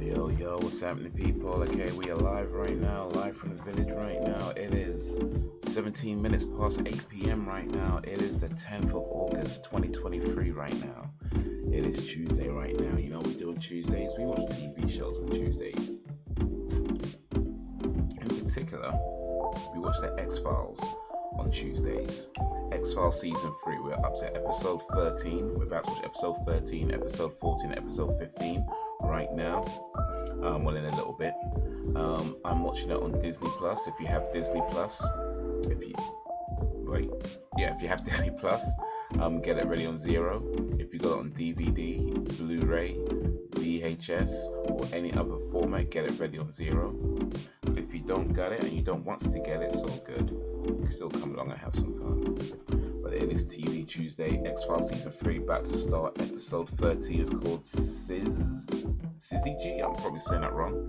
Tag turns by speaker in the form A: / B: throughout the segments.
A: Yo, what's happening, people? Okay, we are live right now, live from the village right now. It is 17 minutes past 8 p.m. right now. It is the 10th of August, 2023 right now. It is Tuesday right now. You know what we do on Tuesdays? We watch TV shows on Tuesdays. In particular, we watch the X-Files on Tuesdays. X-Files Season 3, we're up to episode 13. We're about to watch episode 13, episode 14, episode 15 right now. Well, in a little bit. I'm watching it on Disney Plus. If you have Disney Plus, if you have Disney Plus, get it ready on Zero. If you got it on DVD, Blu-ray, VHS, or any other format, get it ready on Zero. If you don't got it and you don't want to get it, it's all good. You can still come along and have some fun. But it is TV Tuesday, X-Files Season 3, about to start. Episode 13 is called Syzygy. I'm probably saying that wrong.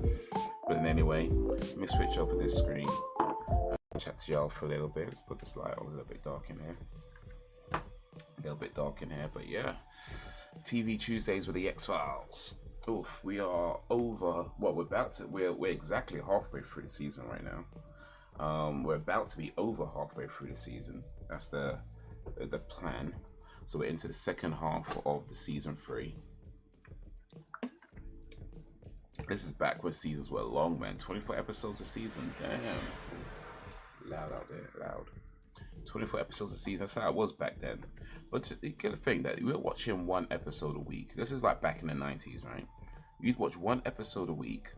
A: But anyway, let me switch over this screen. I'll chat to y'all for a little bit. Let's put this light on a little bit dark in here. But yeah. TV Tuesdays with the X-Files. Oof, we are over. Well, we're exactly halfway through the season right now. We're about to be over halfway through the season. That's the plan. So we're into the second half of the season 3. This is back when seasons were long, man. 24 episodes a season. Damn. Loud out there, loud. 24 episodes a season. That's how it was back then. But you get to think that we were watching one episode a week. This is like back in the 90s, right? You'd watch one episode a week,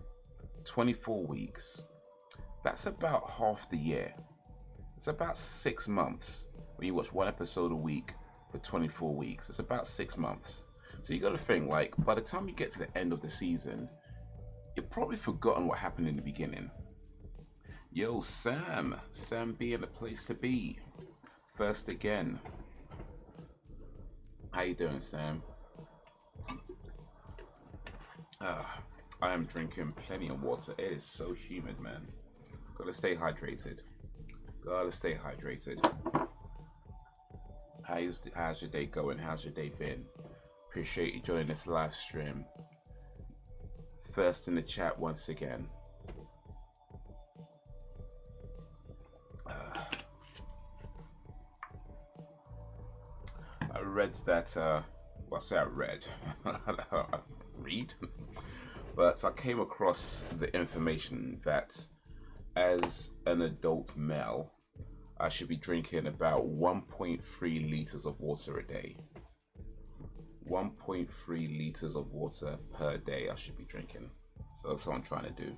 A: 24 weeks. That's about half the year. It's about 6 months when you watch one episode a week for 24 weeks. It's about 6 months. So you got to think, like, by the time you get to the end of the season, you've probably forgotten what happened in the beginning. Yo, Sam being the place to be. First again. How you doing, Sam? I am drinking plenty of water. It is so humid, man. Gotta stay hydrated. How's your day going? How's your day been? Appreciate you joining this live stream. First in the chat once again. I read that, well, I say I read, but I came across the information that as an adult male, I should be drinking about 1.3 liters of water a day. 1.3 liters of water per day I should be drinking. So that's what I'm trying to do.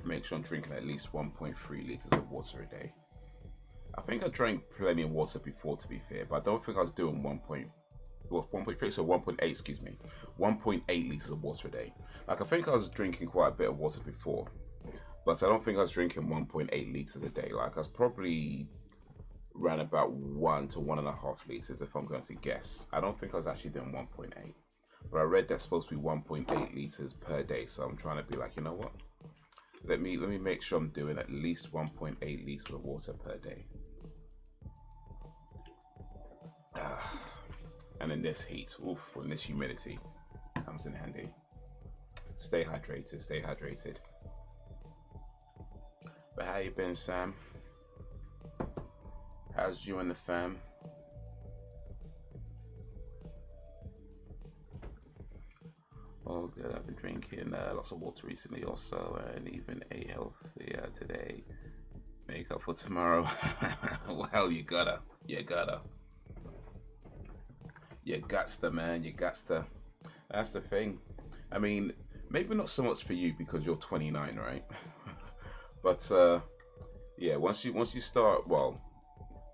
A: Make sure I'm drinking at least 1.3 liters of water a day. I think I drank plenty of water before, to be fair, but I don't think I was doing 1.3, so 1.8, excuse me. 1.8 liters of water a day. Like, I think I was drinking quite a bit of water before, but I don't think I was drinking 1.8 liters a day. Like, I was probably around about 1 to 1.5 liters if I'm going to guess. I don't think I was actually doing 1.8, but I read that's supposed to be 1.8 liters per day, so I'm trying to be like, you know what? Let me make sure I'm doing at least 1.8 liters of water per day. And in this heat, oof, when this humidity comes in handy. Stay hydrated. But how you been, Sam? How's you and the fam? Oh, good. I've been drinking lots of water recently, also, and even ate healthier today. Make up for tomorrow. Well, you gotta. You gots man. You gots to. That's the thing. I mean, maybe not so much for you because you're 29, right? But yeah, once you start, well,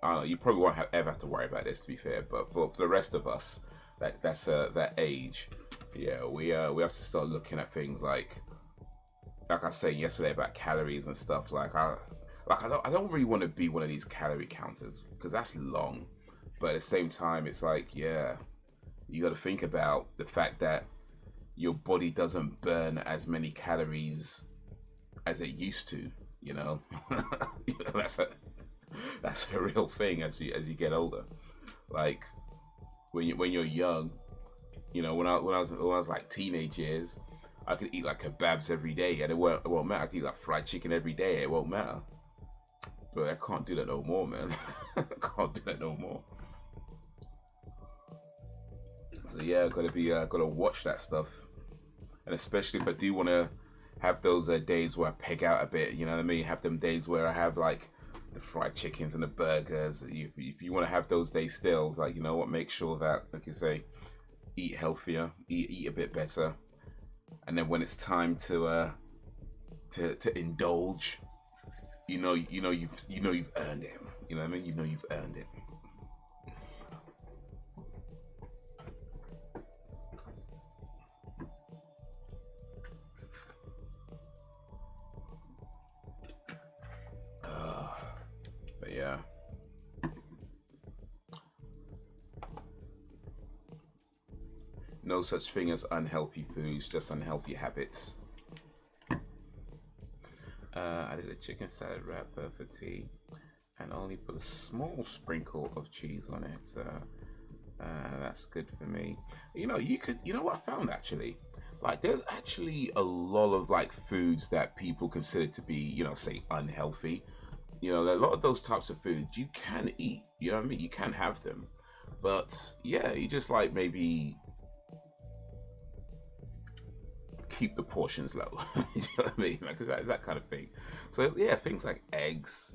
A: I don't know. You probably won't ever have to worry about this, to be fair. But for the rest of us, that's that age. Yeah, we have to start looking at things like I was saying yesterday about calories and stuff. I don't really want to be one of these calorie counters because that's long. But at the same time, it's like, yeah, you got to think about the fact that your body doesn't burn as many calories as it used to. You know, that's a real thing as you get older. Like when you're young, You know, when I was like teenage years, I could eat like kebabs every day, and it won't matter. I could eat like fried chicken every day, it won't matter. But I can't do that no more, man. I can't do that no more. So yeah, gotta watch that stuff, and especially if I do want to have those days where I peg out a bit. You know what I mean? Have them days where I have like the fried chickens and the burgers. If you want to have those days still, it's like, you know what? Make sure that, like you say, eat healthier, eat a bit better, and then when it's time to indulge, you've earned it. You know what I mean? You know you've earned it. Uh, but yeah, no such thing as unhealthy foods, just unhealthy habits. I did a chicken salad wrapper for tea and only put a small sprinkle of cheese on it. That's good for me. You know what I found actually? Like, there's actually a lot of like foods that people consider to be, say unhealthy. A lot of those types of foods you can eat. You know what I mean? You can have them, but yeah, you just like maybe keep the portions low. You know what I mean? Like that kind of thing. So yeah, things like eggs,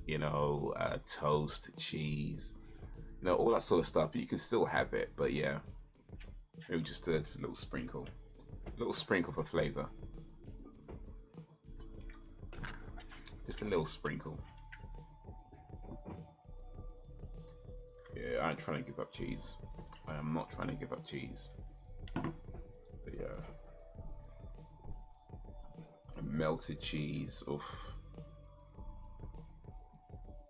A: toast, cheese, all that sort of stuff. You can still have it, but yeah, maybe just a little sprinkle for flavor, just a little sprinkle. Yeah, I ain't trying to give up cheese. I am not trying to give up cheese. But yeah, melted cheese. Oof.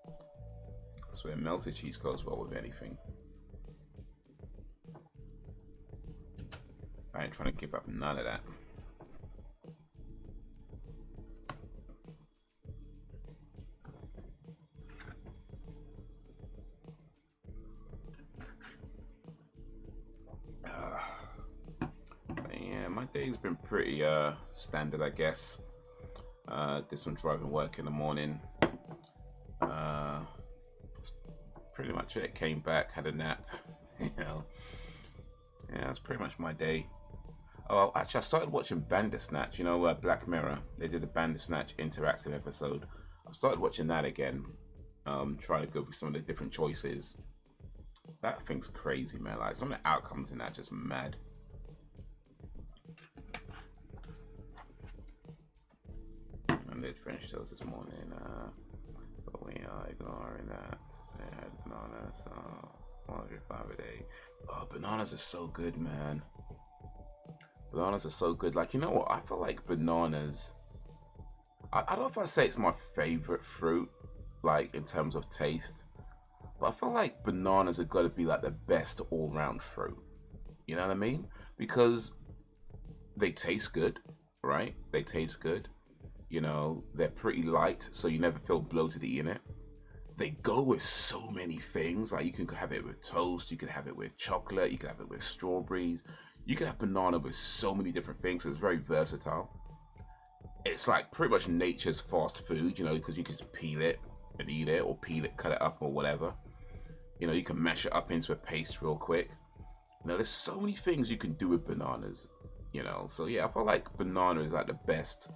A: I swear, melted cheese goes well with anything. I ain't trying to give up none of that. Yeah, my day's been pretty standard, I guess. Did some driving work in the morning. That's pretty much it. Came back, had a nap. Yeah, that's pretty much my day. Oh, actually, I started watching Bandersnatch. Black Mirror. They did the Bandersnatch interactive episode. I started watching that again. Trying to go through some of the different choices. That thing's crazy, man. Like, some of the outcomes in that just mad. I did finish those this morning, but we are ignoring that. I had bananas, 105 a day. Oh, bananas are so good, man. Bananas are so good. Like, you know what? I feel like bananas. I don't know if I say it's my favorite fruit, like in terms of taste, but I feel like bananas are gotta be like the best all-round fruit. You know what I mean? Because they taste good, right? They taste good. They're pretty light, so you never feel bloated eating it. They go with so many things. Like, you can have it with toast, you can have it with chocolate, you can have it with strawberries. You can have banana with so many different things. It's very versatile. It's like pretty much nature's fast food, because you can just peel it and eat it, or peel it, cut it up, or whatever. You can mash it up into a paste real quick. There's so many things you can do with bananas. So yeah, I feel like banana is like the best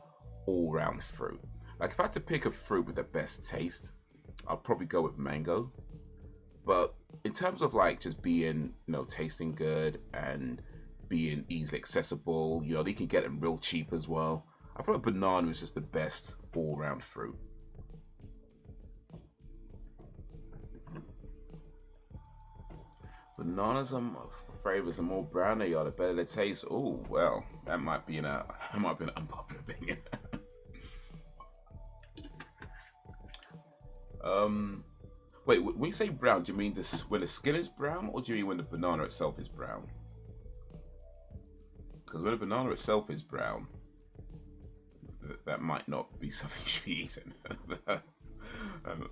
A: all-round fruit. Like, if I had to pick a fruit with the best taste, I'll probably go with mango. But in terms of like just being, tasting good and being easily accessible, they can get them real cheap as well. I feel like banana is just the best all-round fruit. Bananas are flavors, the more brown they are, the better they taste. Oh well, that might be an unpopular opinion. Wait, when you say brown, do you mean this when the skin is brown, or do you mean when the banana itself is brown? Because when the banana itself is brown, that might not be something you should be eating.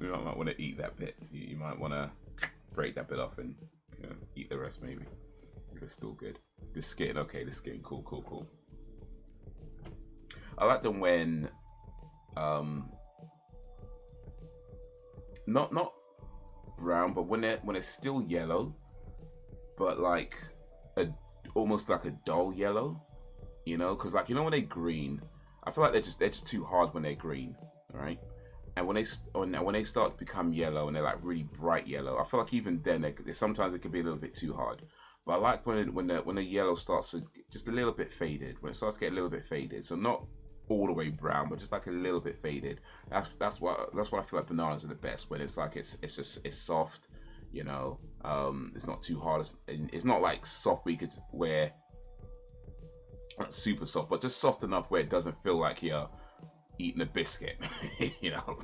A: You might want to eat that bit. You might want to break that bit off and eat the rest maybe, if it's still good. The skin, okay, the skin, cool, cool, cool. I like them when not brown, but when it's still yellow, but like a almost like a dull yellow, you know, because like, you know, when they're green, I feel like they're just too hard when they're green, right? And when they start to become yellow and they're like really bright yellow, I feel like even then sometimes it can be a little bit too hard. But I like when the yellow starts to just a little bit faded, when it starts to get a little bit faded. So not all the way brown, but just like a little bit faded. That's what I feel like bananas are the best, when it's like it's soft, you know. It's not too hard. It's not like soft where you could wear not super soft, but just soft enough where it doesn't feel like you're eating a biscuit, you know.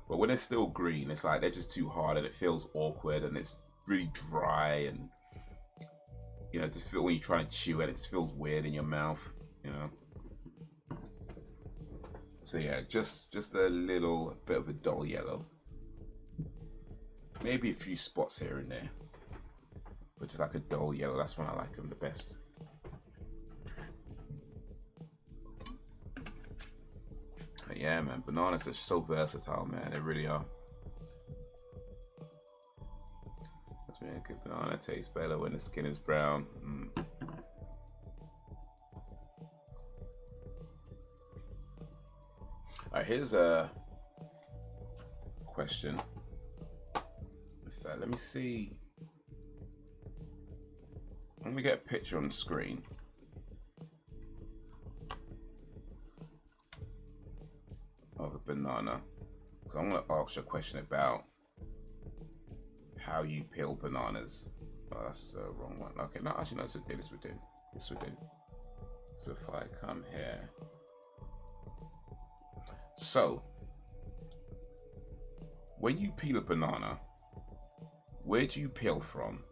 A: But when it's still green, it's like they're just too hard and it feels awkward and it's really dry, and you know, just feel when you try to chew it, it just feels weird in your mouth, you know. So yeah, just a little bit of a dull yellow, maybe a few spots here and there, but just like a dull yellow. That's when I like them the best. But yeah, man, bananas are so versatile, man. They really are. That's really a good banana. Tastes better when the skin is brown. Alright, here's a question. Let me see. Let me get a picture on the screen. Of a banana. So I'm going to ask you a question about how you peel bananas. Oh, that's the wrong one. Okay, no, actually, no, this would do. This would do. So if I come here. So, when you peel a banana, where do you peel from?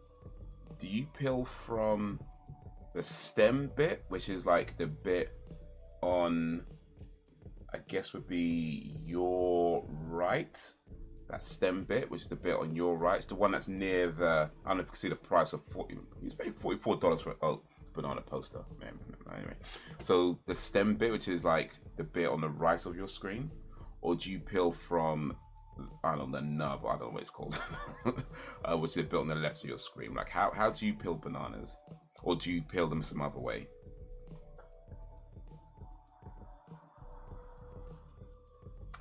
A: Do you peel from the stem bit, which is like the bit on, I guess would be your right, that stem bit, which is the bit on your right. It's the one that's near the, I don't know if you can see the price of 40, he's paid $44 for, oh, it's a banana poster, man. Anyway, so the stem bit, which is like the bit on the right of your screen, or do you peel from, I don't know, the nub, I don't know what it's called, which is the bit on the left of your screen? Like, how do you peel bananas? Or do you peel them some other way?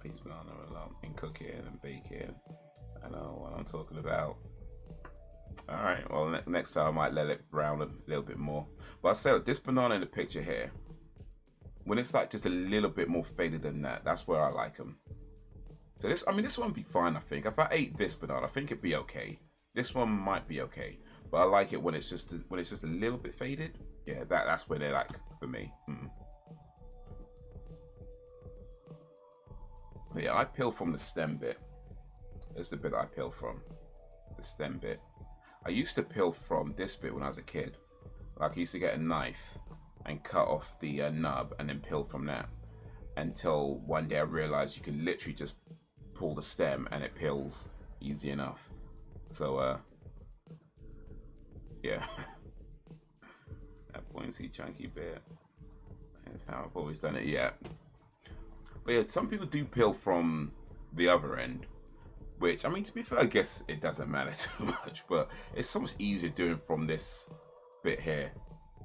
A: I use banana a lot in cooking and baking. I know what I'm talking about. Alright, well, next time I might let it brown a little bit more. But I say, look, this banana in the picture here, when it's like just a little bit more faded than that, that's where I like them. So this, I mean, this one would be fine, I think. If I ate this banana, I think it'd be okay. This one might be okay, but I like it when it's just a little bit faded. Yeah, that's where they're like for me. But yeah, I peel from the stem bit. That's the bit I peel from, the stem bit. I used to peel from this bit when I was a kid. Like, I used to get a knife and cut off the nub and then peel from that. Until one day I realized you can literally just pull the stem and it peels easy enough. So yeah. That pointy chunky bit. That's how I've always done it, yeah. But yeah, some people do peel from the other end, which, I mean, to be fair, I guess it doesn't matter too much, but it's so much easier doing from this bit here,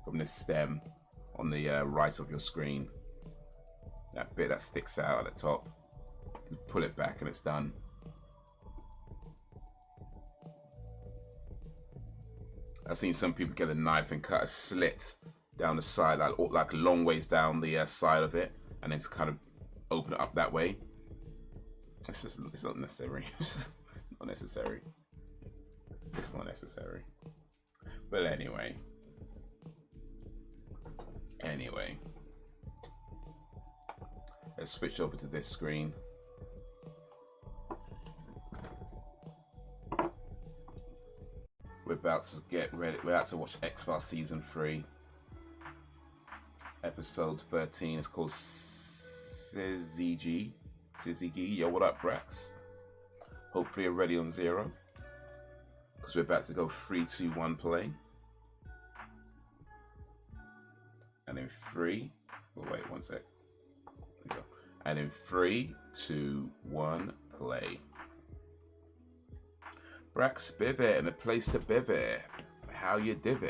A: from this stem on the right of your screen. That bit that sticks out at the top. You pull it back and it's done. I've seen some people get a knife and cut a slit down the side, like a long ways down the side of it, and then kind of open it up that way. It's not necessary. It's not necessary. It's not necessary. But anyway. Let's switch over to this screen. We're about to get ready. We're about to watch X-Files Season 3. Episode 13. It's called Syzygy. Yo, what up, Brax? Hopefully you're ready on 0. Because we're about to go 3, 2, 1 play. And in 3, oh wait, one sec. There you go. And in 3, 2, 1, play. Brax Bivy and a place to bivy. How you divvy?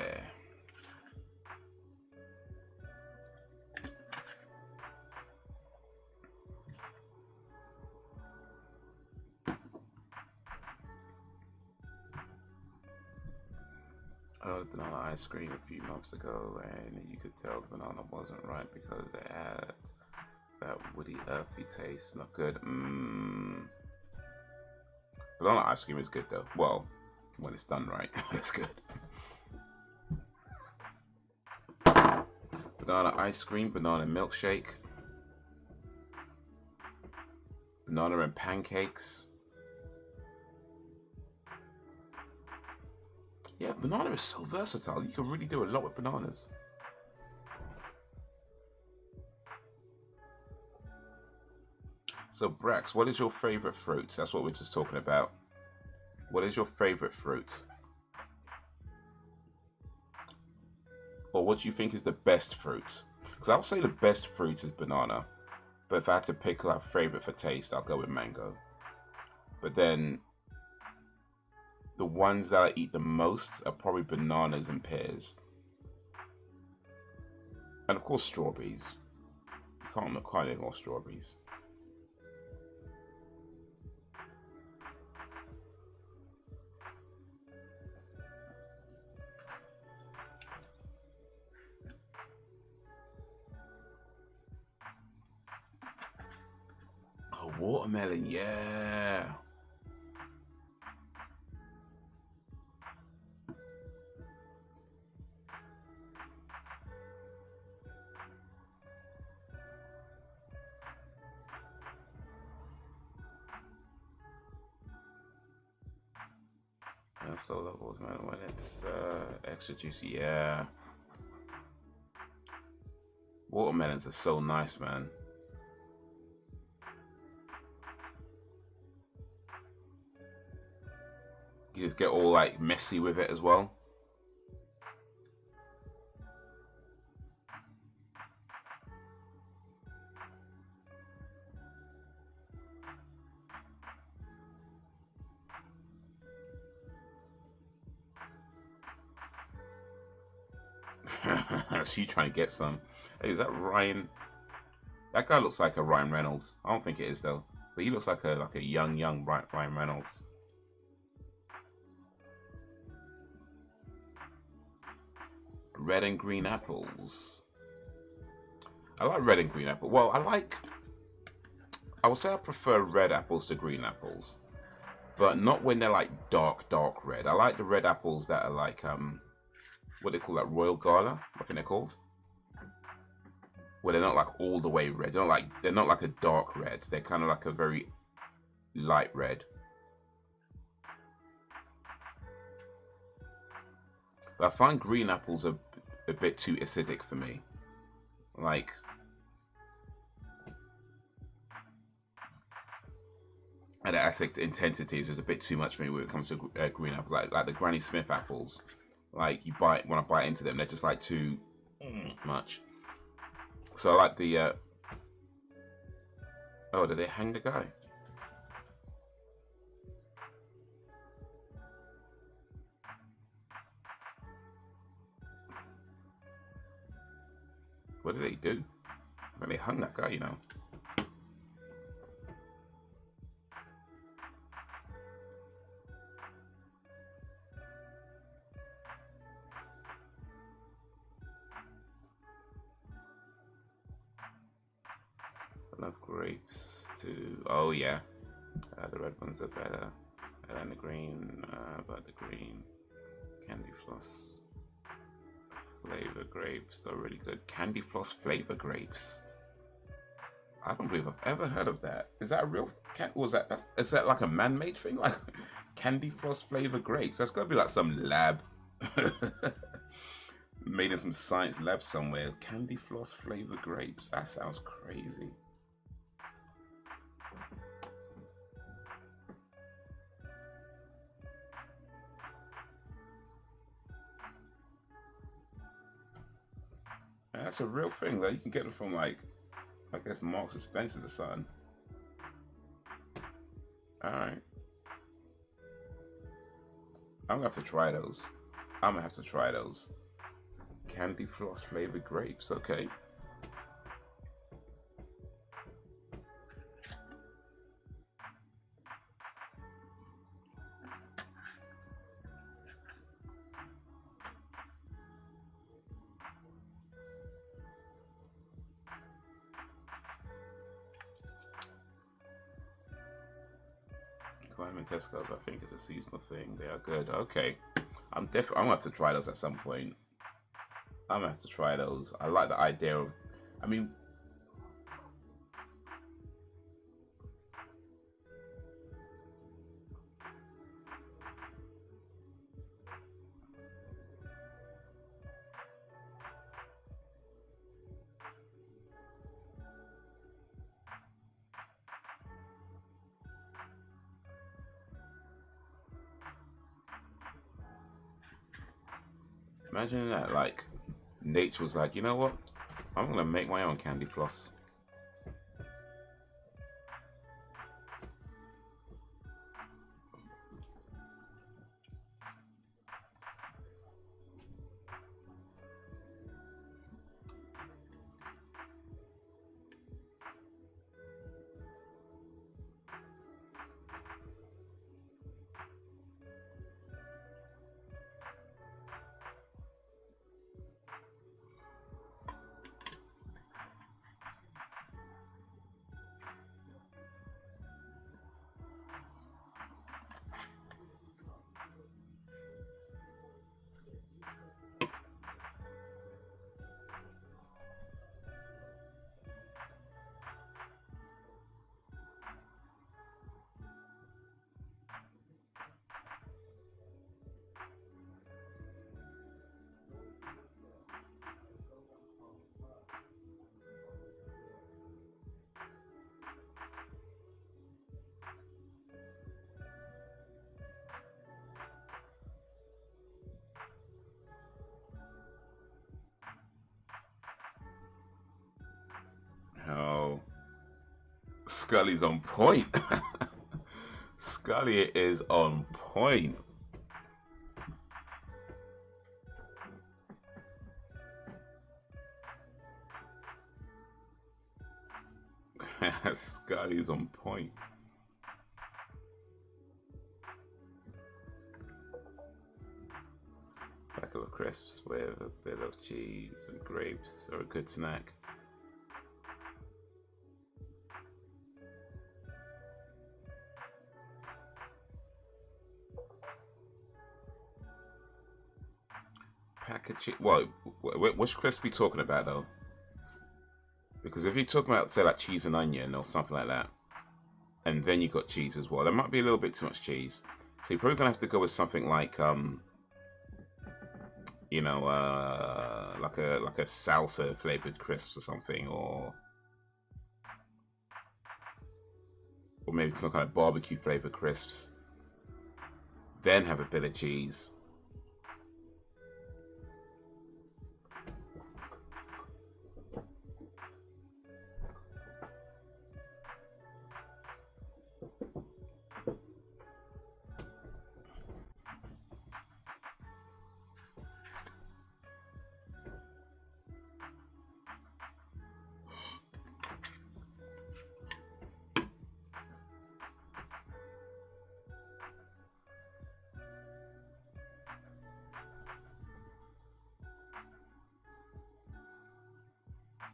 A: Oh, the banana ice cream a few months ago, and you could tell the banana wasn't right because it had that woody, earthy taste. Not good. Banana ice cream is good though. Well, when it's done right, it's good. Banana ice cream, banana milkshake, banana and pancakes. Yeah, banana is so versatile. You can really do a lot with bananas. So, Brax, what is your favorite fruit? That's what we're just talking about. What is your favorite fruit? Or what do you think is the best fruit? Because I would say the best fruit is banana. But if I had to pick a favorite for taste, I'll go with mango. But then the ones that I eat the most are probably bananas and pears. And of course strawberries. You can't ignore strawberries. Oh, watermelon, yeah. I so love watermelon when it's extra juicy, yeah. Watermelons are so nice, man. You just get all like messy with it as well. She trying to get some. Hey, is that Ryan? That guy looks like a Ryan Reynolds. I don't think it is though. But he looks like a young Ryan Reynolds. Red and green apples. I like red and green apple. Well, I would say I prefer red apples to green apples, but not when they're like dark red. I like the red apples that are like what they call that, Royal Gala, I think they're called. Where they're not like all the way red. They're not like a dark red. They're kind of like a very light red. But I find green apples are a bit too acidic for me. Like, and the acid intensity is just a bit too much for me when it comes to green apples. Like the Granny Smith apples. Like when I bite into them, they're just like too much. So I like the. Oh, did they hang the guy? What did they do? Well, they hung that guy, you know. I love grapes too. Oh yeah, the red ones are better than the green, but the green candy floss flavor grapes are really good. Candy floss flavor grapes. I don't believe I've ever heard of that. Is that a real? Is that like a man-made thing? Like candy floss flavor grapes? That's gotta be like some lab. Made in some science lab somewhere. Candy floss flavor grapes. That sounds crazy. that's a real thing. Like you can get them from like, I guess Marks and Spencer's or something. All right, I'm gonna have to try those. I'm gonna have to try those. Candy floss flavored grapes. Okay. Climate telescope, I think it's a seasonal thing. They are good. Okay. I'm gonna have to try those at some point. I'm gonna have to try those. I like the idea of, I mean, imagine that, like, nature was like, you know what? I'm gonna make my own candy floss. Oh, Scully's on point. Scully is on point. Scully's on point. Packet of crisps with a bit of cheese and grapes are a good snack. Pack of cheese. Well, which crisp are we talking about though? Because if you're talking about, say, like cheese and onion or something like that, and then you got cheese as well, there might be a little bit too much cheese. So you're probably gonna have to go with something like, you know, like a salsa flavored crisps or something, or maybe some kind of barbecue flavored crisps. Then have a bit of cheese.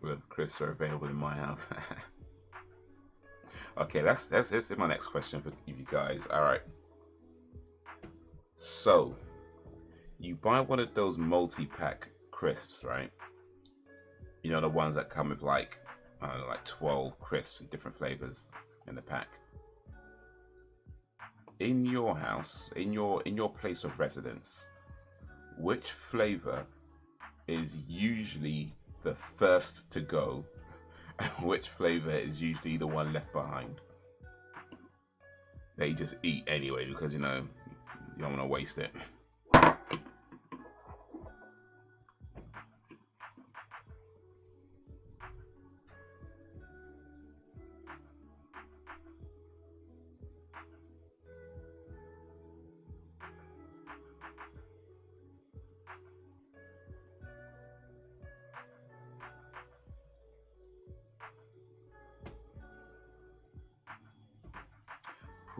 A: With crisps are available in my house. Okay, that's my next question for you guys. All right. So you buy one of those multi-pack crisps, right? You know, the ones that come with like, I don't know, like 12 crisps in different flavors in the pack. In your house, in your place of residence, which flavor is usually the first to go, and which flavor is usually the one left behind? That you just eat anyway because, you know, you don't want to waste it.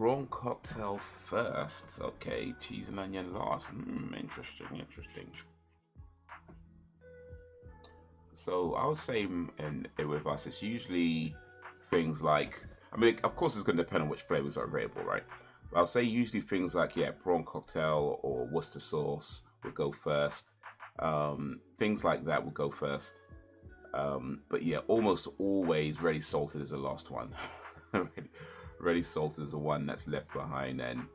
A: prawn cocktail first. Okay, cheese and onion last. Interesting, interesting. So I would say with us, it's usually things like, I mean, of course, it's going to depend on which flavors are available, right? But I'll say usually things like, yeah, prawn cocktail or Worcester sauce would go first. Things like that would go first. But yeah, almost always ready salted is the last one. Ready salted is the one that's left behind, and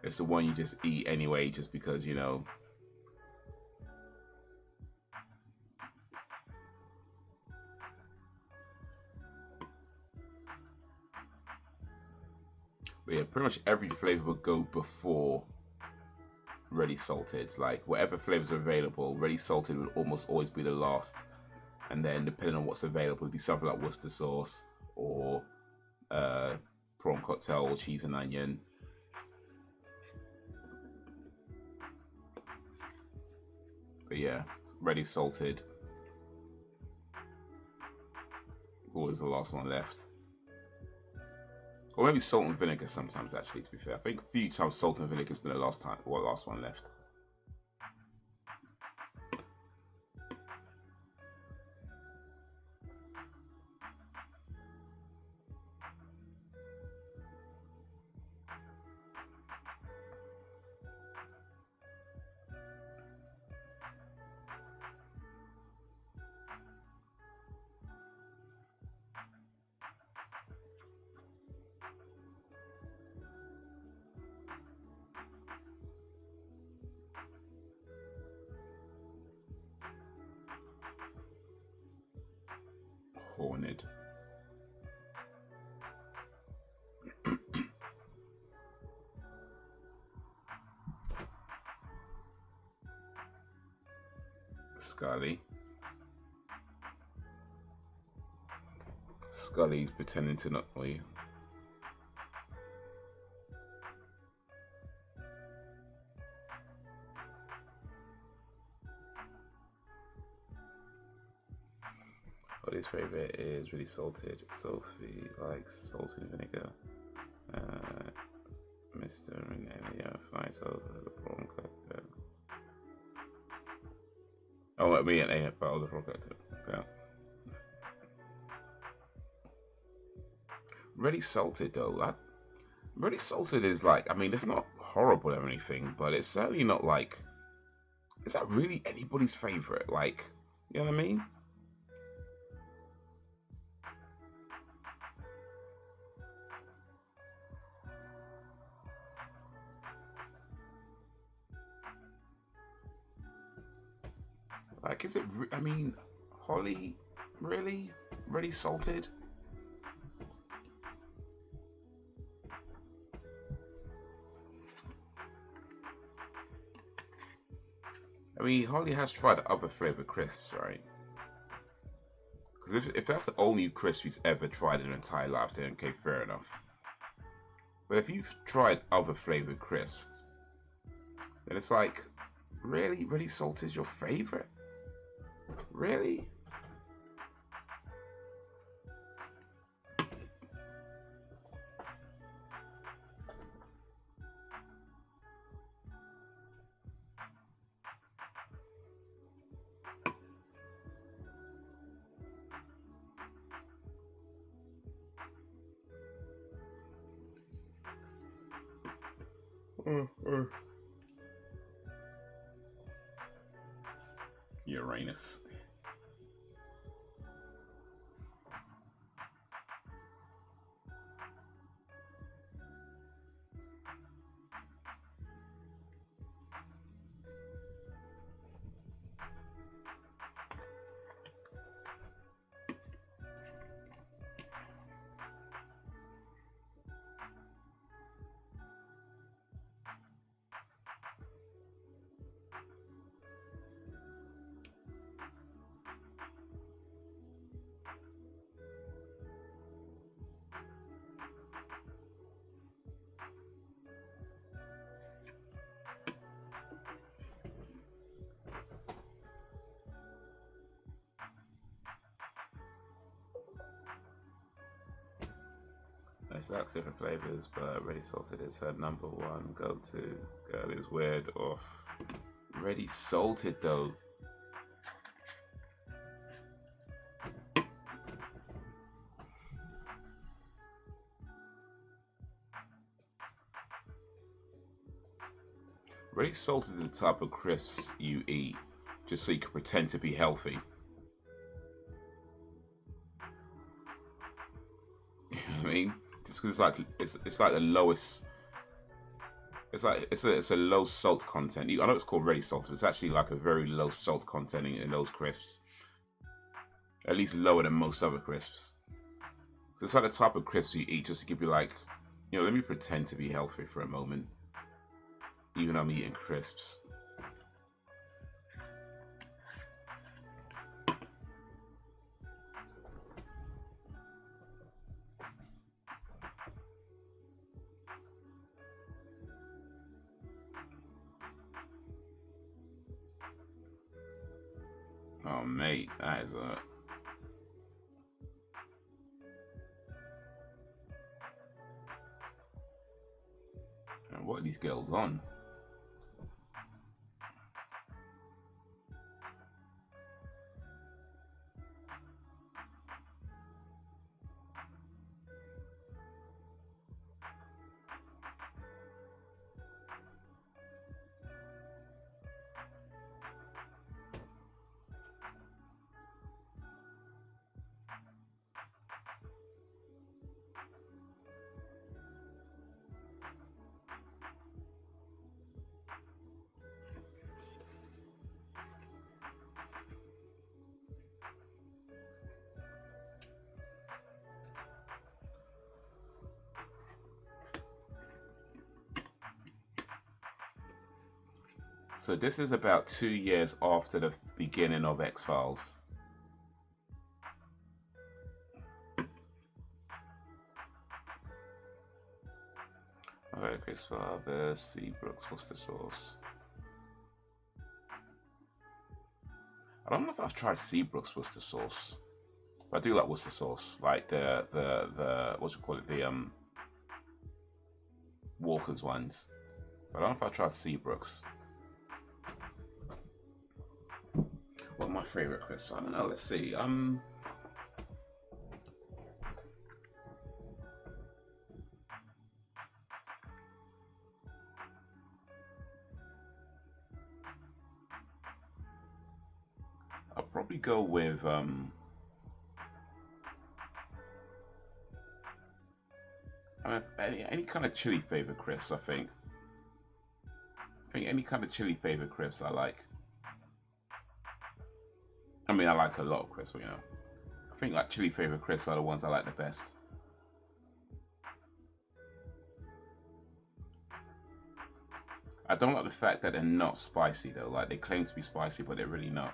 A: it's the one you just eat anyway, just because, you know. But yeah, pretty much every flavor would go before ready salted. Like whatever flavors are available, ready salted would almost always be the last, and then depending on what's available, it'd be something like Worcester sauce or prawn cocktail or cheese and onion. But yeah, ready salted always the last one left. Or maybe salt and vinegar sometimes, actually, to be fair. I think a few times salt and vinegar has been the last one left. Horned. Scully. Scully's pretending to not know you. Holly's favorite is really salted. Sophie likes salt and vinegar. Mr. and Elia fights over the prawn cocktail. Oh, me and Aya fight over the prawn cocktail. Yeah. Really salted though. Really salted is like, I mean, it's not horrible or anything, but it's certainly not like. Is that really anybody's favorite? Like, you know what I mean? Like, is it? I mean, Holly, really salted? I mean, Holly has tried other flavor crisps, right? Because if that's the only crisp she's ever tried in her entire life, then okay, fair enough. But if you've tried other flavored crisps, then it's like, really salted is your favorite? Really? Uranus. That's different flavors, but ready salted is her #1 go-to. Girl is weird off. Ready salted though. Ready salted is the type of crisps you eat just so you can pretend to be healthy. You know what I mean? Just because it's like the lowest. It's a low salt content. I know it's called ready salt, but it's actually like a very low salt content in those crisps. At least lower than most other crisps. So it's like the type of crisps you eat just to give you like, you know, let me pretend to be healthy for a moment, even though I'm eating crisps. Oh mate, that is a... And what are these girls on? So this is about 2 years after the beginning of X-Files. Okay, Chris Father, Seabrooks, what's the sauce? I don't know if I've tried Seabrooks Worcester sauce, but I do like Worcester sauce, like the what you call it, the Walker's ones. But I don't know if I've tried Seabrooks. What my favorite crisps? I don't know. Let's see. I'll probably go with I mean, any kind of chili flavored crisps. I think any kind of chili flavored crisps I like. I mean, I like a lot of crisps, you know. I think like chili flavored crisps are the ones I like the best. I don't like the fact that they're not spicy though. Like they claim to be spicy, but they're really not.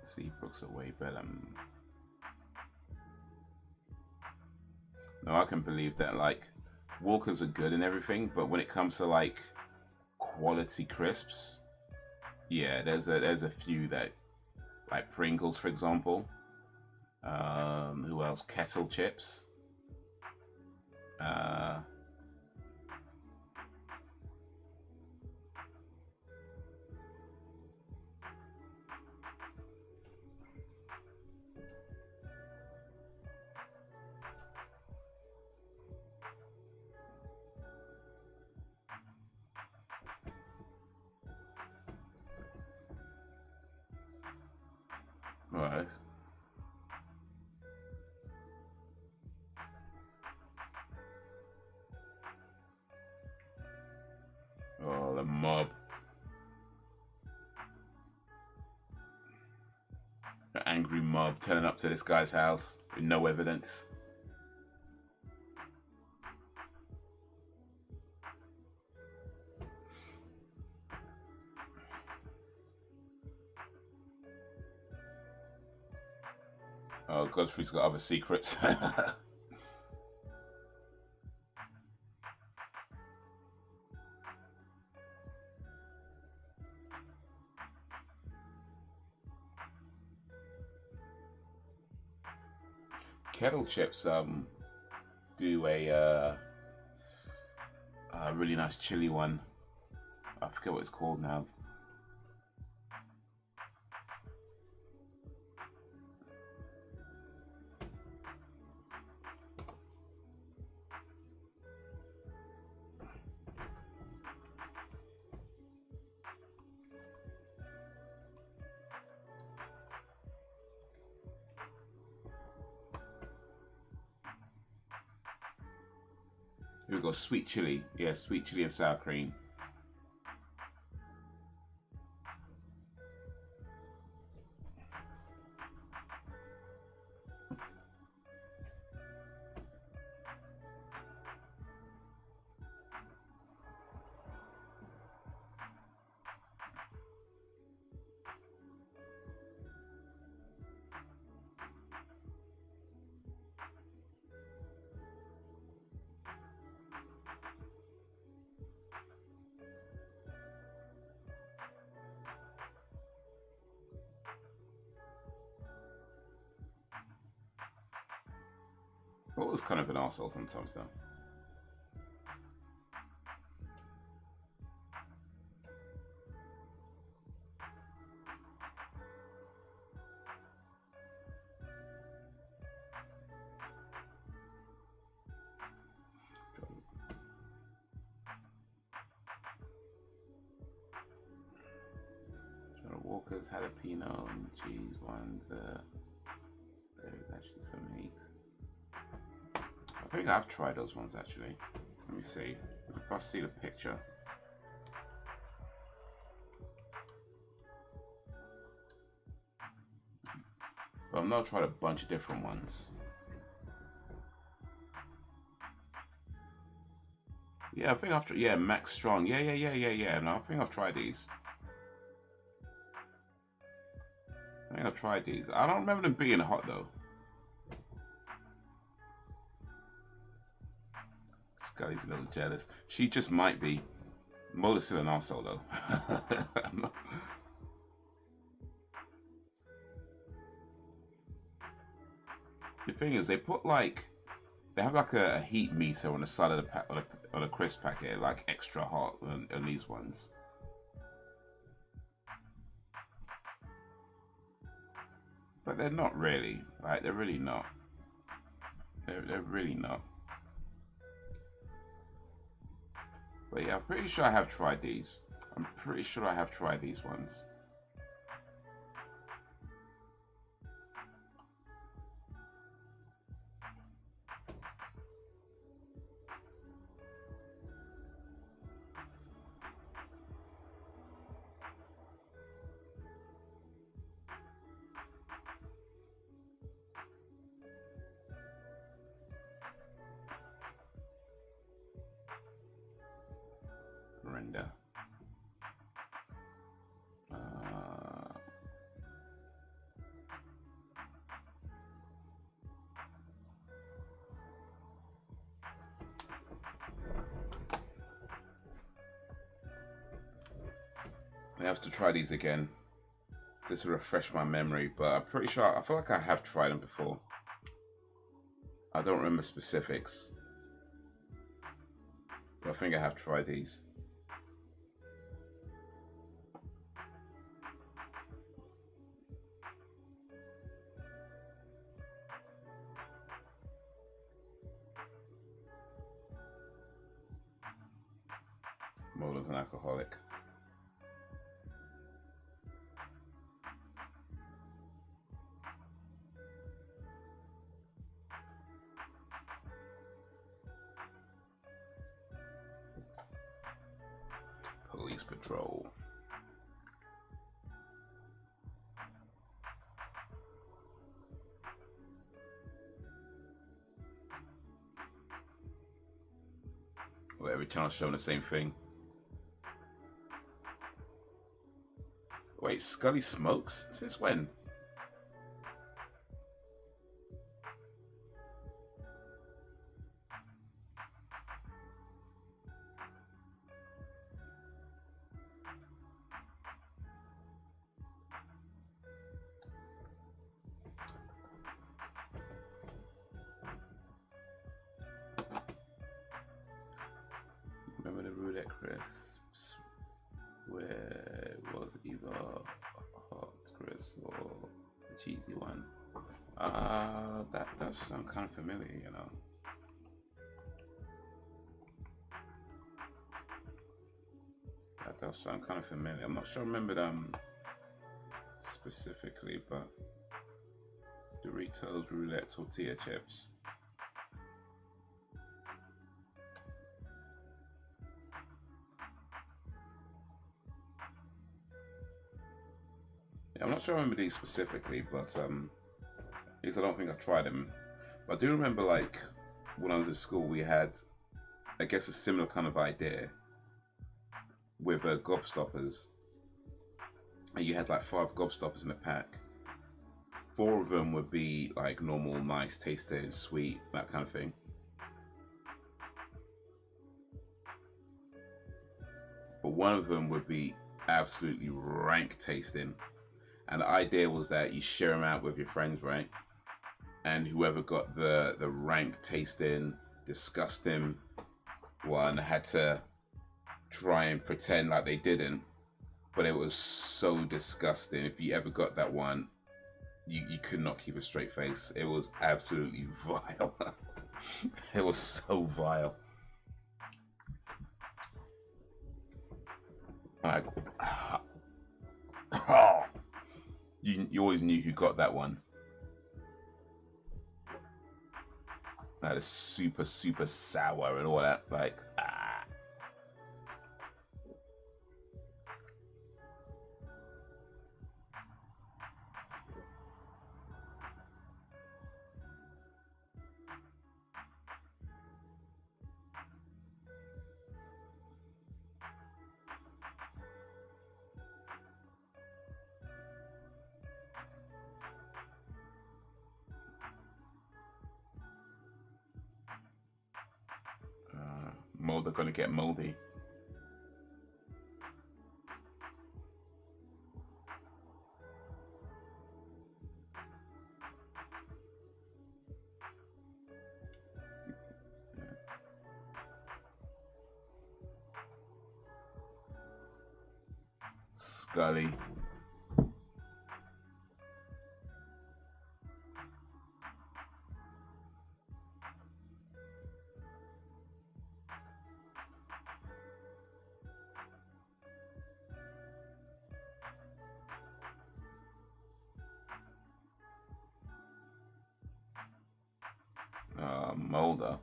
A: Seabrooks are way better. No, I can believe that. Like Walkers are good and everything, but when it comes to like quality crisps, yeah, there's a few that, like Pringles, for example. Who else? Kettle chips. Uh, right. Oh, the mob. The angry mob turning up to this guy's house with no evidence. Oh, Godfrey's got other secrets. kettle chips do a really nice chili one. I forget what it's called now. Here we go, sweet chili. Yeah, sweet chili and sour cream. Well, it was kind of an arsehole sometimes, though. Walker's jalapeno and cheese ones. There's actually some meat. I think I've tried those ones actually. Let me see if I see the picture. But I've not tried a bunch of different ones. Yeah, I think I've tried. Yeah, Max Strong. Yeah. No, I think I've tried these. I think I've tried these. I don't remember them being hot though. Scully's a little jealous. She just might be. Muller's still an arsehole though. The thing is, they put like, they have like a heat meter on the side of the pack, on a crisp packet, like extra hot on these ones. But they're not really. Like, they're really not. They're really not. But yeah, I'm pretty sure I have tried these. I'm pretty sure I have tried these ones. Render. I have to try these again just to refresh my memory, but I'm pretty sure, I feel like I have tried them before. I don't remember specifics, but I think I have tried these. Molar's an alcoholic. Police patrol. Well, every channel's showing the same thing. Wait, Scully smokes? Since when?
B: crisps, where it was either hot crisp or the cheesy one. That does sound kind of familiar, you know. That does sound kind of familiar. I'm not sure I remember them specifically, but Doritos roulette tortilla chips. Yeah, I'm not sure I remember these specifically, but at least I don't think I've tried them. But I do remember, like, when I was at school, we had, I guess, a similar kind of idea with gobstoppers. And you had like 5 gobstoppers in a pack. 4 of them would be like normal, nice tasting, sweet, that kind of thing. But one of them would be absolutely rank tasting. And the idea was that you share them out with your friends, right? And whoever got the rank tasting, disgusting one had to try and pretend like they didn't. But it was so disgusting. If you ever got that one, you could not keep a straight face. It was absolutely vile. It was so vile. Like, you always knew who got that one. That is super sour and all that. Like, molder gonna get moldy. Scully. Molder.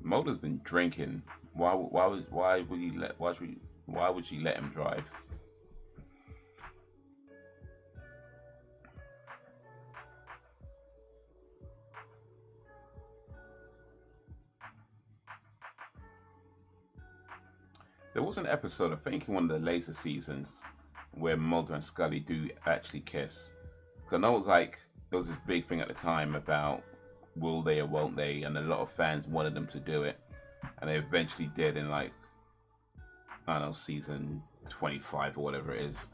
B: Molder's been drinking. Why would you let why would you let him drive? There was an episode, I think in one of the later seasons, where Mulder and Scully do actually kiss. Because I know it was like there was this big thing at the time about will they or won't they, and a lot of fans wanted them to do it, and they eventually did in like I don't know season 25 or whatever it is.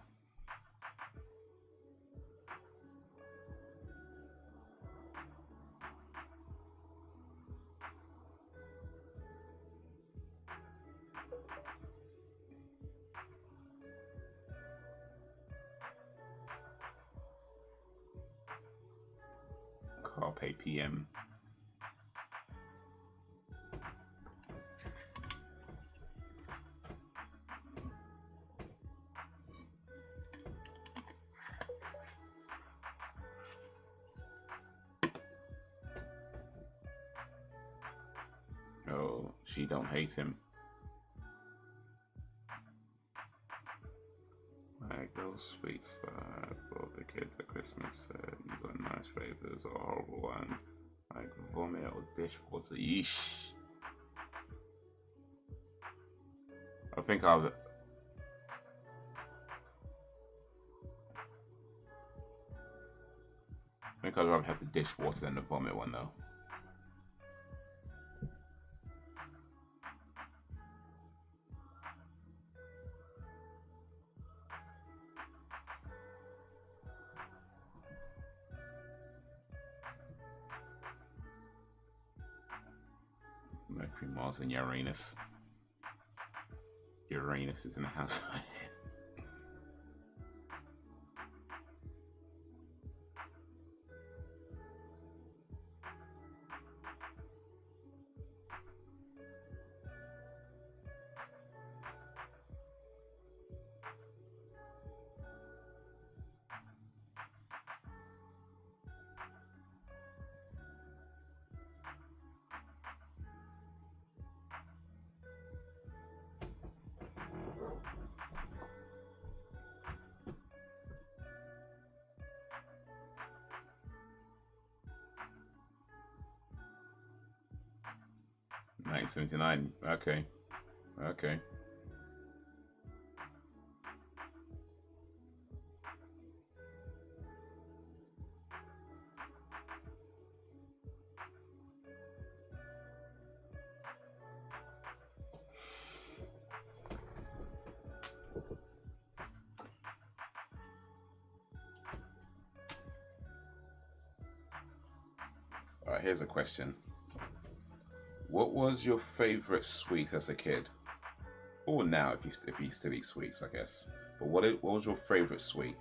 B: Carpe PM. Oh, she don't hate him. Like those sweets that brought the kids at Christmas. You got nice flavors or horrible ones. Like vomit or dishwater. Yeesh. I think I'll. I think I'd rather have the dishwater than the vomit one though. Mercury, Mars, and Uranus. Uranus is in the house of my head. $1979. Okay. Okay. All right, here's a question. What was your favorite sweet as a kid? Or now, if you still eat sweets, I guess. But what was your favorite sweet?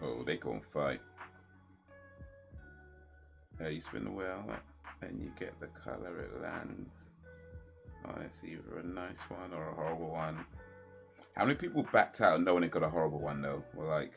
B: Oh, they go and fight. You spin the wheel, and you get the color it lands. Oh, it's either a nice one or a horrible one. How many people backed out knowing they got a horrible one though? Well, like,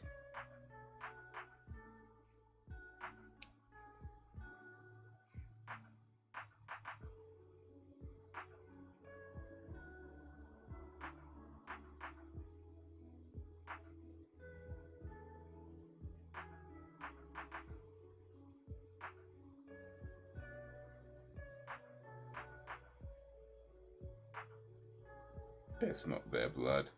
B: it's not their blood.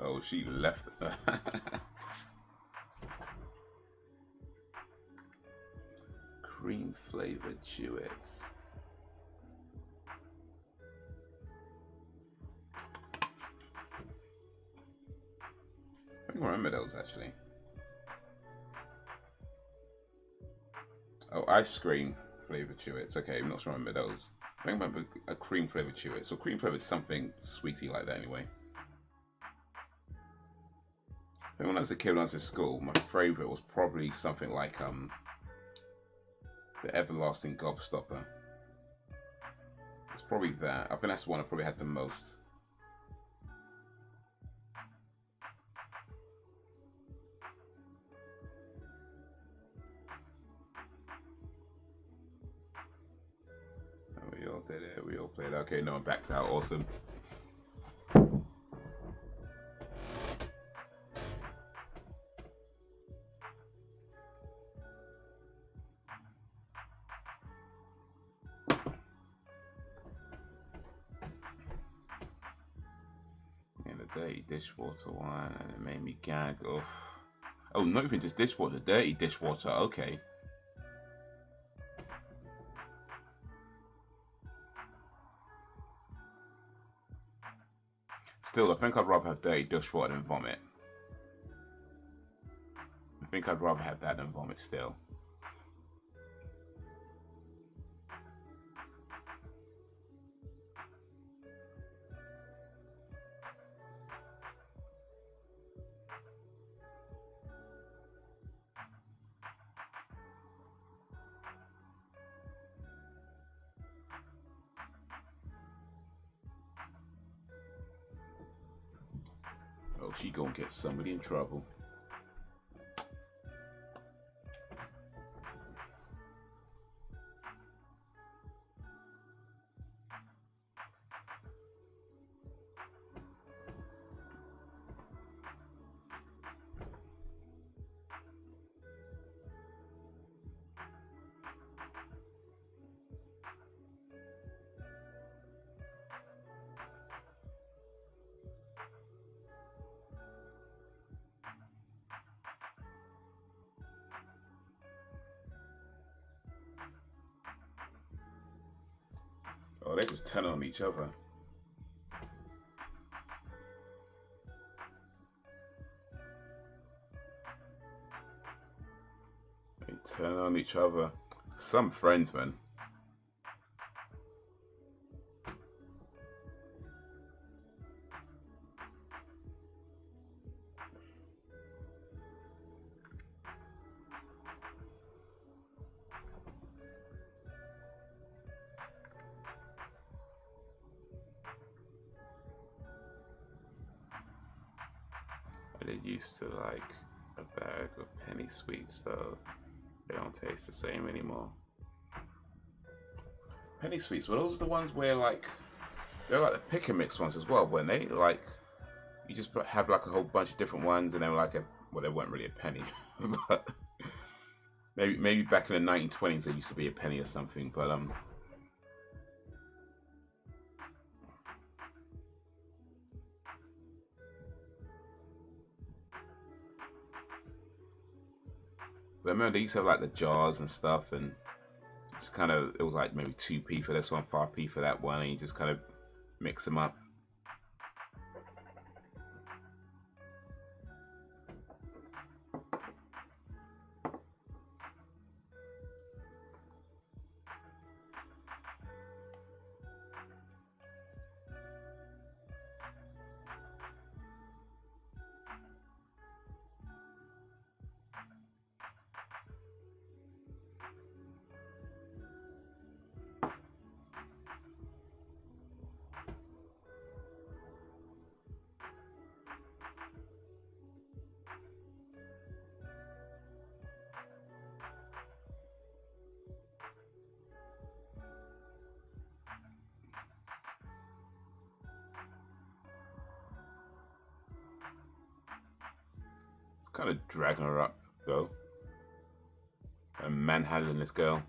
B: Oh, she left. Cream flavored chewits. I don't remember those actually. Oh, ice cream flavored chewits. Okay, I'm not sure I remember those. I think I remember a cream flavored chewit. So cream flavored is something sweetie like that anyway. I think when I was a kid, when I was at school, my favorite was probably something like the everlasting gobstopper. It's probably that. I think that's the one I probably had the most. We all did it. We all played. Okay, no one backed out. Awesome. And the dirty dishwater one, and it made me gag. Oh, not even just dishwater. Dirty dishwater. Okay. Still, I think I'd rather have dirty dishwater than vomit. I think I'd rather have that than vomit still. Oh, she gonna get somebody in trouble.
A: they're just turning on each other. They turn on each other. Some friends, man. They're used to like a bag of penny sweets, though. They don't taste the same anymore. Penny sweets, were those the ones where like they're like the pick and mix ones as well? When they like you just have like a whole bunch of different ones, and then like well, they weren't really a penny, but maybe back in the 1920s they used to be a penny or something. But I remember they used to have like the jars and stuff, and just kind of it was like maybe 2p for this one, 5p for that one, and you just kind of mix them up. Kind of dragging her up though, and manhandling this girl.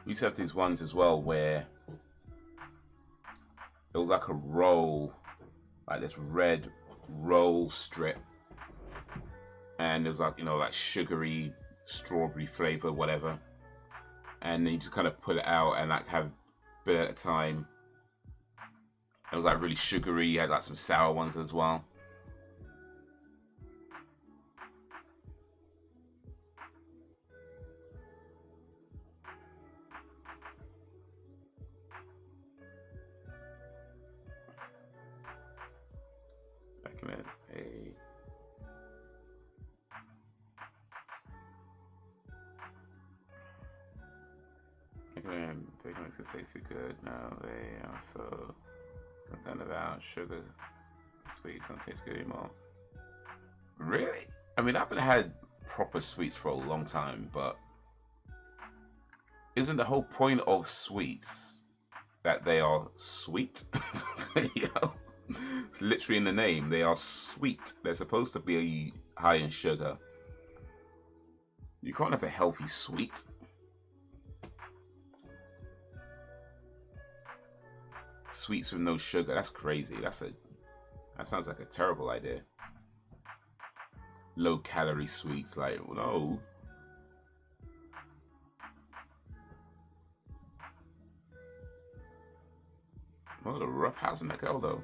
A: We used to have these ones as well where it was like a roll, like this red roll strip, and it was like, you know, like sugary strawberry flavor, whatever, and then you just kind of put it out and like have a bit at a time. It was like really sugary. You had like some sour ones as well. They don't taste too good. No, they also concerned about sugar sweets don't taste good anymore. Really? I mean, I haven't had proper sweets for a long time, but isn't the whole point of sweets that they are sweet? You know? It's literally in the name. They are sweet. They're supposed to be high in sugar. You can't have a healthy sweet. Sweets with no sugar. That's crazy. That sounds like a terrible idea. Low calorie sweets, like no. Well, the rough house in that go though.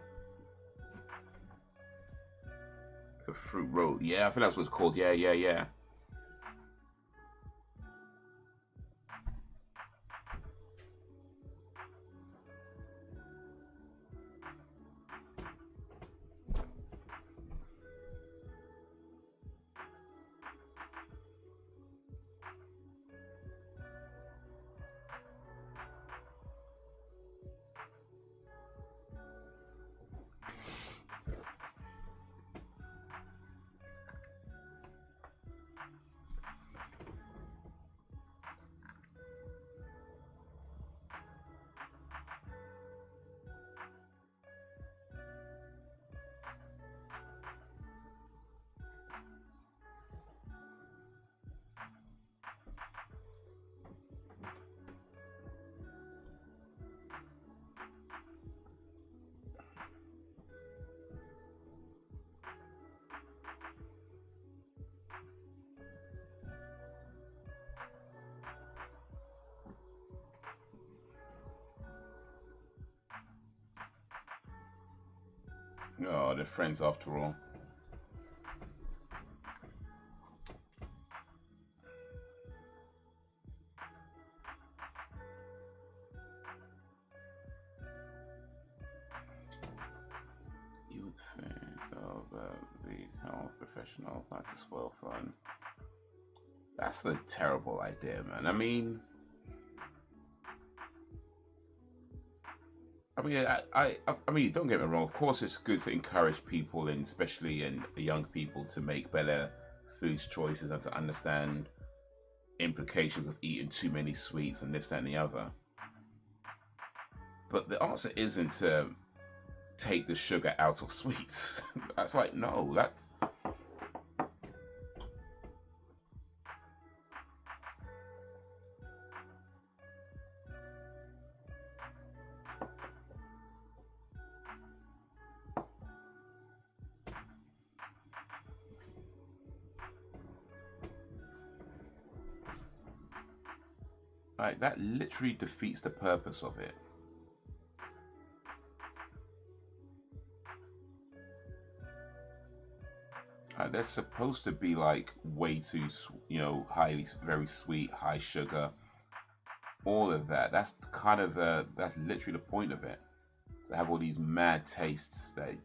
A: The fruit roll. Yeah, I think that's what it's called. Yeah. Oh, they're friends after all. You would think so, but these health professionals like to spoil fun. That's a terrible idea, man. I mean, don't get me wrong. Of course, it's good to encourage people, and especially in young people, to make better food choices and to understand implications of eating too many sweets and this, that, and the other. But the answer isn't to take the sugar out of sweets. That's like, no, that's like that literally defeats the purpose of it. They're supposed to be like way too, highly, very sweet, high sugar, all of that. That's kind of that's literally the point of it. To have all these mad tastes that.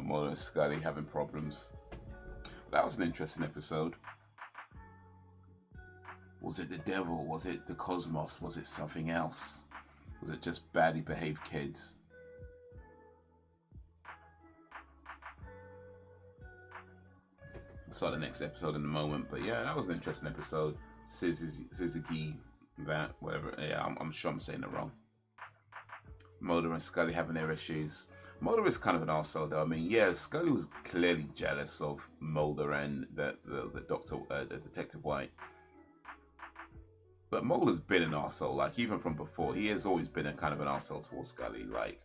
A: Mulder and Scully having problems. That was an interesting episode. Was it the devil? Was it the cosmos? Was it something else? Was it just badly behaved kids? I'll start the next episode in a moment, but yeah, that was an interesting episode. Syzygy, that, whatever. Yeah, I'm sure I'm saying it wrong. Mulder and Scully having their issues. Mulder is kind of an arsehole, though. I mean, yeah, Scully was clearly jealous of Mulder and the Detective White. But Mulder's been an arsehole, like, even from before. He has always been a kind of an arsehole towards Scully, like,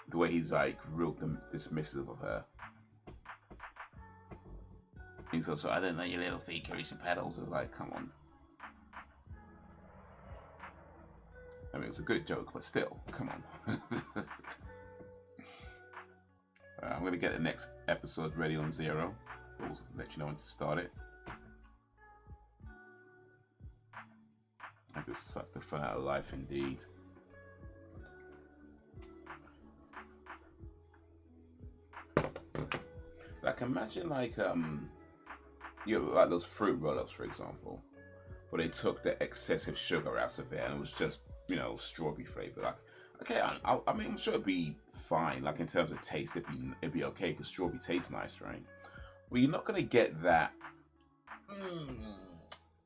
A: the way he's, like, real dismissive of her. He's also, I don't know your little feet carry some pedals. It's like, come on. I mean, it's a good joke, but still, come on. I'm going to get the next episode ready on Zero. We'll let you know when to start it. I just sucked the fun out of life, indeed. So I can imagine, like, like those fruit roll-ups, for example, where they took the excessive sugar out of it and it was just, strawberry flavor. Like, okay, I mean, I'm sure it'd be fine. Like, in terms of taste, it'd be okay because strawberry tastes nice, right? But you're not gonna get that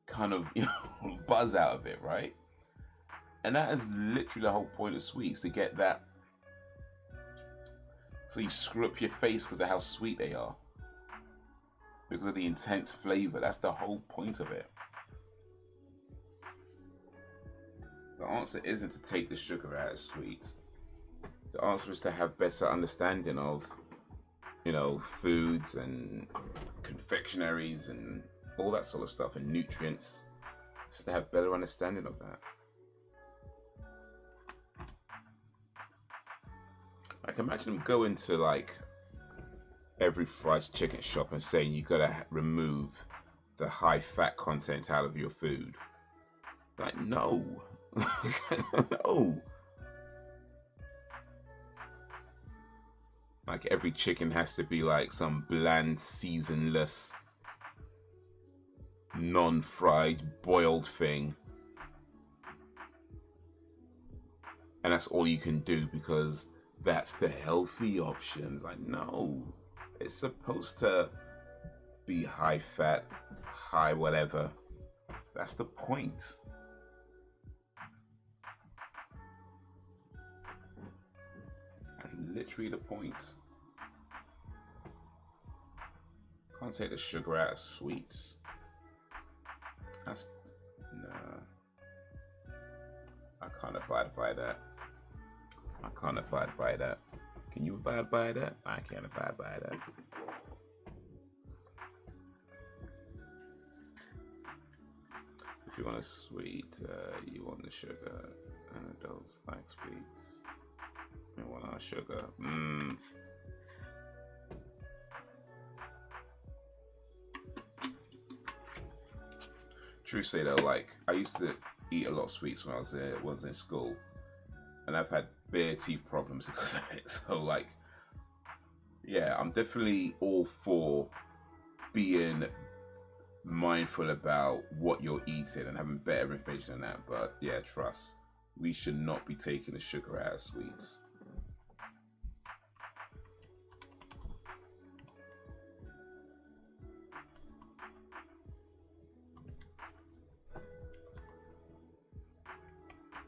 A: kind of buzz out of it, right? And that is literally the whole point of sweets, to get that. So you screw up your face because of how sweet they are, because of the intense flavor. That's the whole point of it. The answer isn't to take the sugar out of sweets. The answer is to have better understanding of, foods and confectionaries and all that sort of stuff, and nutrients, just to have better understanding of that. Like, imagine them going to, like, every fried chicken shop and saying you gotta remove the high fat content out of your food. Like, no. No. Like, every chicken has to be like some bland, seasonless, non-fried, boiled thing. And that's all you can do because that's the healthy option. Like, no. It's supposed to be high fat, high whatever. That's the point. literally the point. Can't take the sugar out of sweets. That's nah. I can't abide by that. I can't abide by that. Can you abide by that? I can't abide by that. If you want a sweet, you want the sugar. And adults like sweets. You want our sugar. True say though, like I used to eat a lot of sweets when I was in school, and I've had bare teeth problems because of it. So like, yeah, I'm definitely all for being mindful about what you're eating and having better information on that. But yeah, trust, we should not be taking the sugar out of sweets.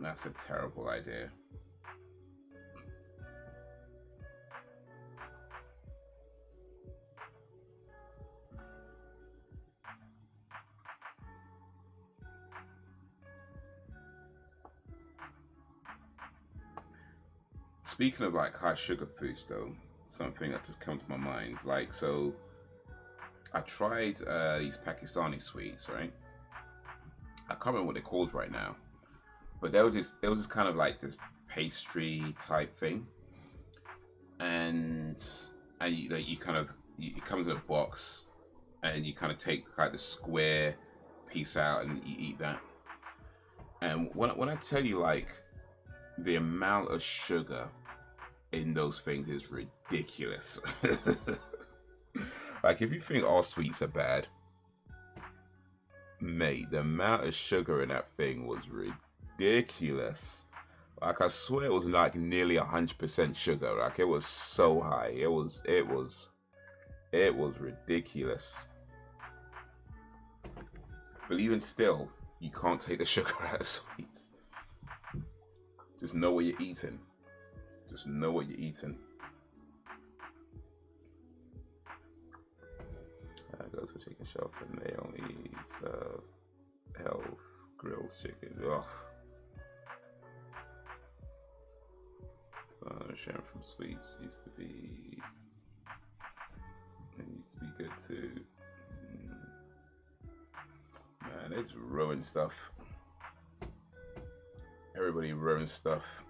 A: That's a terrible idea. Speaking of like high sugar foods though, something that just comes to my mind. Like, so I tried these Pakistani sweets, right? I can't remember what they're called right now, but they were just kind of like this pastry type thing, and you, like, you kind of it comes in a box, and you kind of take like the square piece out and you eat that. And when I tell you like the amount of sugar in those things is ridiculous. Like if you think all sweets are bad, mate, the amount of sugar in that thing was ridiculous. Like I swear it was like nearly 100% sugar. Like it was so high. It was ridiculous. But even still, you can't take the sugar out of sweets. Just know what you're eating. Just know what you're eating. Goes for chicken shelf, and they only serve health grills chicken. Ugh. Sharing from sweets used to be good too. Man, it's ruined stuff. Everybody ruins stuff.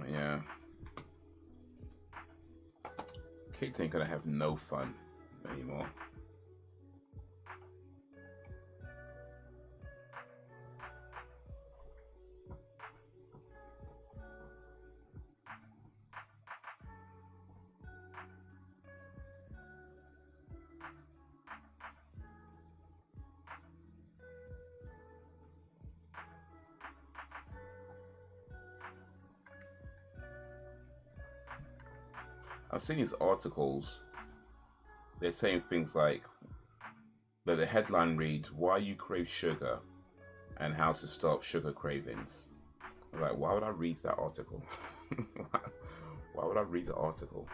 A: Yeah. Kids ain't gonna have no fun anymore. I've seen these articles. They're saying things like that the headline reads, "Why you crave sugar and how to stop sugar cravings." I'm like, why would I read that article? Why would I read the article?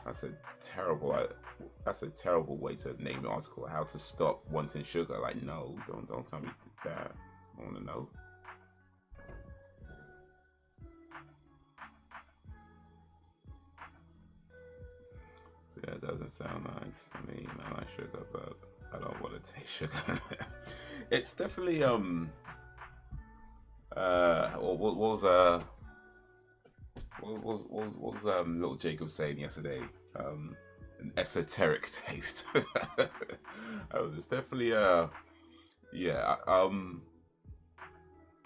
A: That's a terrible way to name the article. How to stop wanting sugar. Like, no, don't tell me that. I want to know. Yeah, it doesn't sound nice. I mean, I like sugar, but I don't want to taste sugar. It's definitely what was little Jacob saying yesterday? An esoteric taste. It's definitely yeah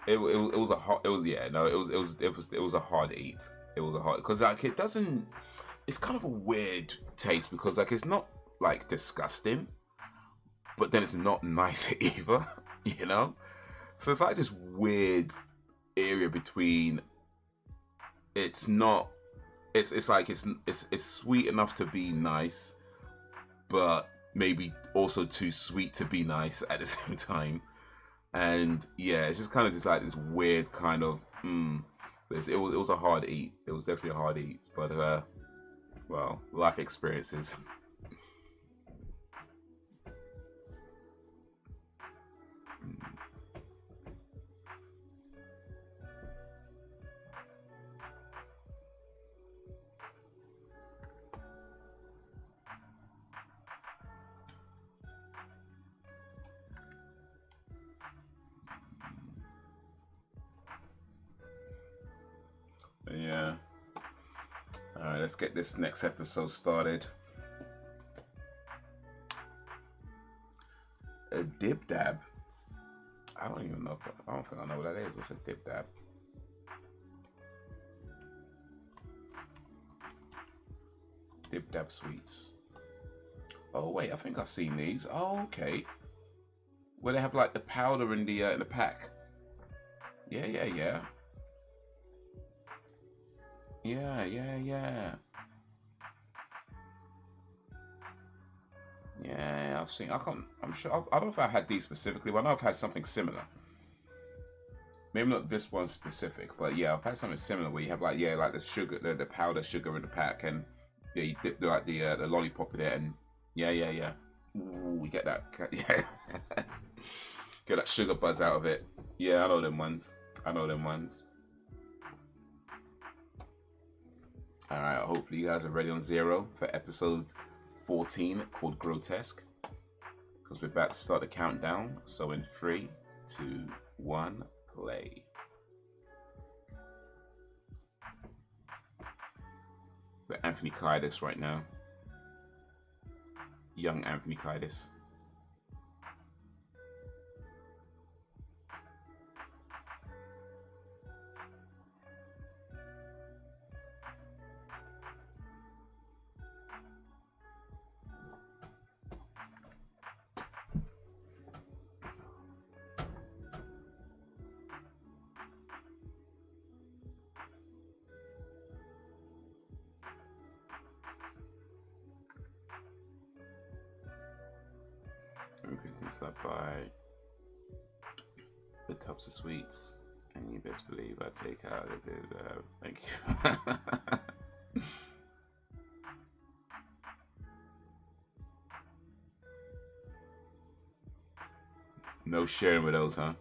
A: it was a hard, it was yeah no it was a hard eat. It was a hard, because like it doesn't, it's kind of a weird taste, because like it's not like disgusting, but then it's not nice either, you know. So it's like this weird area between it's not it's like it's sweet enough to be nice, but maybe also too sweet to be nice at the same time. And yeah, it's just kind of just like this weird kind of it was a hard eat. It was definitely a hard eat, but well, life experiences. Yeah. All right, let's get this next episode started. A dib dab. I don't even know. I don't think I know what that is. What's a dib dab? Dib dab sweets. Oh wait, I think I've seen these. Oh okay. Where they have like the powder in the pack. Yeah, yeah, yeah. Yeah, yeah, yeah. Yeah, I've seen. I can't. I'm sure. I don't know if I had these specifically, but I know I've had something similar. Maybe not this one specific, but yeah, I've had something similar where you have like like the sugar, the powder sugar in the pack, and yeah, you dip the lollipop in it, and yeah, yeah, yeah. Ooh, we get that. Yeah, get that sugar buzz out of it. Yeah, I know them ones. I know them ones. All right. Hopefully you guys are ready on zero for episode 14 called Grotesque, because we're about to start the countdown. So in 3, 2, 1, play. We're Anthony Kiedis right now. Young Anthony Kiedis. Increase this up by the tops of sweets, and you best believe I take out the thank you. No sharing with those, huh?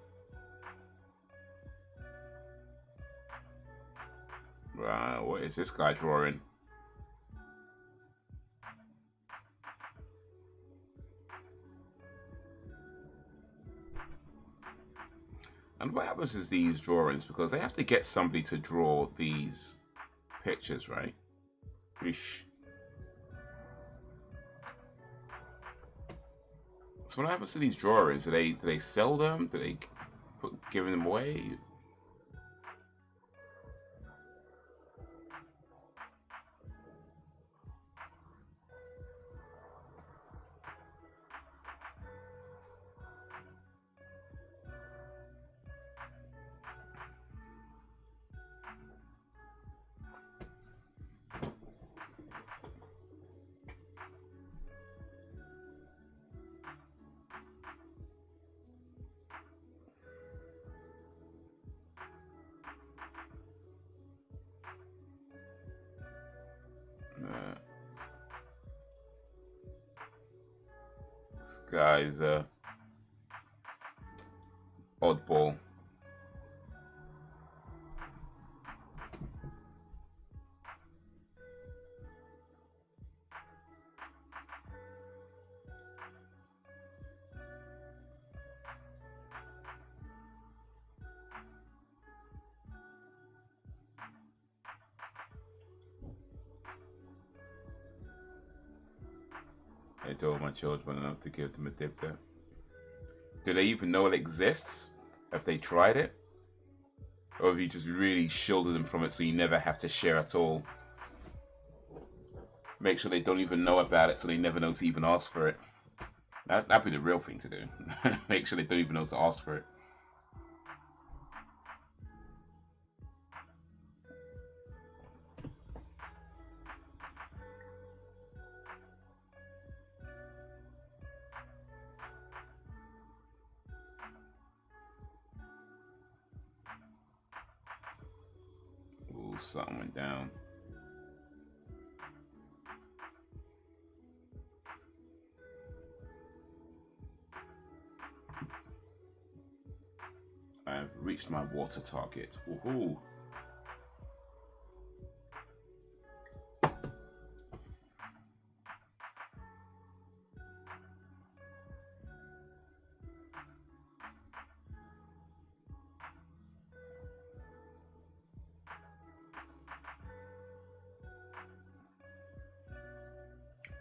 A: Right, what is this guy drawing? And what happens is these drawings, because they have to get somebody to draw these pictures, right? Eesh. So what happens to these drawings? Do they sell them? Do they give them away? This guy's oddball. I told my children enough to give them a dip there. Do they even know it exists? Have they tried it? Or have you just really shielded them from it so you never have to share at all? Make sure they don't even know about it so they never know to even ask for it. That'd be the real thing to do. Make sure they don't even know to ask for it.
B: something went down. I've reached my water target. Woohoo!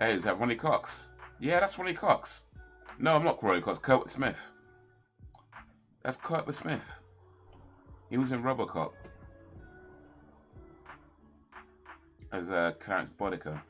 B: Hey, is that Ronnie Cox? Yeah, that's Ronnie Cox. No, I'm not Ronnie Cox. Kurt Smith. That's Kurt Smith. He was in RoboCop as Clarence Bodica.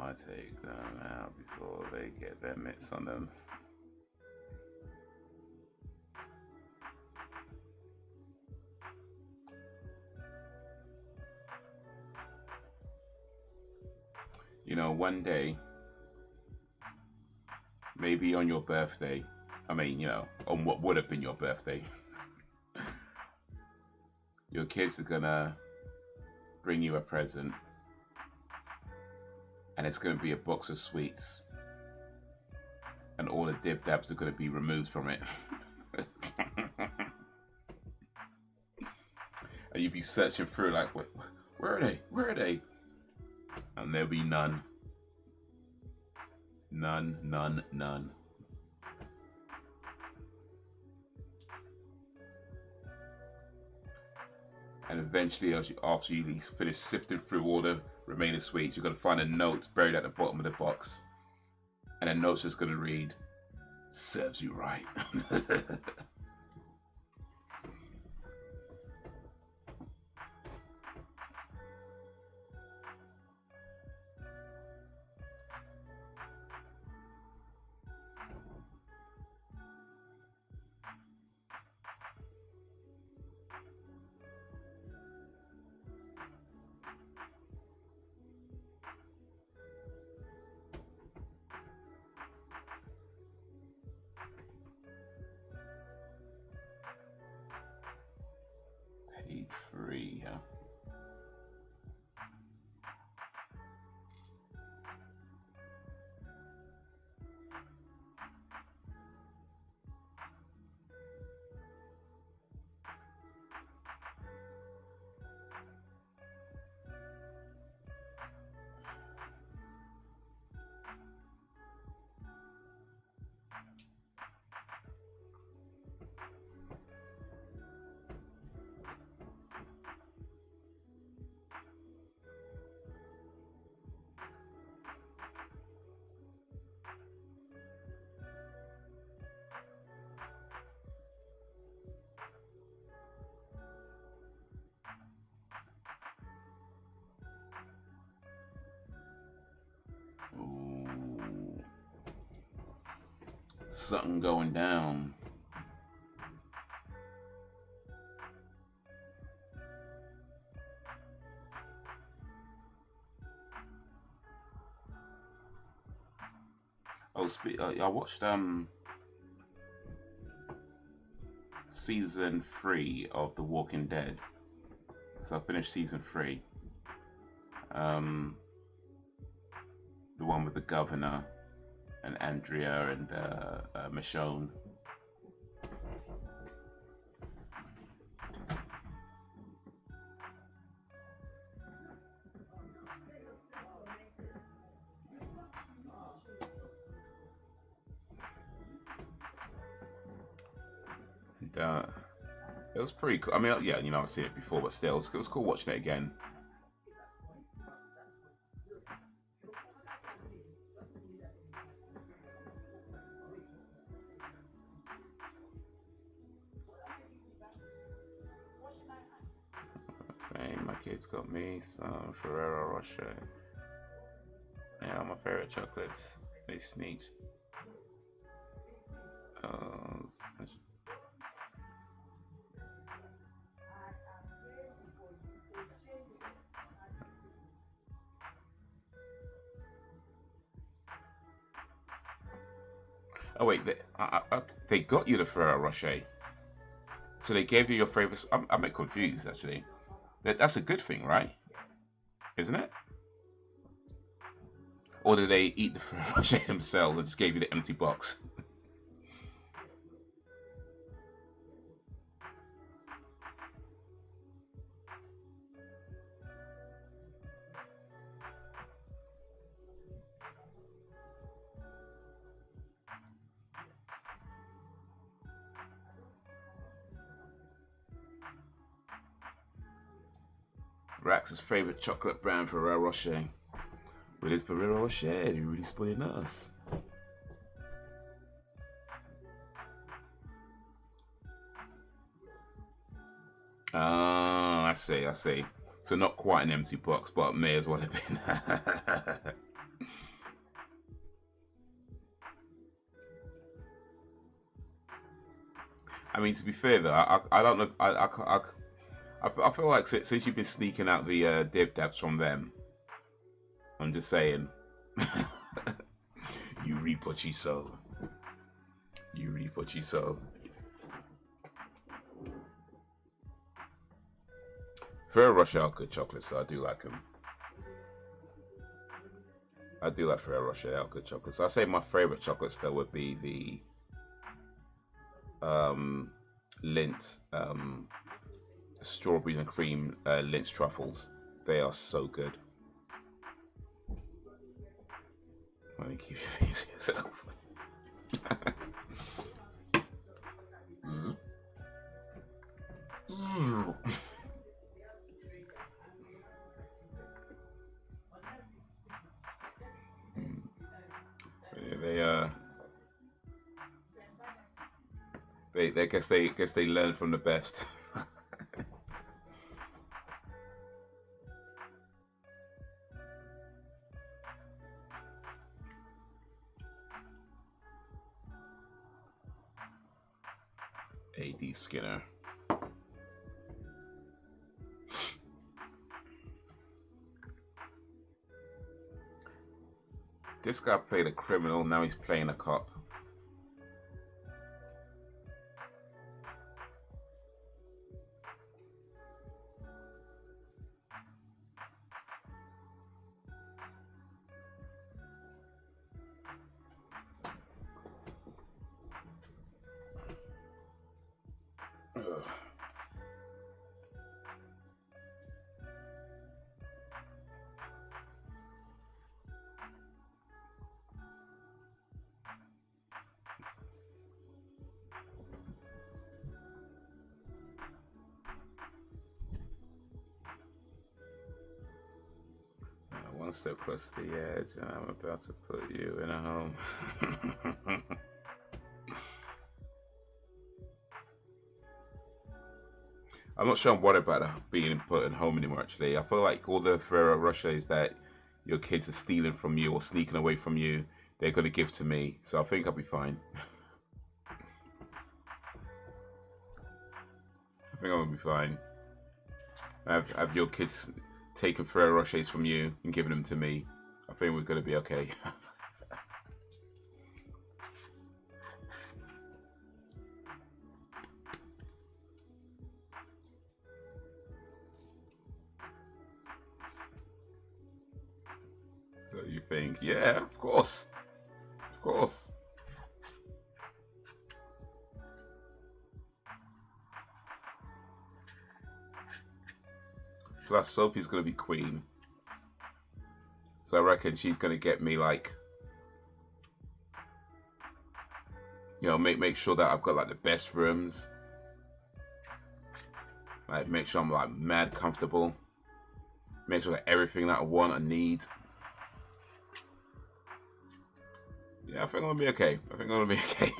B: I take them out before they get their mitts on them. You know, one day, maybe on your birthday, I mean, you know, on what would have been your birthday, your kids are gonna bring you a present, and it's gonna be a box of sweets, and all the dib dabs are gonna be removed from it. And you'd be searching through like, where are they? Where are they? And there'll be none. None, none, none. And eventually, after you finish sifting through all the remaining sweets, you're going to find a note buried at the bottom of the box. And the note's just going to read, serves you right. Page 3, yeah. Ooh. Something going down. Oh, I watched season 3 of The Walking Dead. So I finished season 3. The one with the governor and Andrea and Michonne. And, it was pretty cool. I mean, yeah, you know, I've seen it before, but still, it was cool watching it again.
A: Kids got me some Ferrero Rocher. Yeah, my favorite chocolates. They sneaked. Oh wait, they got you the Ferrero Rocher. So they gave you your favorite. I'm a bit confused actually. That's a good thing, right? Isn't it? Or did they eat the Ferrero Rocher themselves and just gave you the empty box? Rax's favorite chocolate brand, Ferrero Rocher. With his Ferrero Rocher, you're really spoiling us. Ah, I see, I see. So not quite an empty box, but may as well have been. I mean, to be fair though, I don't know. I feel like since you've been sneaking out the dib dabs from them, I'm just saying. You reap what you sow. You reap what you sow. Ferrero Rocher are good chocolates, so I do like them. I do like Ferrero Rocher are good chocolates. I say my favorite chocolates though would be the Lindt strawberries and cream Lindt truffles. They are so good. Let me keep your face yourself. They guess they learn from the best. AD Skinner. This guy played a criminal, now he's playing a cop. One step close to the edge, and I'm about to put you in a home. I'm not sure I'm worried about being put in home anymore, actually. I feel like all the Ferrero Rochers that your kids are stealing from you or sneaking away from you, they're going to give to me. So I think I'll be fine. I think I'm going to be fine. Have your kids taking Ferrero Rochers from you and giving them to me. I think we're going to be okay. So you think, yeah, of course. Of course. Plus Sophie's going to be queen. So I reckon she's going to get me like, you know, make sure that I've got like the best rooms. Like make sure I'm like mad comfortable. Make sure that everything that I want and need. Yeah, I think I'm going to be okay. I think I'm going to be okay.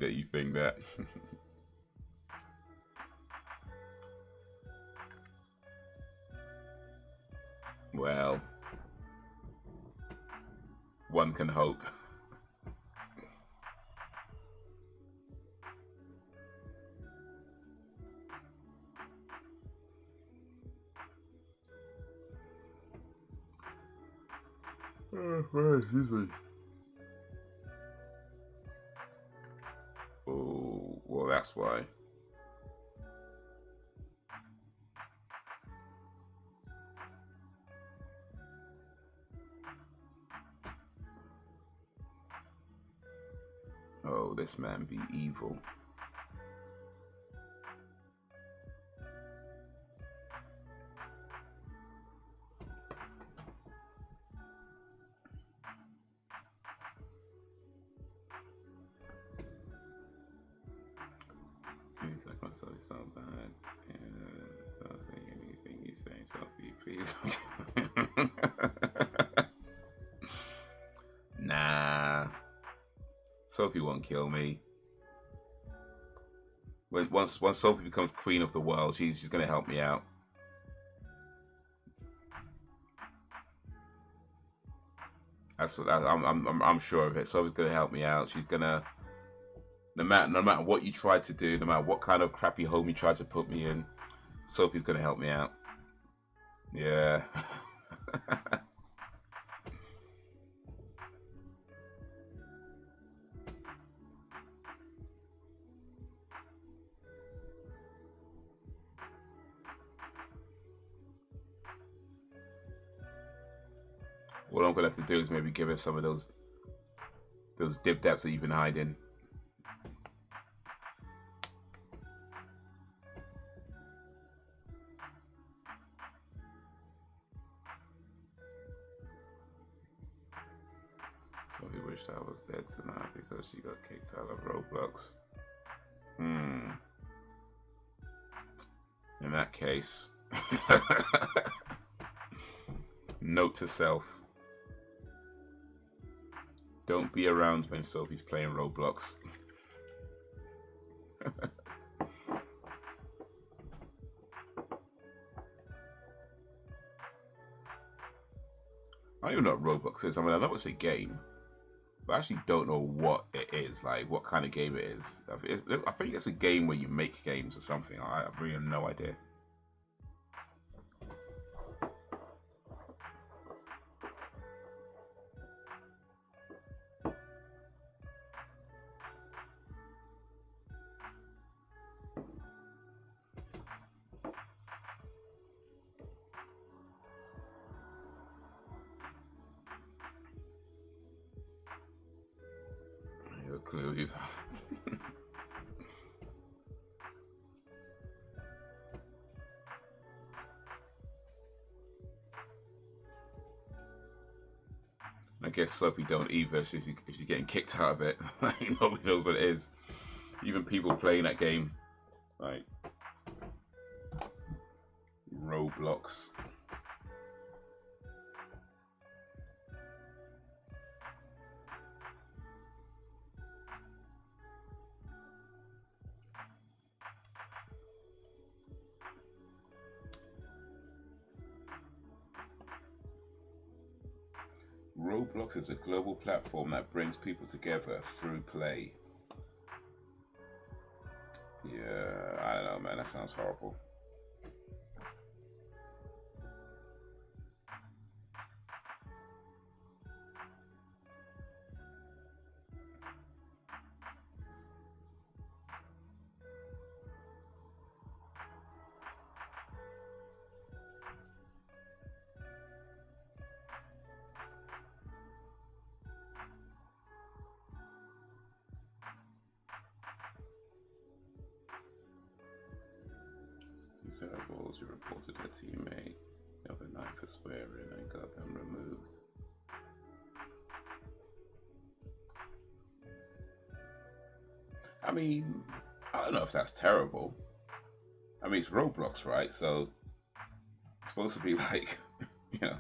A: that you think that. Well, one can hope. Oh, well, that's why. Oh, this man be evil. Like myself, it's not bad. Something, anything you say, Sophie, please. Nah, Sophie won't kill me. Once Sophie becomes queen of the world, she's gonna help me out. That's what I'm sure of it. Sophie's gonna help me out. She's gonna. No matter what you try to do, no matter what kind of crappy home you try to put me in, Sophie's gonna help me out. Yeah. What I'm gonna have to do is maybe give her some of those dip daps that you've been hiding. So he wished I was dead tonight because she got kicked out of Roblox. In that case, note to self: don't be around when Sophie's playing Roblox. I don't even know what Roblox is. I mean, I know it's a game, but I actually don't know what it is, like what kind of game it is. I think it's a game where you make games or something. I really have no idea. No clue either. I guess Sophie don't either. If she's getting kicked out of it, nobody knows what it is. Even people playing that game, like Roblox. Roblox is a global platform that brings people together through play. Yeah, I don't know, man. That sounds horrible. Balls, you reported a teammate the other night for swearing and got them removed. I mean, I don't know if that's terrible. I mean, it's Roblox, right? So it's supposed to be like, you know,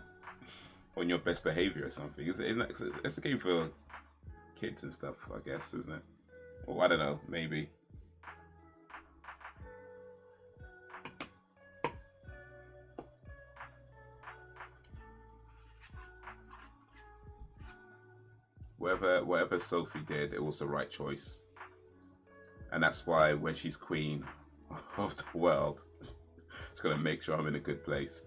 A: on your best behavior or something. It's a game for kids and stuff, I guess, isn't it? Or I don't know, maybe. Whatever Sophie did, it was the right choice. And that's why when she's queen of the world, it's gonna make sure I'm in a good place.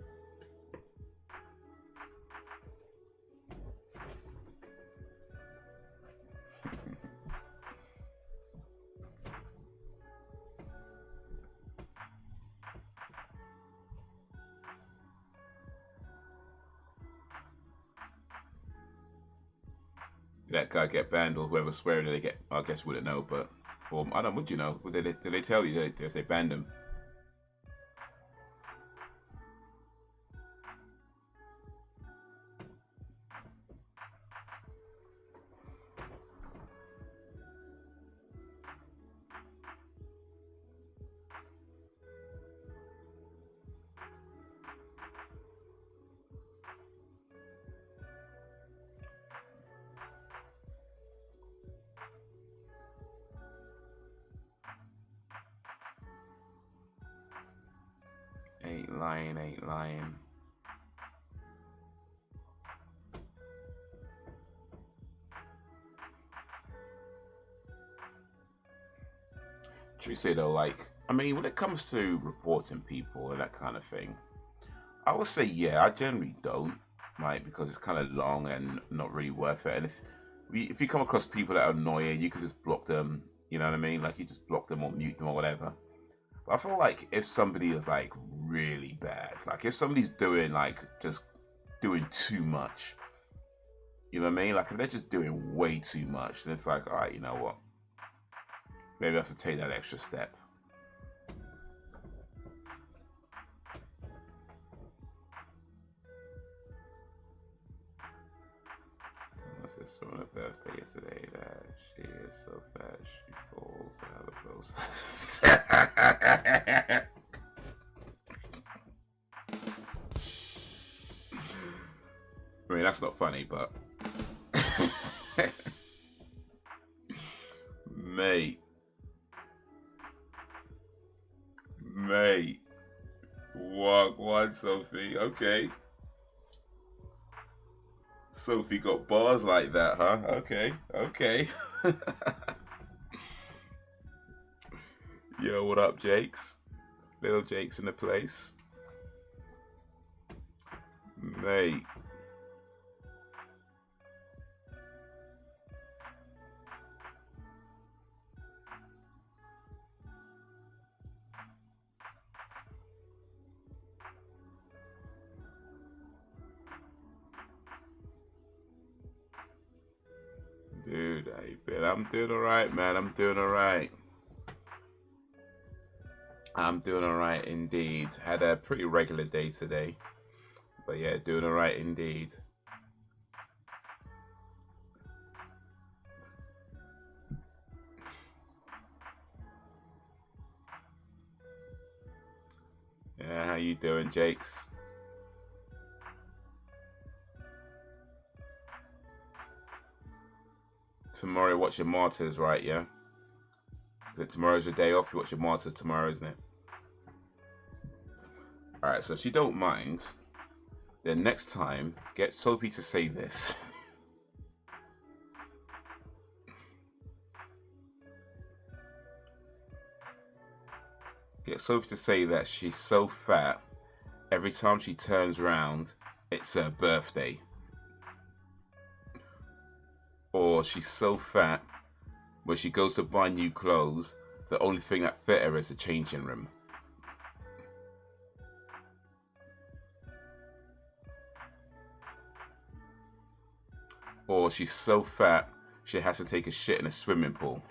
A: That guy get banned, or whoever's swearing they get, I guess wouldn't know, but or I don't know, would you know? Did they tell you that they banned him? Ain't lying. True say though, like, I mean, when it comes to reporting people and that kind of thing, I would say yeah, I generally don't, like, because it's kind of long and not really worth it. And if you come across people that are annoying, you can just block them. You know what I mean? Like, you just block them or mute them or whatever. But I feel like if somebody is like really bad, like if somebody's doing like just doing too much, you know what I mean? Like if they're just doing way too much, then it's like, all right, you know what? Maybe I have to take that extra step. My sister on her birthday yesterday that she is so fat she falls out of those. I mean, that's not funny, but mate, walk one, Sophie. Okay. Sophie got bars like that, huh? Okay. Yo, what up, Jakes? Little Jake's in the place. Mate. Dude, I'm doing alright, man. I'm doing alright. I'm doing alright indeed. Had a pretty regular day today. But yeah, doing alright indeed. Yeah, how you doing, Jakes? Tomorrow you watch your Martyrs, right, yeah? Is it tomorrow's your day off? You watch your Martyrs tomorrow, isn't it? Alright, so if you don't mind, then next time, get Sophie to say this. Get Sophie to say that she's so fat, every time she turns around, it's her birthday. Or she's so fat, when she goes to buy new clothes, the only thing that fit her is the changing room. Or she's so fat, she has to take a shit in a swimming pool.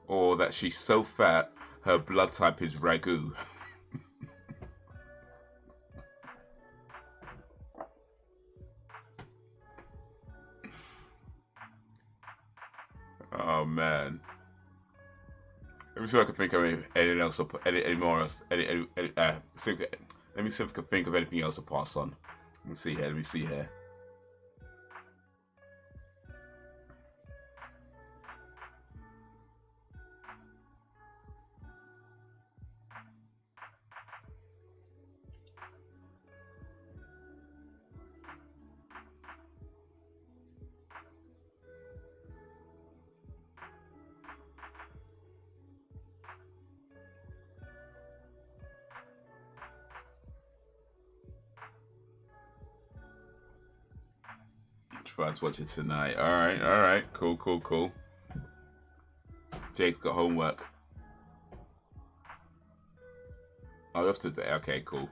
A: Or that she's so fat, her blood type is ragu. Oh man. Let me see if I can think of anything else. Any more else? Let Let me see if I can think of anything else to pass on. Let me see here. Let me see here. Try to watch it tonight. All right, cool. Jake's got homework. Oh, you have today. Okay, cool.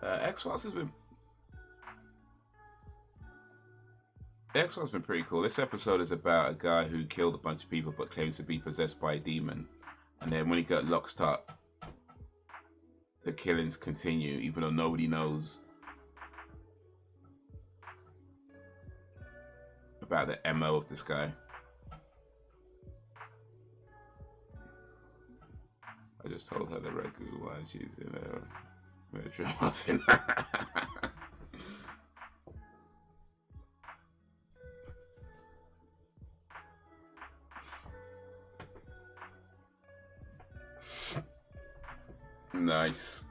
A: X-Files has been pretty cool. This episode is about a guy who killed a bunch of people but claims to be possessed by a demon, and then when he got locked up, the killings continue even though nobody knows about the MO of this guy. I just told her the Ragu while she's in a metro muffin. Nice.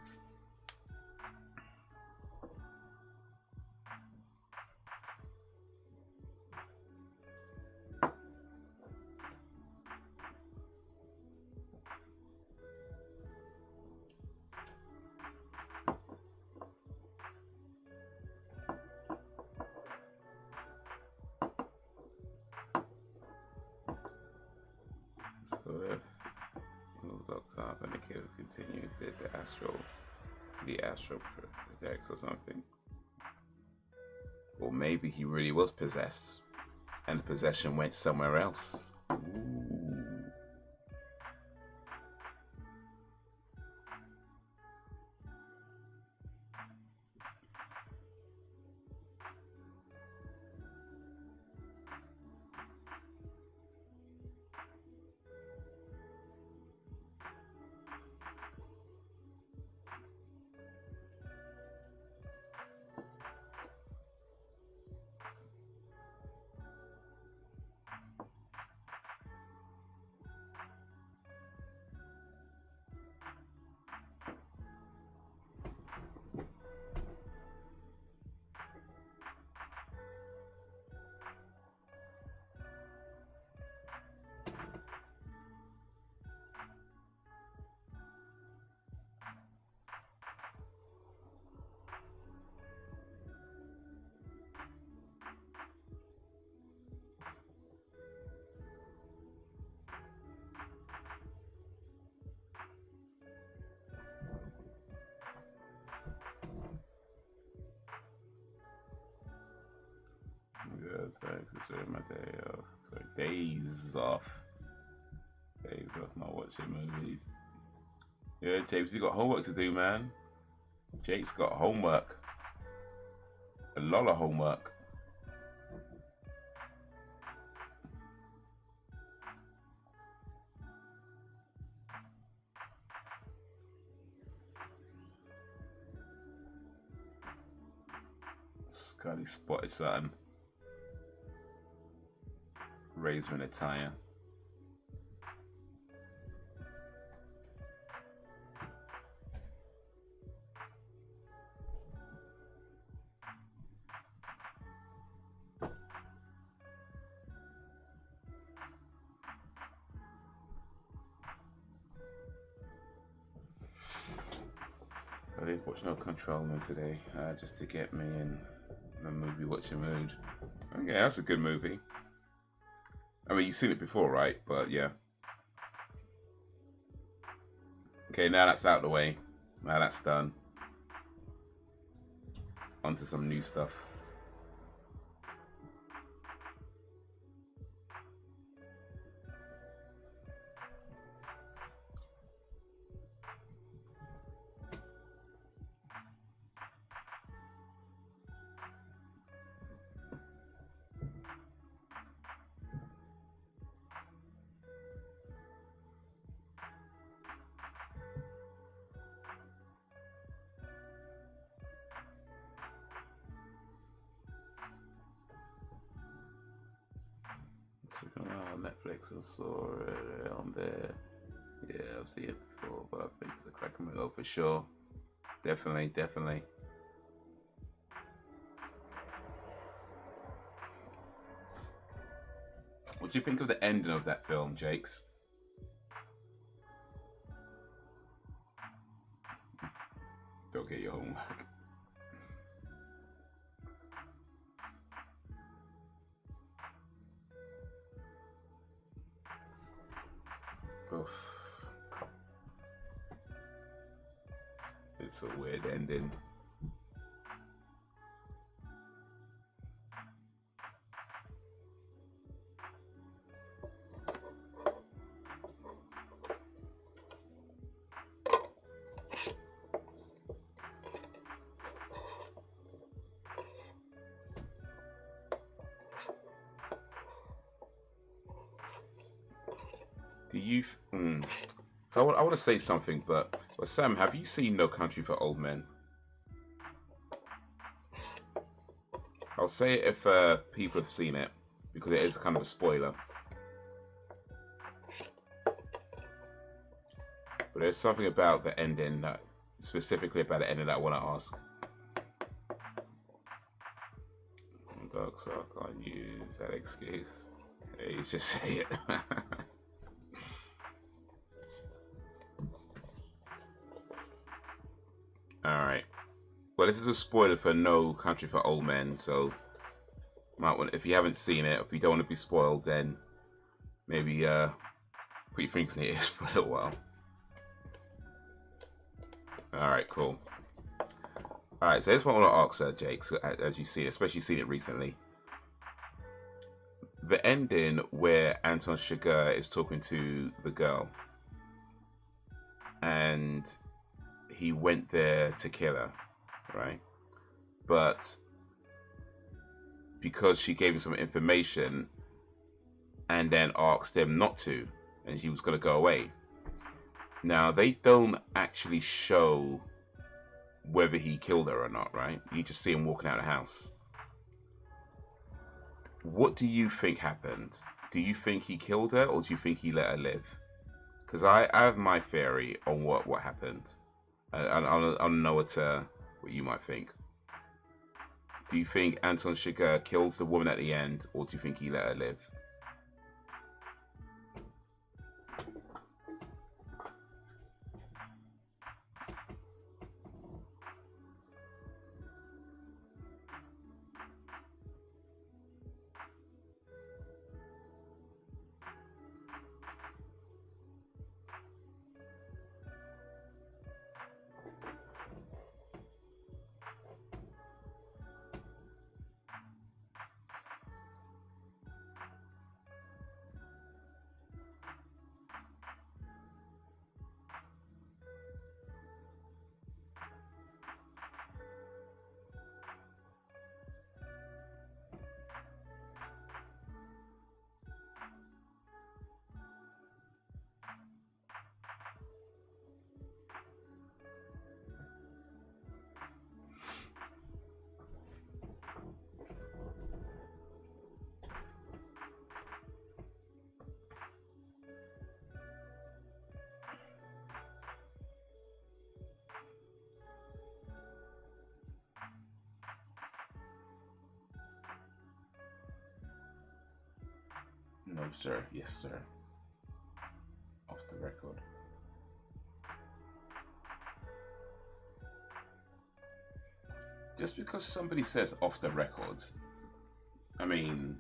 A: So if locked up and the kills continue, did the astral projects or something, or maybe he really was possessed and the possession went somewhere else. Ooh. Yeah, it's right. My day off. Sorry, days off. Days off, not watching movies. Yeah, James, you got homework to do, man. Jake's got homework. A lot of homework. Scotty spotted something. Razor in a tire. I didn't watch no Control Man today, just to get me in the movie watching mood. Oh, yeah, that's a good movie. I mean, you've seen it before, right? But yeah. Okay, now that's out of the way. Now that's done. On to some new stuff. on Netflix. I saw it on there. Yeah, I've seen it before, but I think it's a cracking movie. Oh, for sure. Definitely, definitely. What do you think of the ending of that film, Jakes? Don't get your homework. Oof. It's a weird ending. Do you? So I want to say something, but Sam, have you seen No Country for Old Men? I'll say it if people have seen it, because it is kind of a spoiler. But there's something about the ending, specifically about the ending, that I want to ask. Dog, so I can't use that excuse. Hey, you just say it. Alright. Well, this is a spoiler for No Country for Old Men, so might want, if you haven't seen it, if you don't want to be spoiled, then maybe put your fingers in your ears for a little while. Alright, cool. Alright, so here's what I want to ask, Jake, so, as you see it, especially seen it recently. The ending where Anton Chigurh is talking to the girl, and he went there to kill her, right? But because she gave him some information and then asked him not to, and he was going to go away. Now, they don't actually show whether he killed her or not, right? You just see him walking out of the house. What do you think happened? Do you think he killed her, or do you think he let her live? Because I have my theory on what happened. I don't know what you might think. Do you think Anton Chigurh kills the woman at the end, or do you think he let her live? No, sir. Yes, sir. Off the record. Just because somebody says off the record, I mean,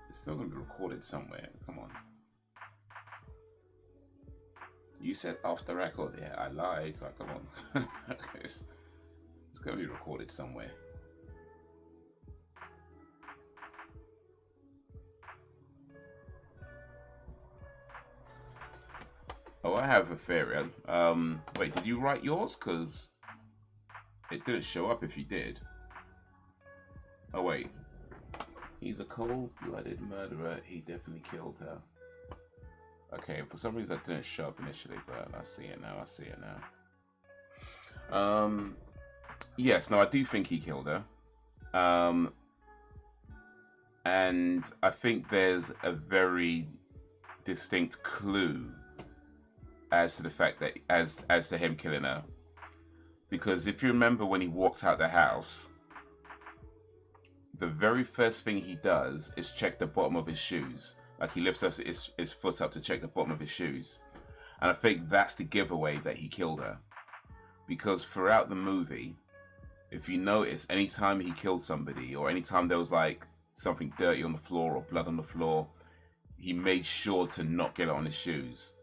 A: it's still going to be recorded somewhere. Come on. You said off the record. Yeah, I lied. So come on. it's going to be recorded somewhere. Oh, I have a theory. Wait, did you write yours? Because it didn't show up if you did. Oh, wait. He's a cold-blooded murderer. He definitely killed her. Okay, for some reason that didn't show up initially, but I see it now. I see it now. Yes, no, I do think he killed her. And I think there's a very distinct clue as to the fact that as to him killing her. Because if you remember when he walked out the house, the very first thing he does is check the bottom of his shoes. Like he lifts up his foot up to check the bottom of his shoes. And I think that's the giveaway that he killed her. Because throughout the movie, if you notice, anytime he killed somebody or anytime there was like something dirty on the floor or blood on the floor, he made sure to not get it on his shoes.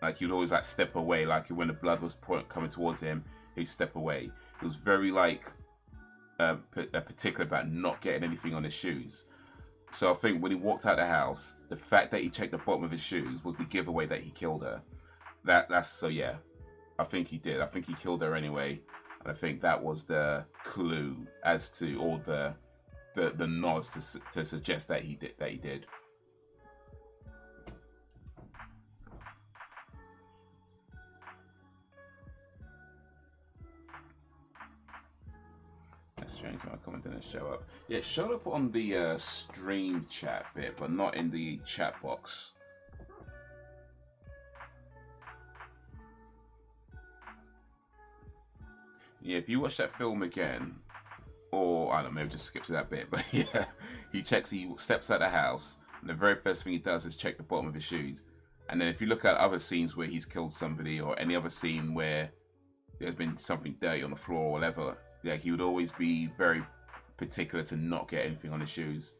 A: Like he'd always like step away, like when the blood was coming towards him, he'd step away. He was very like particular about not getting anything on his shoes. So I think when he walked out the house, the fact that he checked the bottom of his shoes was the giveaway that he killed her. That's so yeah, I think he did. I think he killed her anyway, and I think that was the clue as to all the nods to suggest that he did. That's strange. My comment didn't show up. Yeah, it showed up on the stream chat bit, but not in the chat box. Yeah, if you watch that film again, or I don't know, maybe just skip to that bit, but yeah, he steps out of the house, and the very first thing he does is check the bottom of his shoes. And then if you look at other scenes where he's killed somebody, or any other scene where there's been something dirty on the floor or whatever, yeah, he would always be very particular to not get anything on his shoes.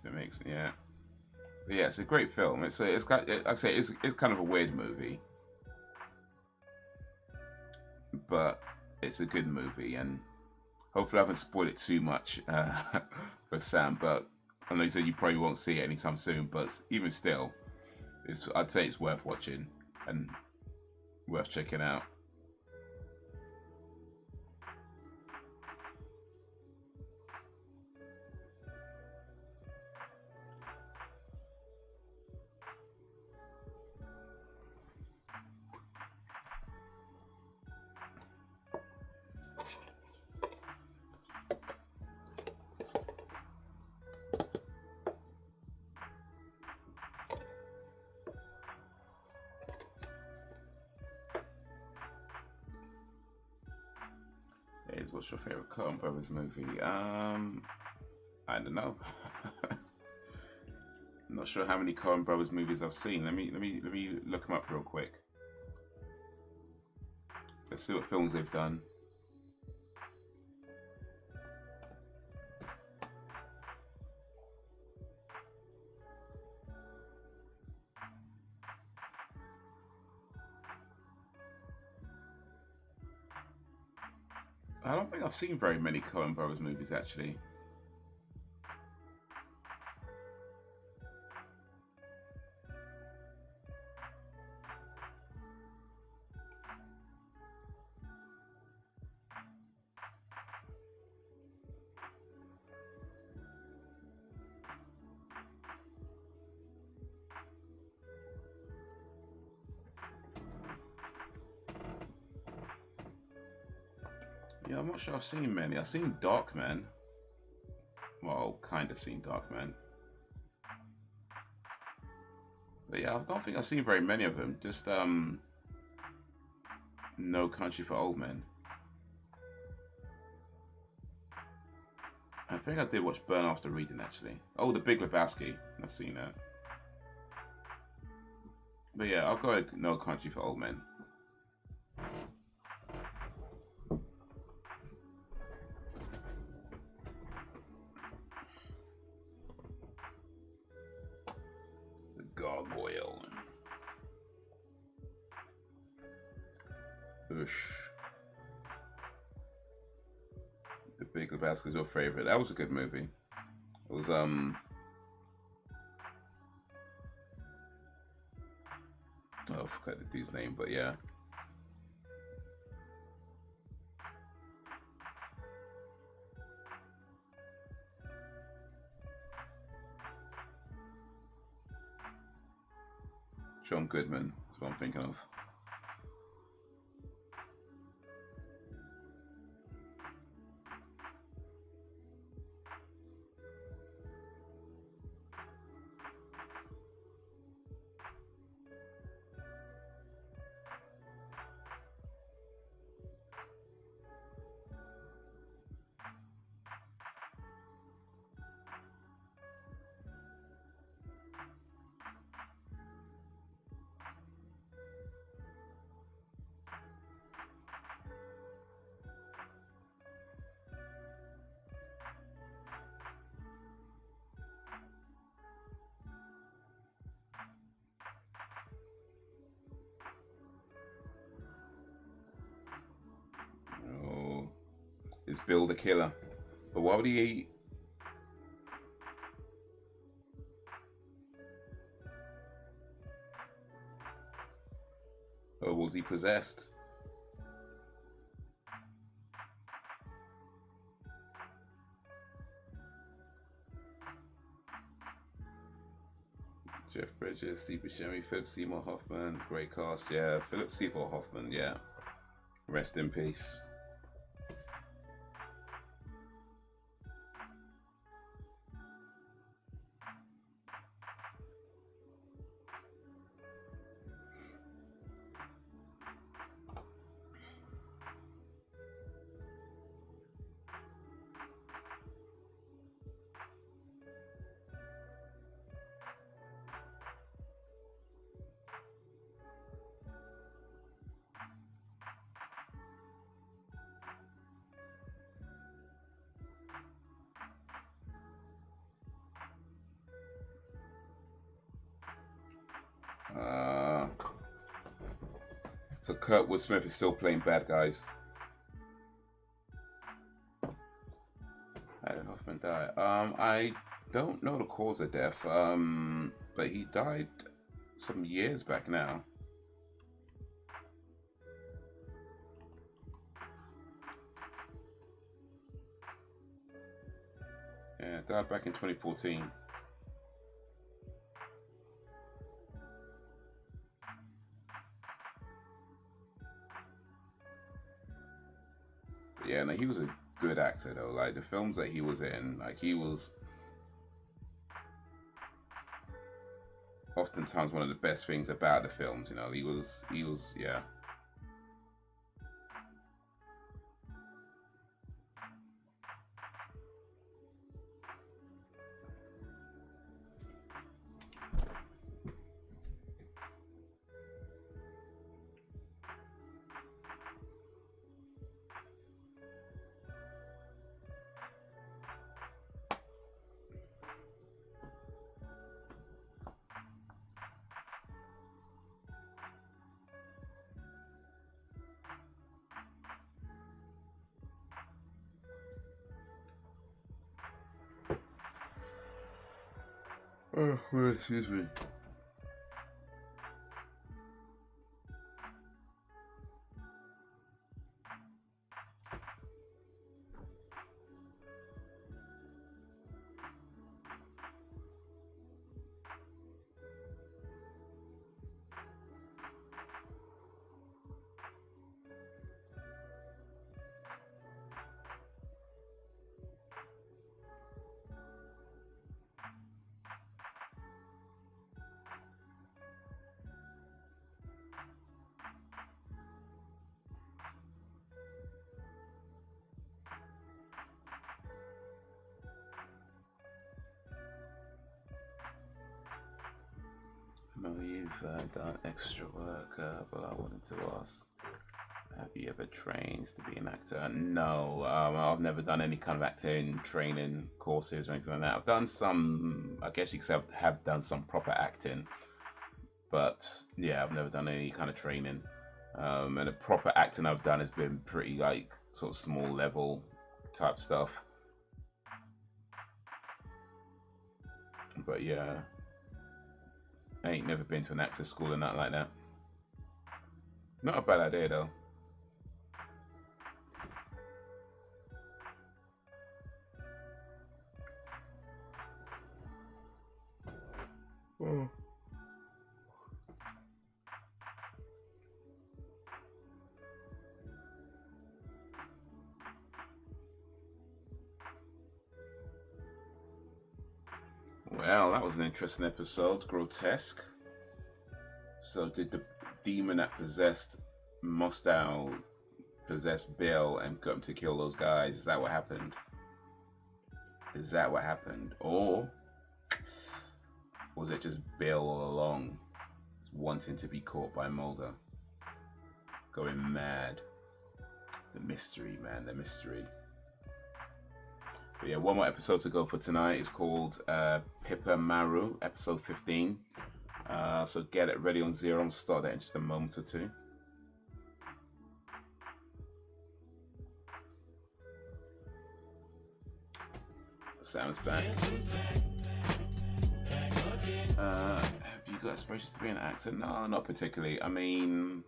A: It makes, yeah. But yeah, it's a great film. It's like I say, it's kind of a weird movie, but it's a good movie, and hopefully I haven't spoiled it too much for Sam. But I know you said you probably won't see it anytime soon, but even still, I'd say it's worth watching and worth checking out. What's your favorite Coen Brothers movie? I don't know. I'm not sure how many Coen Brothers movies I've seen. Let me look them up real quick. Let's see what films they've done. I don't think I've seen very many Coen Brothers movies actually. Yeah, I'm not sure I've seen many. I've seen Darkman. Well, kind of seen Darkman. But yeah, I don't think I've seen very many of them. Just No Country for Old Men. I think I did watch Burn After Reading actually. Oh, The Big Lebowski. I've seen that. But yeah, I'll go with No Country for Old Men. The Gargoyle. Oosh. The Big Lebowski is your favorite. That was a good movie. It was oh, I forgot the dude's name, but yeah. John Goodman is what I'm thinking of.
B: Is Bill the killer? But why would he? Or was he possessed? Jeff Bridges, Steve Buscemi, Philip Seymour Hoffman, great cast. Yeah, Philip Seymour Hoffman. Yeah, rest in peace. So Kurtwood Smith is still playing bad guys. How did Hoffman die? I don't know the cause of death. But he died some years back now. Yeah, died back in 2014. But yeah, no, he was a good actor though. Like the films that he was in, like he was oftentimes one of the best things about the films. You know, he was, yeah. Oh, excuse me. No, you've done extra work, but I wanted to ask, have you ever trained to be an actor? No, I've never done any kind of acting training courses or anything like that. I've done some, I guess you could say I have done some proper acting, but yeah, I've never done any kind of training. And the proper acting I've done has been pretty like sort of small level type stuff. But yeah, I ain't never been to an actor school or nothing like that. Not a bad idea though. Oh. Well, that was an interesting episode. Grotesque. So, did the demon that possessed Mostow possess Bill and got him to kill those guys? Is that what happened? Is that what happened? Or was it just Bill all along wanting to be caught by Mulder? Going mad. The mystery, man, the mystery. But yeah, one more episode to go for tonight. It's called Pippa Maru, episode 15. So get it ready on Zero. I'll start that in just a moment or two. Sam's back. Have you got aspirations to be an actor? No, not particularly. I mean,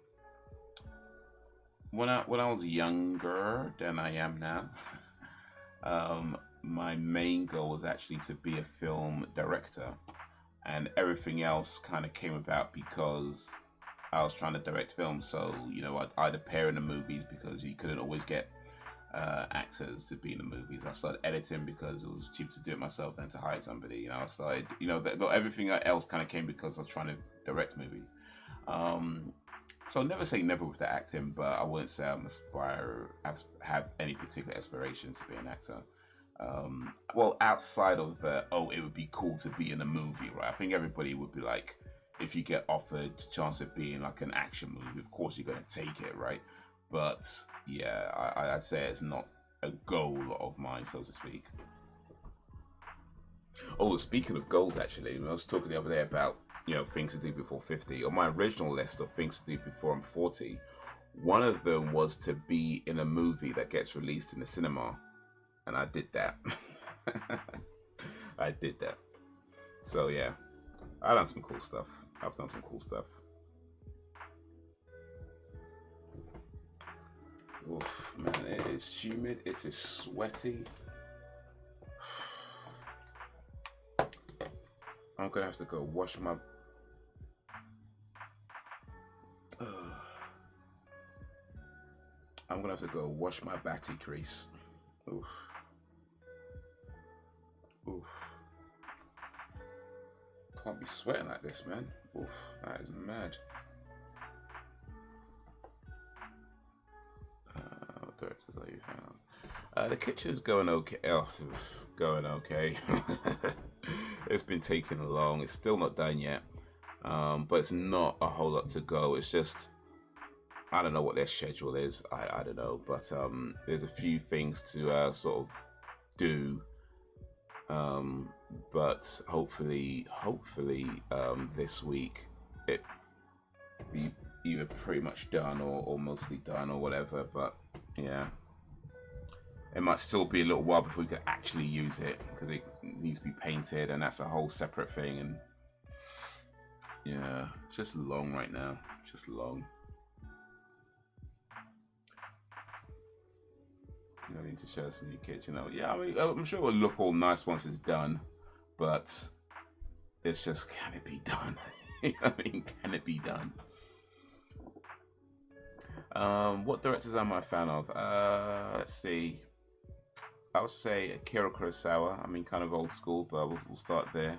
B: when I was younger than I am now, my main goal was actually to be a film director, and everything else kind of came about because I was trying to direct films. So you know, I'd appear in the movies because you couldn't always get actors to be in the movies. I started editing because it was cheap to do it myself than to hire somebody. You know, I started, you know, everything else kind of came because I was trying to direct movies. So never say never with the acting, but I wouldn't say have any particular aspirations to be an actor. Well, outside of the, oh, it would be cool to be in a movie, right? I think everybody would be like, if you get offered a chance of being like an action movie, of course you're gonna take it, right? But yeah, I'd say it's not a goal of mine, so to speak. Oh, speaking of goals, actually, I was talking the other day about, you know, things to do before 50. On my original list of things to do before I'm 40, one of them was to be in a movie that gets released in the cinema, and I did that. I did that. So yeah, I've done some cool stuff. I've done some cool stuff. Oof, man, it is humid, it is sweaty. I'm gonna have to go wash my... I'm gonna have to go wash my batty crease. Oof. Oof. Can't be sweating like this, man. Oof, that is mad. What directors are you found? The kitchen's going okay. Oh, going okay. It's been taking long. It's still not done yet. But it's not a whole lot to go. It's just, I don't know what their schedule is. I don't know. But there's a few things to sort of do. But hopefully this week it be either pretty much done or mostly done or whatever. But yeah, it might still be a little while before we can actually use it because it needs to be painted, and that's a whole separate thing. And yeah, it's just long right now. Just long. You know, I need to show us a new kitchen. Oh, yeah, I mean, I'm sure it will look all nice once it's done, but it's just, can it be done? You know what I mean? Can it be done? What directors am I a fan of? Let's see. I would say Akira Kurosawa. I mean, kind of old school, but we'll start there.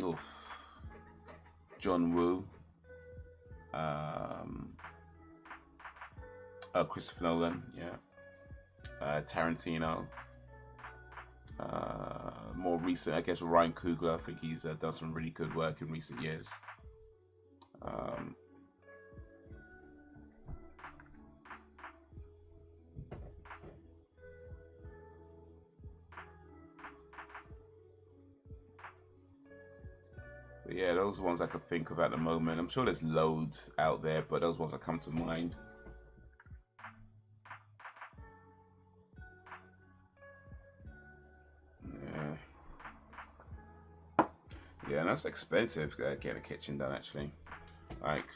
B: Oof. John Woo. Christopher Nolan, yeah. Tarantino. More recent, I guess, Ryan Coogler. I think he's done some really good work in recent years. But yeah, those are ones I could think of at the moment. I'm sure there's loads out there, but those ones that come to mind. Yeah, and that's expensive getting a kitchen done, actually. Like,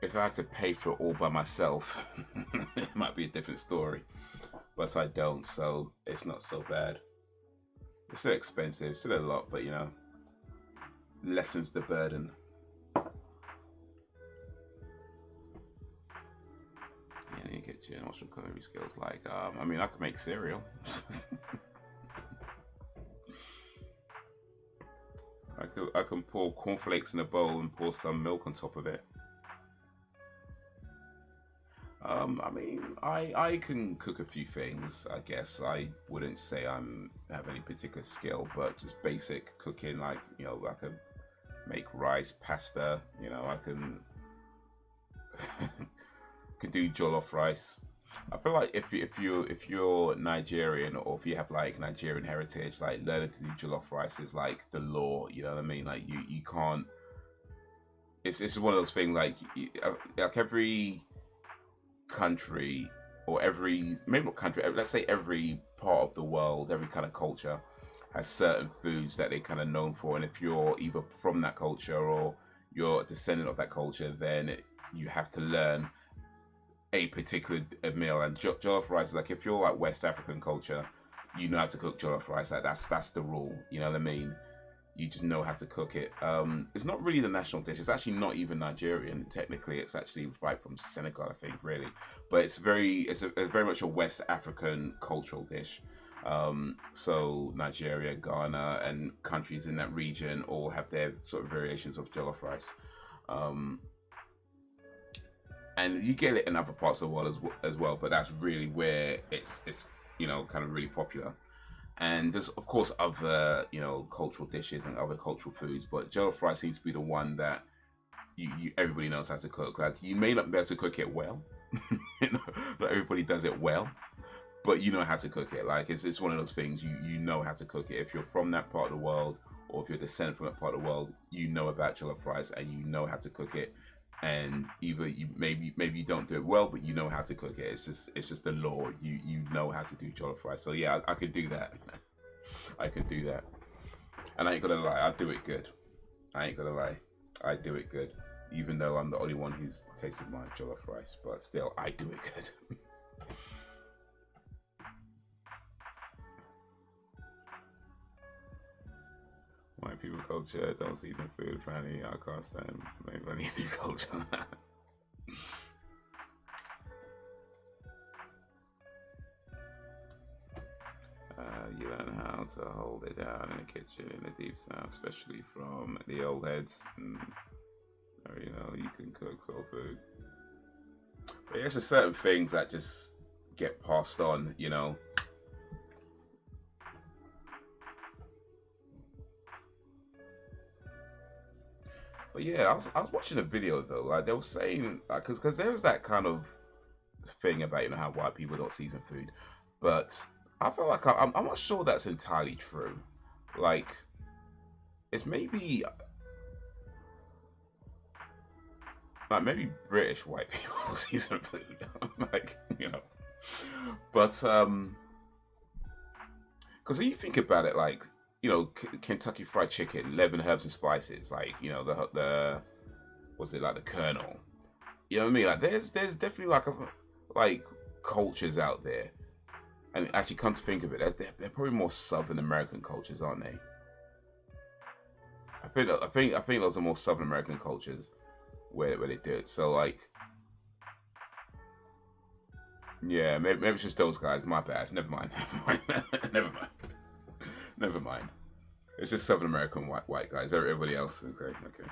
B: if I had to pay for it all by myself, it might be a different story. But I don't, so it's not so bad. It's still expensive, still a lot, but you know, lessens the burden. Yeah, new kitchen. What's your culinary skills like? I mean, I could make cereal. I can pour cornflakes in a bowl and pour some milk on top of it. I mean, I can cook a few things. I guess I wouldn't say have any particular skill, but just basic cooking. Like, you know, I can make rice, pasta. You know, I can can do jollof rice. I feel like if you're Nigerian, or if you have like Nigerian heritage, like learning to do jollof rice is like the law. You know what I mean? Like you can't
A: it's one of those things like every country or every maybe not country, let's say every part of the world, every kind of culture has certain foods that they kind of known for, and if you're either from that culture or you're a descendant of that culture, then you have to learn a particular meal. And jollof rice is like if you're like West African culture, you know how to cook jollof rice. Like that's the rule. You know what I mean? You just know how to cook it. It's not really the national dish. It's actually not even Nigerian. Technically, it's actually right from Senegal, I think, really. But it's very much a West African cultural dish. So Nigeria, Ghana, and countries in that region all have their sort of variations of jollof rice. Um, and you get it in other parts of the world as well. But that's really where it's kind of really popular. And there's of course other cultural dishes and other cultural foods, but jollof rice seems to be the one that you everybody knows how to cook. Like you may not be able to cook it well, not everybody does it well, but you know how to cook it. Like it's one of those things you know how to cook it. If you're from that part of the world, or if you're descended from that part of the world, you know about jollof rice and you know how to cook it. And either you maybe you don't do it well, but you know how to cook it. It's just the law. You know how to do jollof rice. So yeah, I could do that. I could do that. And I ain't gonna lie, I do it good. I ain't gonna lie, I do it good. Even though I'm the only one who's tasted my jollof rice, but still, I do it good. White people culture don't season food. Apparently, I can't stand white people culture. You learn how to hold it down in the kitchen in the deep south, especially from the old heads. Or, you can cook soul food. But there's just certain things that just get passed on. But yeah, I was watching a video though. Like they were saying, because there's that kind of thing about how white people don't season food, but I feel like I'm not sure that's entirely true. Like it's maybe British white people season food, like. But because when you think about it, like Kentucky Fried Chicken, 11 herbs and spices, like the was it like the Colonel? You know what I mean? Like there's definitely like cultures out there, and actually come to think of it, they're probably more Southern American cultures, aren't they? I think those are more Southern American cultures where they do it. So like, yeah, maybe it's just those guys. My bad. Never mind. Never mind. Never mind. It's just Southern American white guys. Everybody else, okay, okay.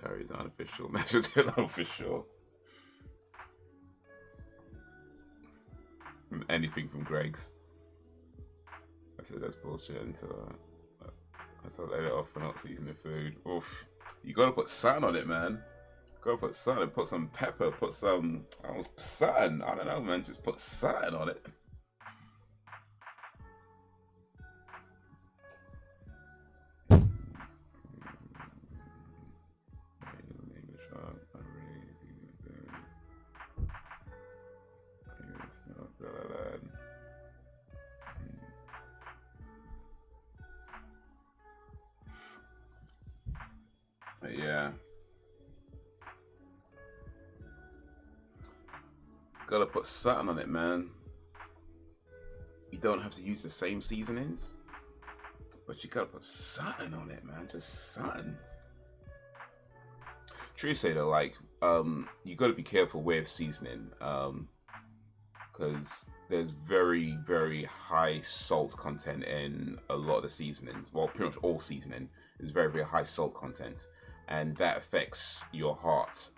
A: Curry's unofficial, mashed potato official. Anything from Greg's. I said that's bullshit until I let it off for not seasoning food. Oof. You gotta put something on it, man. Gotta put something. Put some pepper. Put some. Something. I don't know, man. Just put something on it. But yeah. Gotta put something on it, man. You don't have to use the same seasonings, but you gotta put something on it, man. Just something. True say though, like, you gotta be careful with seasoning, because there's very, very high salt content in a lot of the seasonings. Well, pretty much all seasoning is very, very high salt content, and that affects your heart.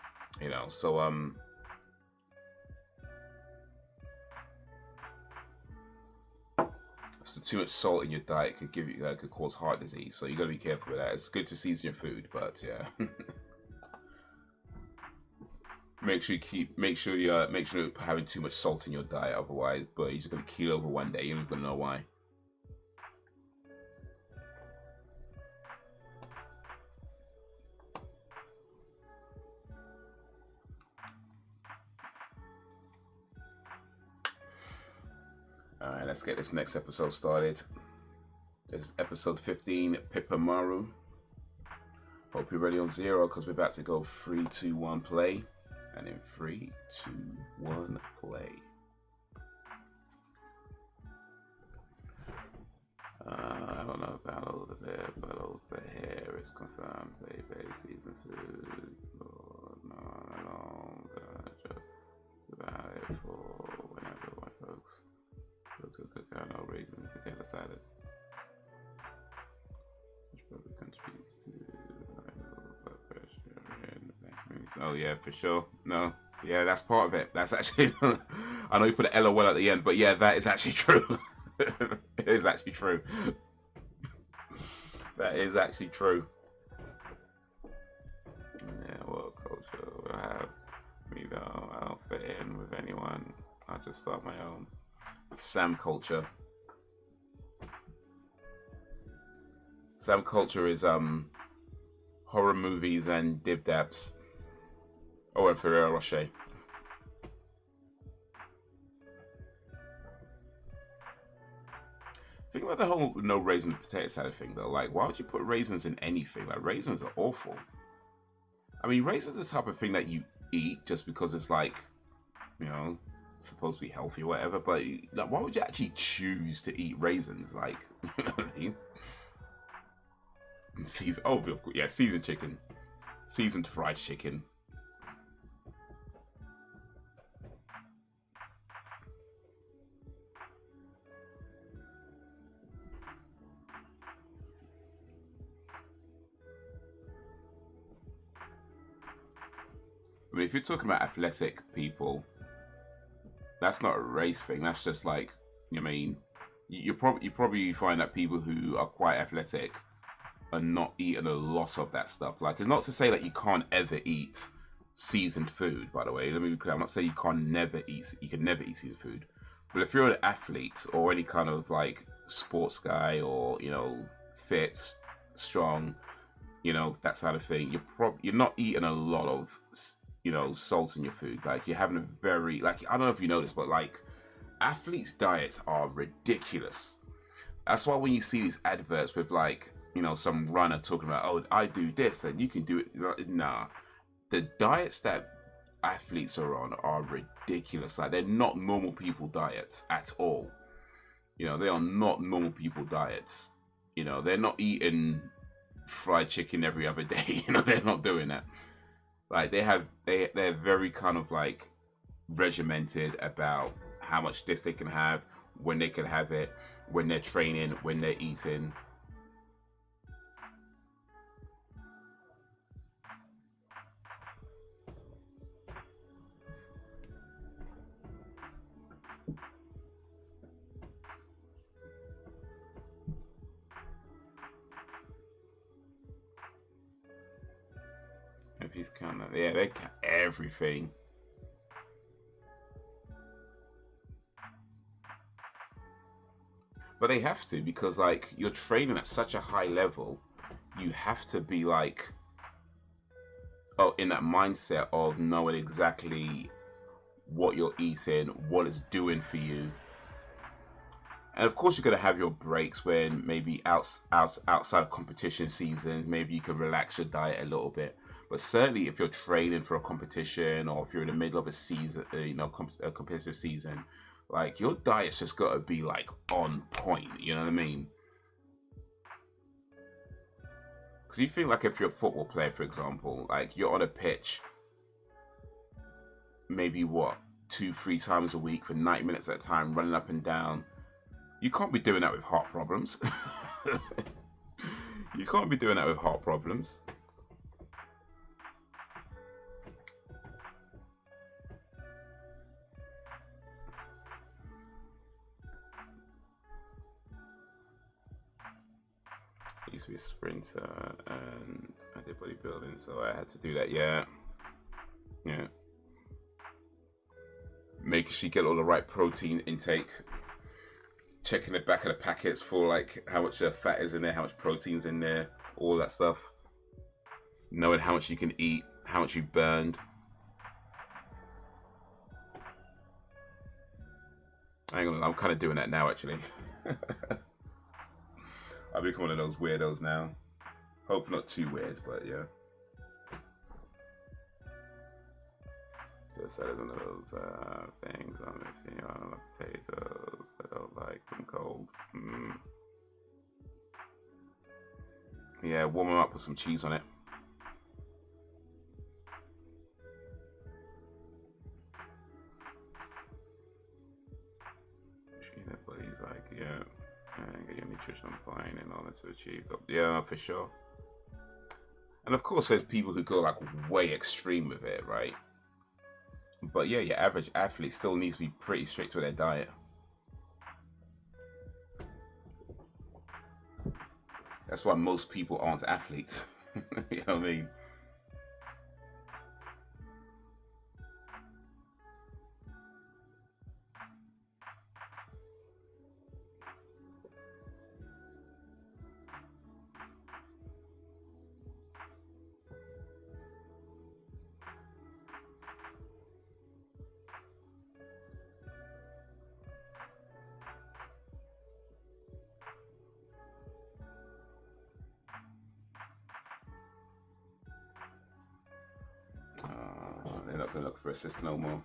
A: So too much salt in your diet could cause heart disease. So you gotta be careful with that. It's good to season your food, but yeah. make sure you're having too much salt in your diet. Otherwise, but you're just gonna keel over one day. You're not gonna know why. All right, let's get this next episode started. This is episode 15, Pippa Maru. Hope you're ready on 0 because we're about to go 3, 2, 1, play. And in 3, 2, 1, play. I don't know about over there, but over here it's confirmed. Play base season foods. Lord, no, just about it for whenever my folks go to cook out no reason potato salad. Which probably contributes to blood pressure and oh yeah, for sure. No. Yeah, that's part of it. That's actually I know you put an LOL at the end, but yeah, that is actually true. It is actually true. That is actually true. Yeah, what culture will have me though? I don't fit in with anyone. I'll just start my own. Sam culture. Sam culture is horror movies and dib dabs. Oh, and Ferrero Rocher. Think about the whole no raisin potato salad thing though. Like, why would you put raisins in anything? Like, raisins are awful. I mean, raisins are the type of thing that you eat just because it's like, you know, supposed to be healthy or whatever. But like, why would you actually choose to eat raisins? Like, you know what I mean? Season, oh yeah, seasoned chicken, seasoned fried chicken. I mean, if you're talking about athletic people, that's not a race thing. That's just like, I mean, you probably find that people who are quite athletic are not eating a lot of that stuff. Like, it's not to say that you can't ever eat seasoned food. By the way, let me be clear. I'm not saying you can never eat seasoned food. But if you're an athlete or any kind of like sports guy or fit, strong, that sort of thing, you're not eating a lot of salt in your food. Like, you're having a very, like, I don't know if you know this, but like, athletes' diets are ridiculous. That's why when you see these adverts with like, some runner talking about, oh, I do this and you can do it. Nah, the diets that athletes are on are ridiculous. Like, they're not normal people diets at all. They are not normal people diets. They're not eating fried chicken every other day. They're not doing that. Like, they're very kind of like regimented about how much this they can have, when they can have it, when they're training, when they're eating. If he's kind of, yeah, they count everything. But they have to, because like, you're training at such a high level, you have to be like, in that mindset of knowing exactly what you're eating, what it's doing for you. And of course, you're gonna have your breaks when maybe outside of competition season, maybe you can relax your diet a little bit. But certainly, if you're training for a competition or if you're in the middle of a season, a competitive season, like, your diet's just gotta be like on point. You know what I mean? Because you think, like, if you're a football player, for example, like, you're on a pitch, maybe what, 2-3 times a week for 90 minutes at a time, running up and down. You can't be doing that with heart problems. You can't be doing that with heart problems. I used to be a sprinter and I did bodybuilding, so I had to do that. Yeah. sure you get all the right protein intake. Checking the back of the packets for like how much fat is in there, how much protein's in there, all that stuff. Knowing how much you can eat, how much you burned. Hang on, I'm kind of doing that now actually. I've become one of those weirdos now. Hope not too weird, but yeah. Just said one of those things I'm missing on potatoes. I don't like them cold. Yeah, warm them up with some cheese on it. But he's like, yeah, get your nutritional plan and all that to achieve. Yeah, for sure. And of course, there's people who go like way extreme with it, right? But yeah, your average athlete still needs to be pretty strict with their diet. That's why most people aren't athletes. You know what I mean? They're not gonna look for assist no more.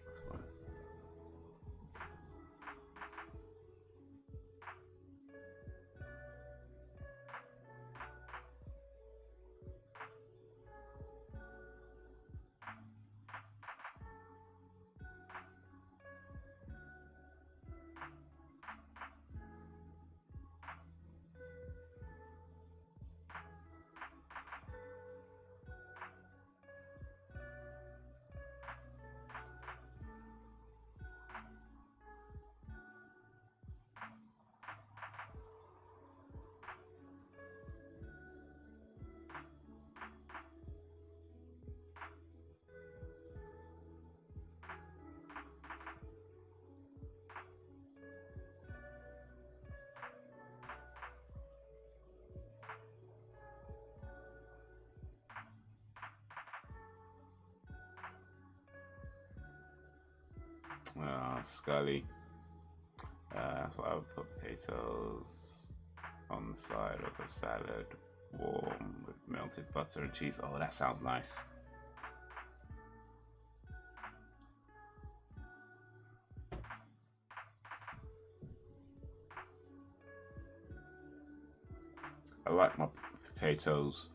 A: That's fine. Scully. That's why I would put potatoes on the side of a salad, warm with melted butter and cheese. Oh, that sounds nice. I like my potatoes.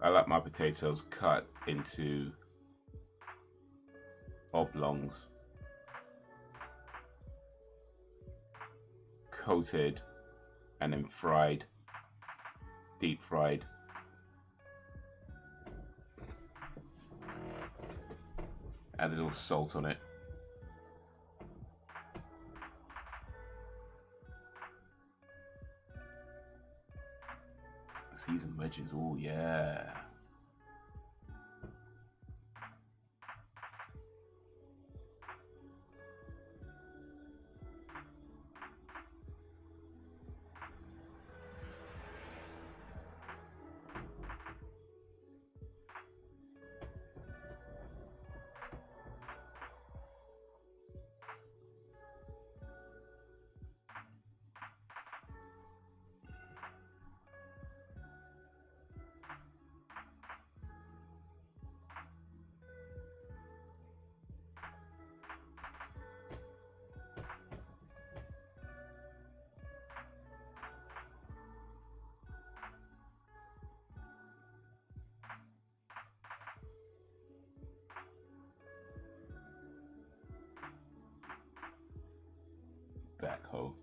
A: I like my potatoes cut into oblongs, coated, and then fried, deep fried. Add a little salt on it. Seasoned wedges, oh yeah. Backhoe.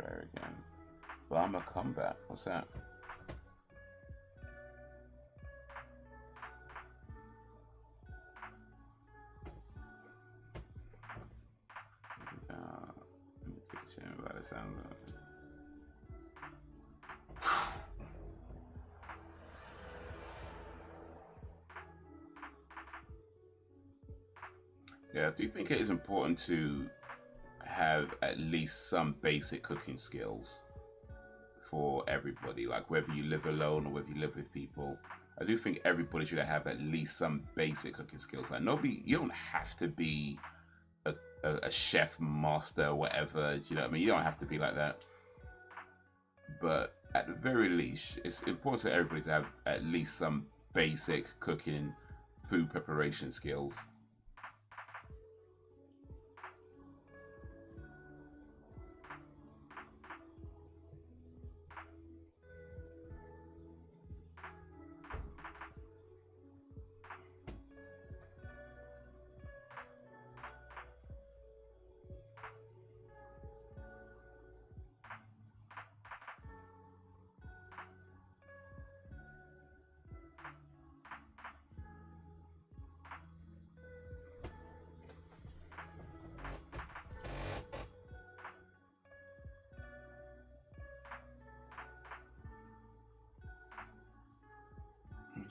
B: prayer again. Barmer Combat. What's that? In the kitchen by the sound of it. Yeah, I do think it is important to have at least some basic cooking skills for everybody. Like whether you live alone or whether you live with people, I do think everybody should have at least some basic cooking skills. Like nobody, you don't have to be a chef master or whatever. You know what I mean? You don't have to be like that. But at the very least, it's important for everybody to have at least some basic cooking, food preparation skills.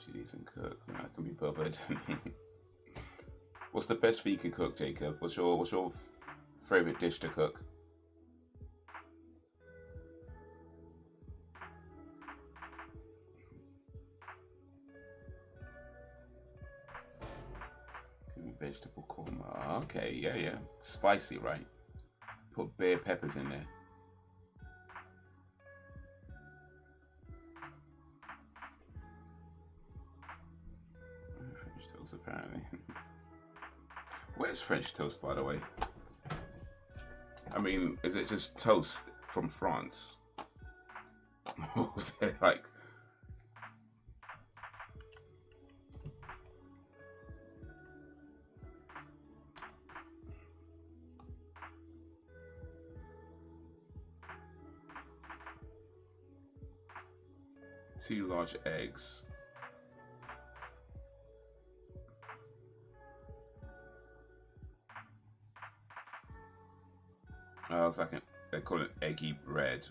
B: She doesn't cook. I can be bothered. What's the best thing you can cook, Jacob? What's your favorite dish to cook? Vegetable korma. Okay, yeah, yeah. Spicy, right? Put bare peppers in there. French toast, apparently. Where's French toast, by the way? I mean, is it just toast from France? Or is it like... Two large eggs. Oh, it's like they call it eggy bread.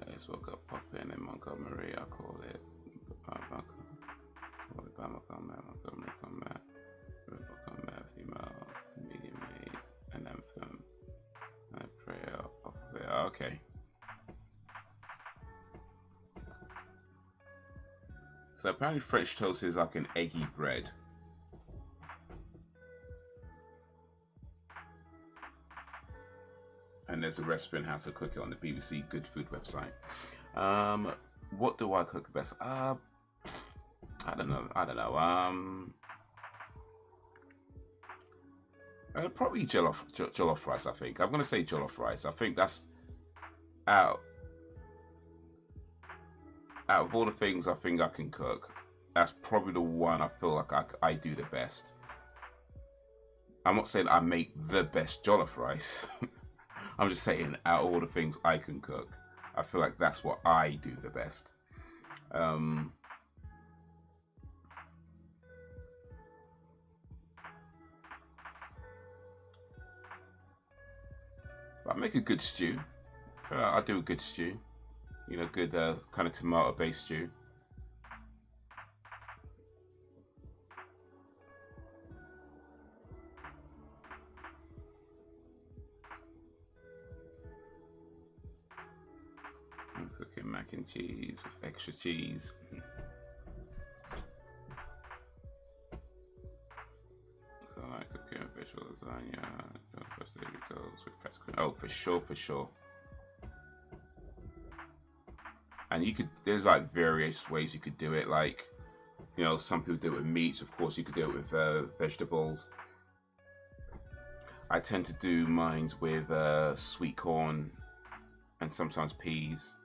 B: It's what got popping in Montgomery, I call it. Montgomery combat, female, medium maid, an anthem, and a prayer off of it. Okay. So apparently French toast is like an eggy bread. And there's a recipe on how to cook it on the BBC Good Food website. What do I cook best? I don't know. Probably jollof rice. I think I'm gonna say jollof rice. I think that's out of all the things I think I can cook. That's probably the one I feel like I do the best. I'm not saying I make the best jollof rice. I'm just saying out of all the things I can cook, I feel like that's what I do the best. I make a good stew. I do a good stew. You know, good kind of tomato-based stew. I'm cooking mac and cheese with extra cheese. So I like cooking visual lasagna. There it goes with press cream. Oh, for sure, for sure. And you could, there's like various ways you could do it. Like
A: You know, some people do it with meats. Of course, you could do it with vegetables. I tend to do mine with sweet corn and sometimes peas.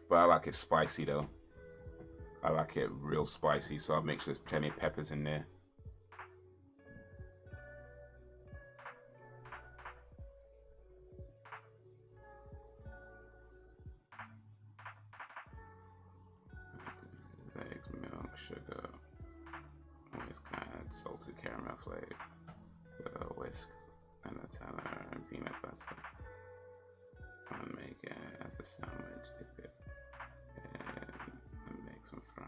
A: But I like it spicy though. I like it real spicy, so I'll make sure there's plenty of peppers in there. Eggs, milk, sugar, always kind of salted caramel flavor, whisk, and Nutella and peanut butter. I'll make it as a sandwich, dip it, and make some fry.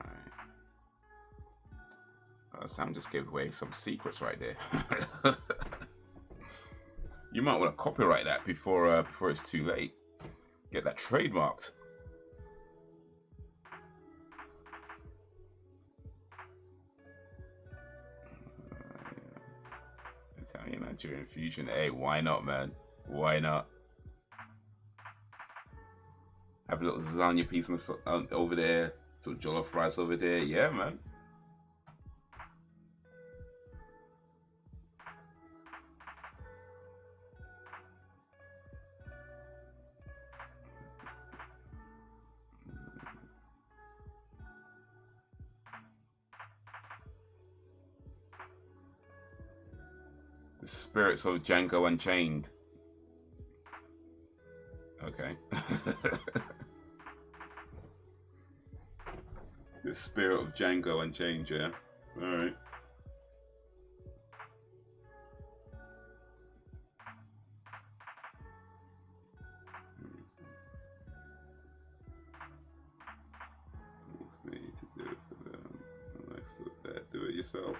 A: Sam just gave away some secrets right there. You might want to copyright that before it's too late. Get that trademarked. Italian Nigerian fusion. Hey, why not, man? Why not? Have a little lasagna piece over there, some jollof rice over there. Yeah, man. The spirits of Django Unchained. Okay. The spirit of Django Unchained, yeah. Alright. It's me to do it for them. Unless that, do it yourself.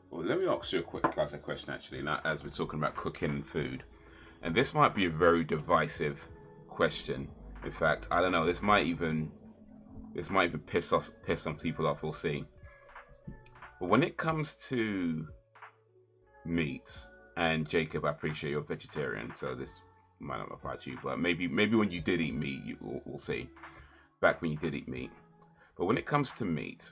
A: Well, let me ask you a quick question actually, now as we're talking about cooking and food. And this might be a very divisive question. In fact, I don't know, this might even piss some people off, we'll see. But when it comes to meats, and Jacob, I appreciate you're a vegetarian, so this might not apply to you, but maybe when you did eat meat, we'll see. Back when you did eat meat. But when it comes to meat,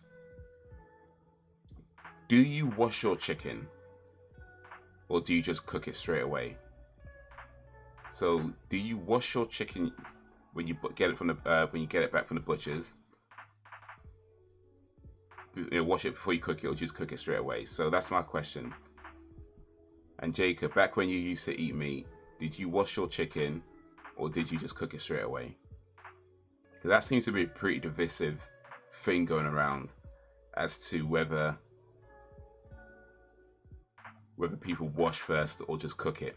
A: do you wash your chicken, or do you just cook it straight away? So, do you wash your chicken when you get it from the when you get it back from the butchers? You know, wash it before you cook it, or just cook it straight away? So that's my question. And Jacob, back when you used to eat meat, did you wash your chicken, or did you just cook it straight away? Because that seems to be a pretty divisive thing going around as to whether people wash first or just cook it.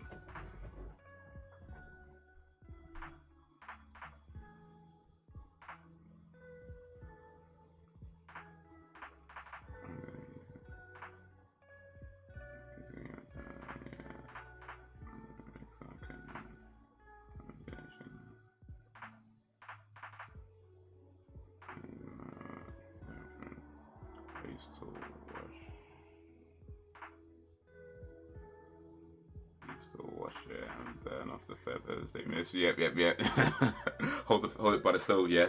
A: And burn off the feathers they miss. Yep. hold it by the stove. Yeah.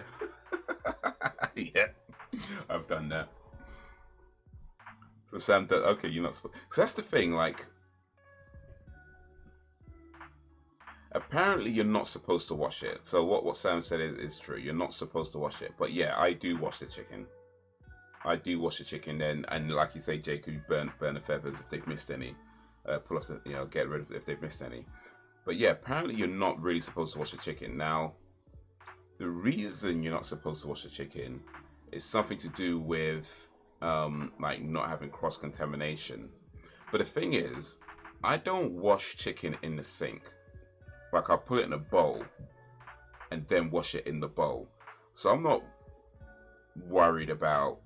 A: Yeah. I've done that. So Sam does. Okay, you're not supposed. So that's the thing. Like, apparently you're not supposed to wash it. So what Sam said is true. You're not supposed to wash it. But yeah, I do wash the chicken. I do wash the chicken then, and like you say, Jake, you burn the feathers if they've missed any. Pull off the, get rid of it if they've missed any. But yeah, apparently you're not really supposed to wash the chicken. Now, the reason you're not supposed to wash the chicken is something to do with like not having cross contamination. But the thing is, I don't wash chicken in the sink. Like, I'll put it in a bowl and then wash it in the bowl. So I'm not worried about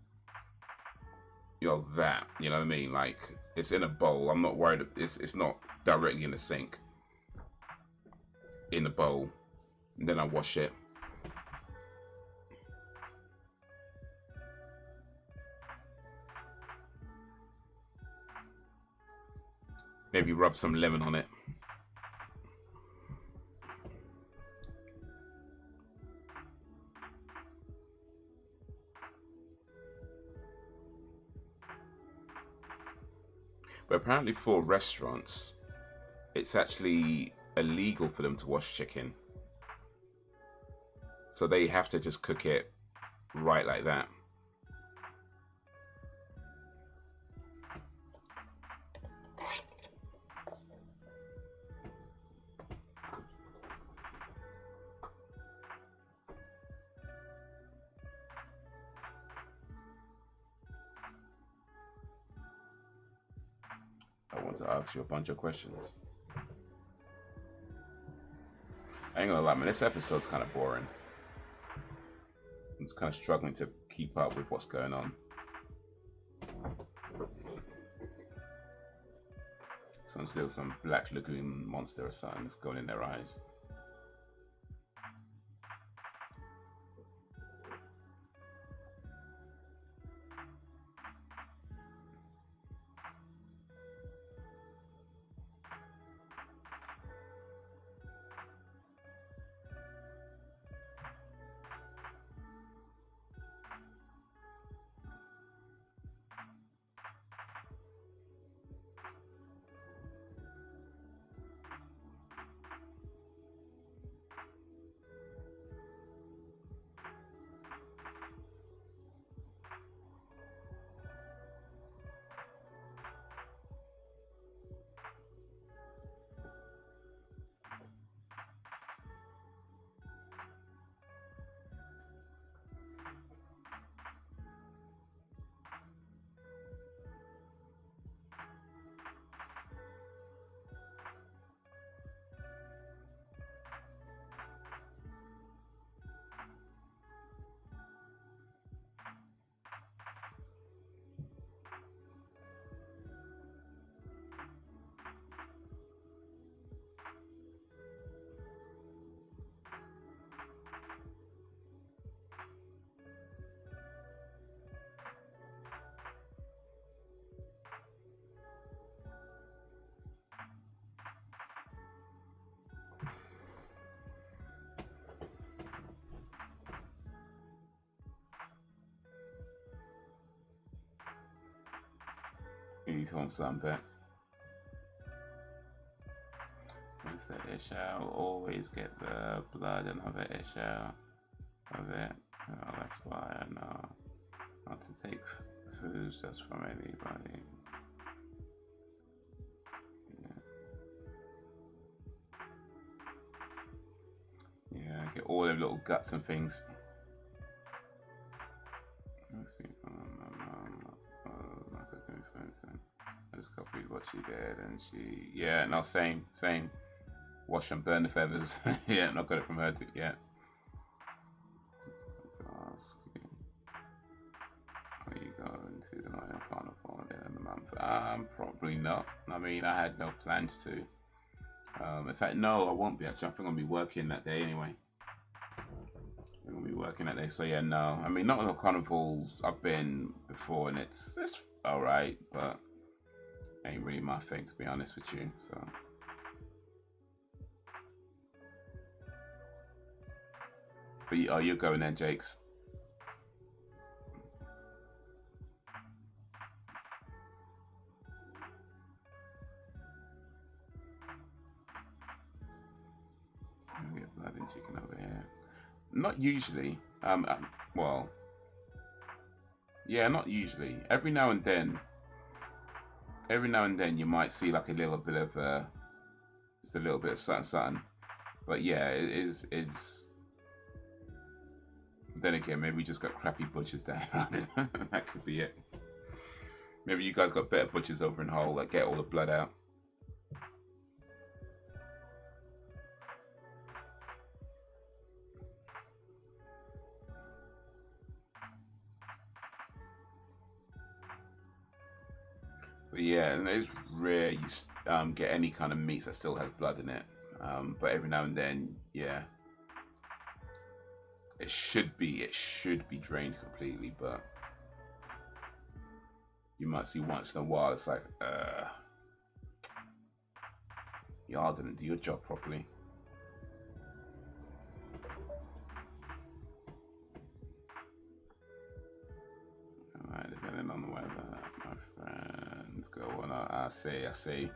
A: that. You know what I mean? Like, it's in a bowl. I'm not worried. It's not directly in the sink. In the bowl. and then I wash it. Maybe rub some lemon on it. But apparently for restaurants, it's actually illegal for them to wash chicken. So they have to just cook it right like that. I want to ask you a bunch of questions. I ain't gonna lie, man, this episode's kind of boring. I'm just kind of struggling to keep up with what's going on. Some black lagoon monster or something that's going in their eyes. He's on something back. What's that issue? Always get the blood and have an issue of it. Oh, that's why I know not to take foods just from anybody. Yeah, get all them little guts and things. I just copied what she did, and she, yeah, no, same. Wash and burn the feathers. Yeah, not got it from her too. Yeah. Let's ask you. Are you going to the Royal Carnival at the end of the month? Probably not. I mean, I had no plans to. In fact, no, I won't be actually. I think I'll be working that day anyway. I'm gonna be working that day, so yeah, no. I mean, not on the carnivals I've been before, and it's all right, but ain't really my thing, to be honest with you. So. But oh, you're going then, Jakes. We get blood and chicken over here. Not usually. Well, yeah, not usually. Every now and then you might see like a little bit of just a little bit of something. But yeah, it's. Then again, maybe we just got crappy butchers down. That could be it. Maybe you guys got better butchers over in Hull that get all the blood out. But yeah, and it's rare you get any kind of meats that still has blood in it. But every now and then, yeah,
B: It should be drained completely, but you might see once in a while it's like, y'all didn't do your job properly. Alright, depending on the weather, my friends go on. I say,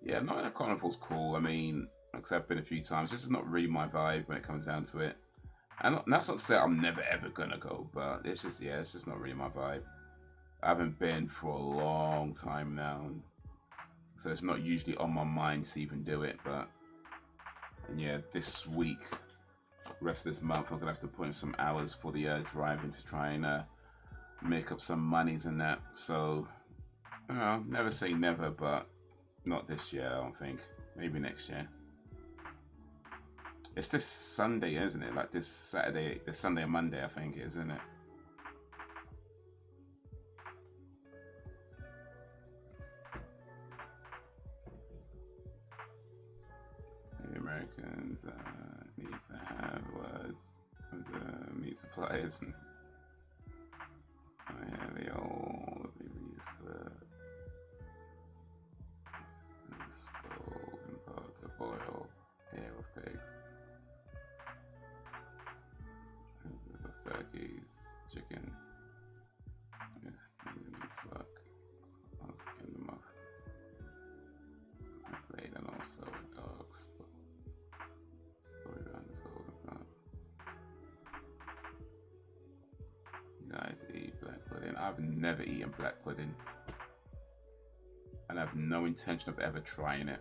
B: yeah, Night Carnival's cool. I mean, except I've been a few times. This is not really my vibe when it comes down to it. And that's not to say I'm never ever gonna go, but it's just, yeah, it's just not really my vibe. I haven't been for a long time now, so it's not usually on my mind to even do it. But and yeah, this week, rest of this month, I'm gonna have to put in some hours for the driving to try and make up some monies and that. So, never say never, but not this year, I don't think. Maybe next year. It's this Sunday, isn't it? Like this Saturday, this Sunday and Monday, I think, isn't it? The Americans need to have words with the meat suppliers. Oh yeah, they all be used to the skull and part to boil hair of pigs, of turkeys, chickens, if you fuck, I'll skin them off. I played and also a dog story around this golden pot. You guys eat black pudding? I've never eaten black pudding. And I have no intention of ever trying it.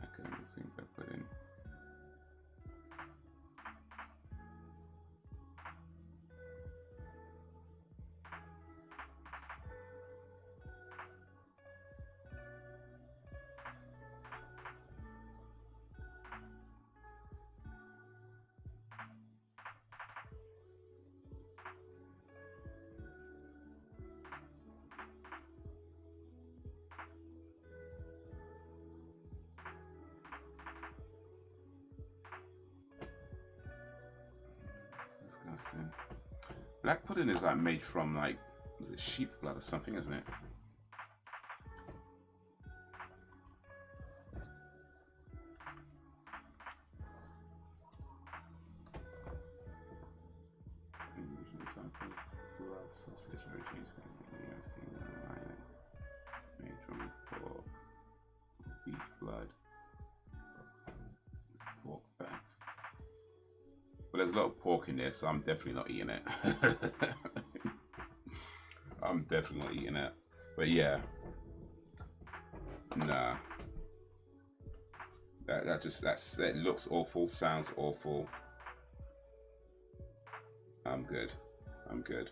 B: I couldn't have seen black pudding. Disgusting. Black pudding is like made from like, was it sheep blood or something, isn't it? Blood sausage origins made from pork, beef blood, pork fat. But there's a lot of pork in there, so I'm definitely not eating it. I'm definitely not eating it. But yeah, nah. That looks awful, sounds awful. I'm good. I'm good.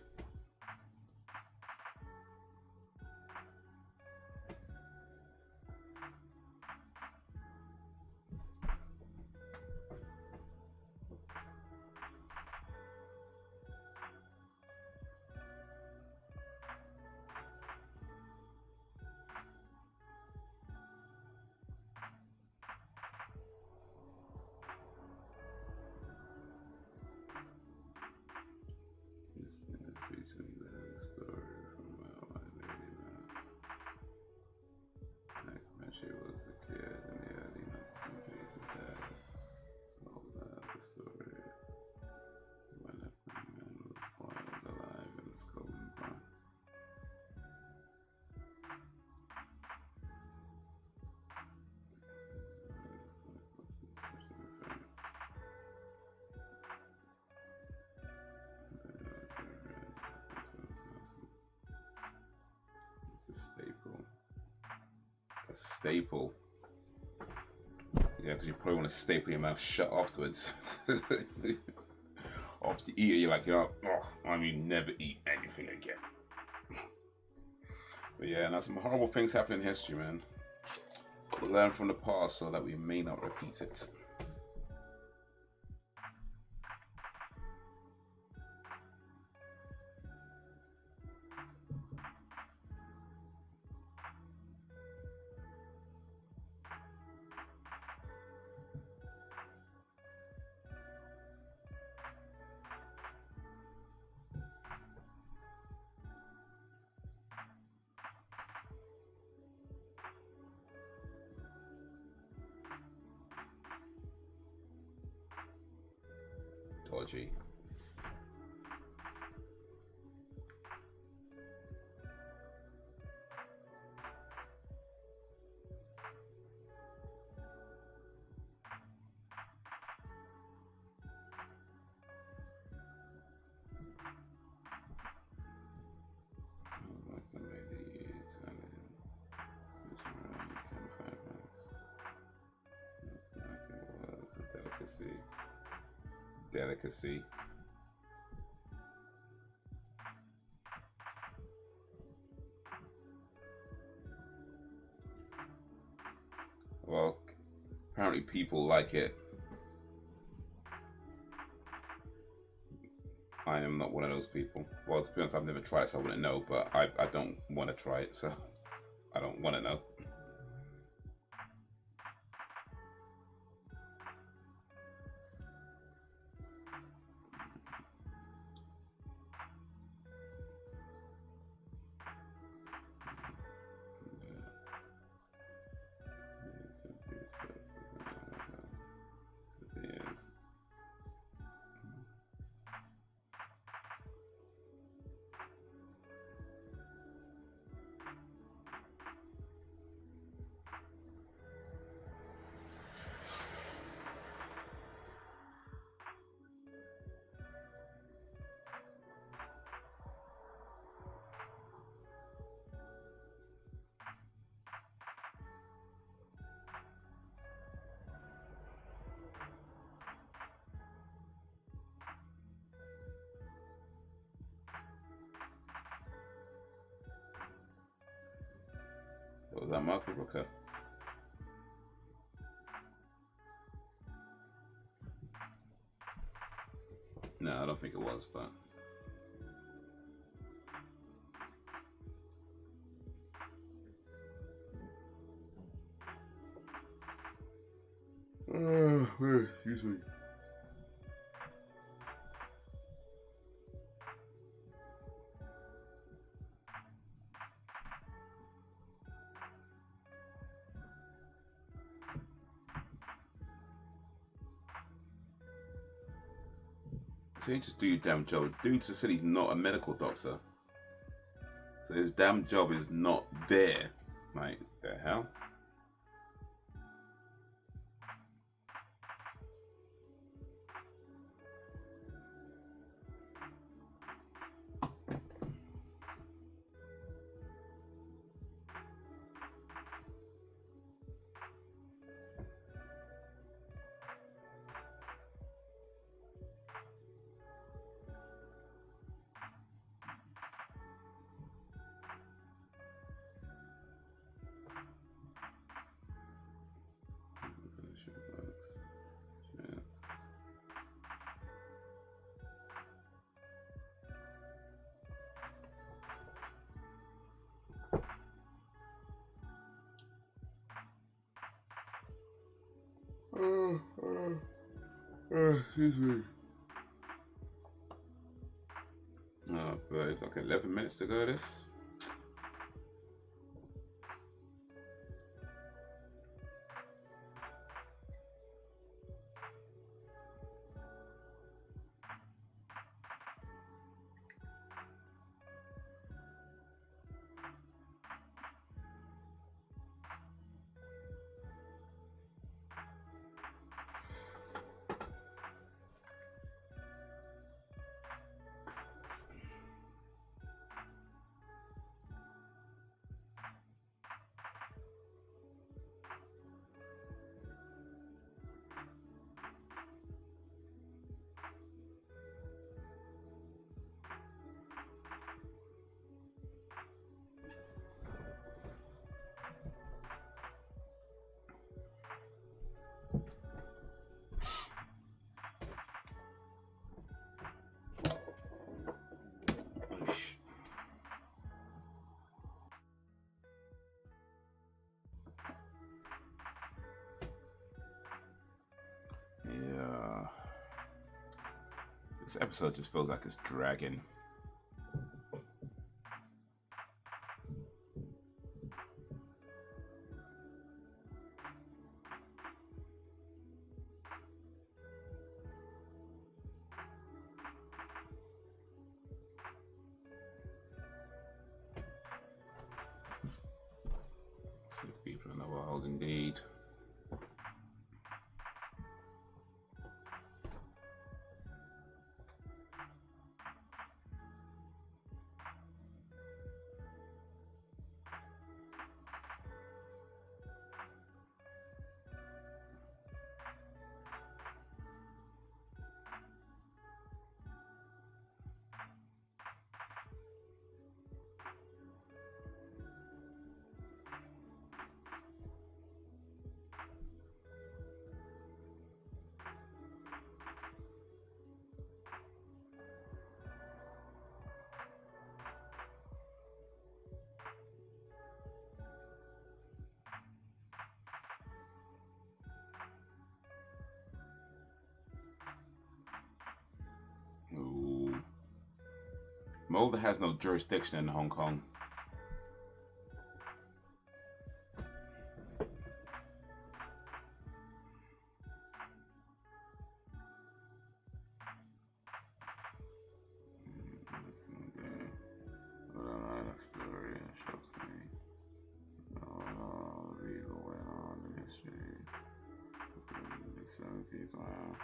B: She was a kid in the early 1970s and dad told the story when a man was boiled alive in a scalding pot. It's a staple. A staple. Yeah, because you probably want to staple your mouth shut afterwards. After you eat it, you're like, oh, I mean, never eat anything again. But yeah, now some horrible things happen in history, man. We learn from the past so that we may not repeat it. technology. Delicacy. Well, apparently people like it. I am not one of those people. Well, to be honest, I've never tried it, so I wouldn't know. But I don't want to try it, so I don't want to know. What was that, Marco Booker? No, I don't think it was, but. Excuse me. So you just do your damn job. Dude just said he's not a medical doctor. So his damn job is not there. Like, the hell? Excuse me. Oh, but it's like 11 minutes to go this. Yeah. This episode just feels like it's dragging.
A: Cold indeed. Ooh. Mulder has no jurisdiction in Hong Kong. Story shows me legal went on in history. The 70s, wow.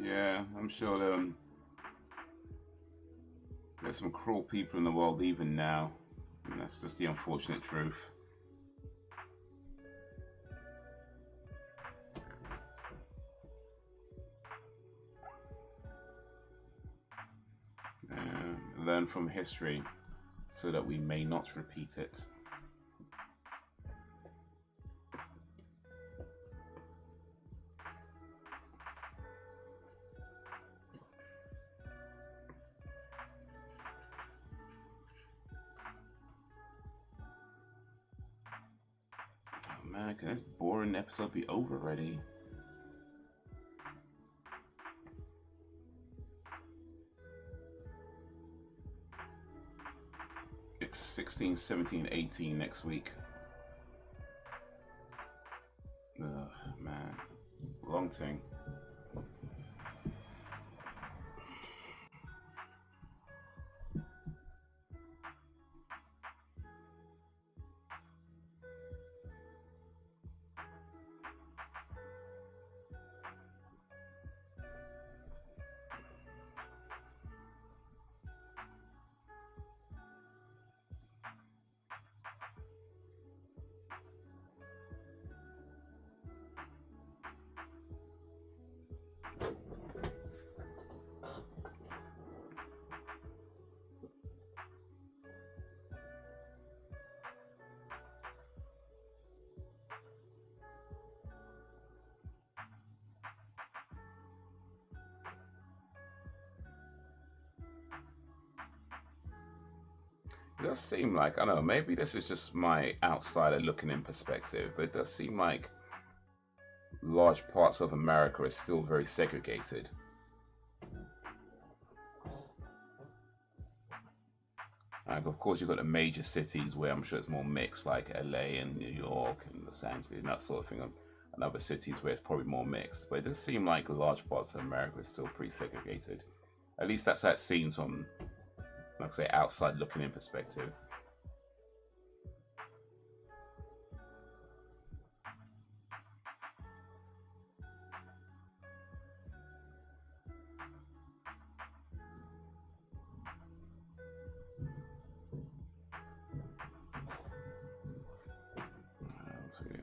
A: Yeah, I'm sure there's some cruel people in the world even now, and that's just the unfortunate truth. Learn from history so that we may not repeat it. Oh man, can this boring episode be over already? It's 16, 17, 18 next week. Ugh, man. Long thing. It does seem like, I don't know, maybe this is just my outsider looking in perspective, but it does seem like large parts of America are still very segregated. Like, of course, you've got the major cities where I'm sure it's more mixed, like LA and New York and Los Angeles and that sort of thing, and other cities where it's probably more mixed. But it does seem like large parts of America are still pretty segregated. At least that's how it seems from, like I say, outside looking in perspective.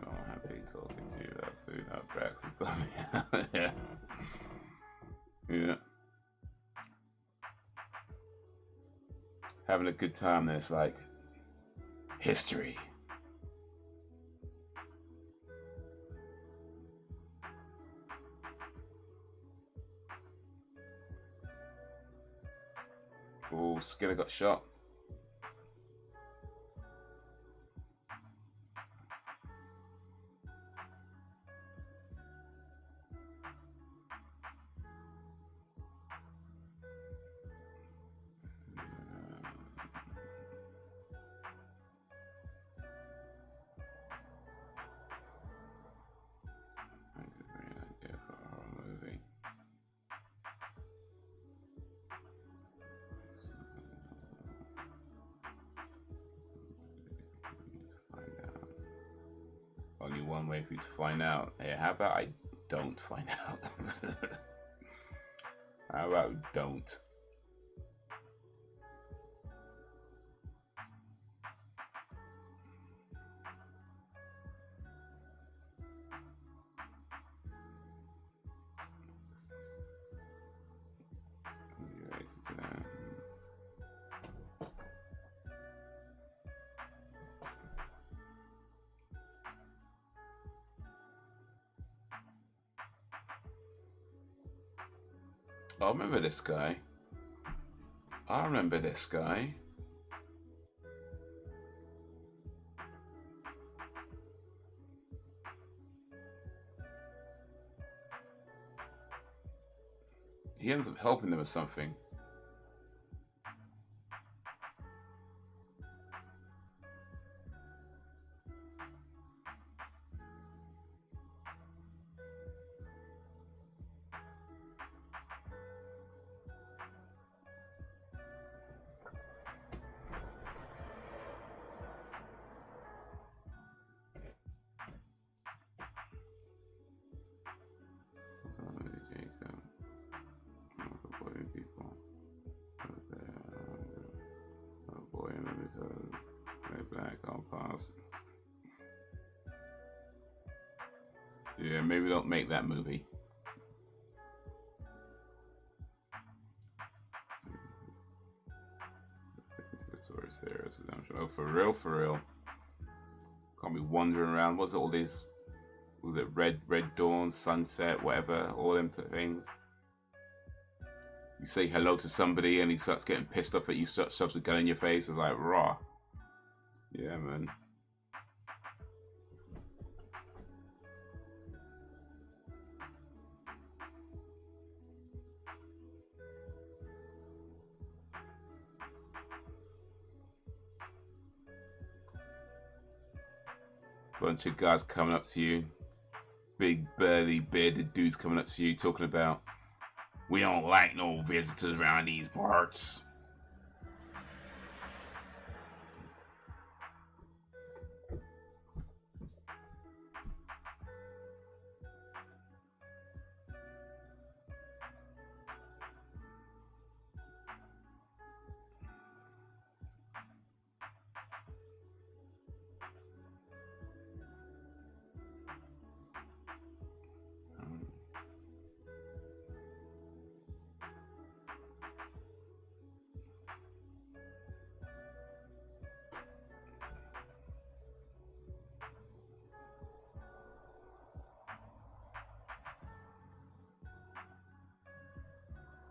A: I'm happy talking to you about food, how cracks it. Yeah. Yeah. Having a good time, then it's like history. Oh, Skinner got shot.
B: wait for you to find out. Hey, how about I don't find out? How about we don't? I remember this guy. I remember this guy. He ends up helping them with something. Yeah, maybe don't make that movie. Oh, for real, for real. Can't be wandering around. What's it, all these? Was it Red Dawn, Sunset, whatever? All them things. You say hello to somebody and he starts getting pissed off at you, shoves a gun in your face. It's like, raw. Yeah, man. Bunch of guys coming up to you. Big, burly, bearded dudes coming up to you talking about, we don't like no visitors around these parts.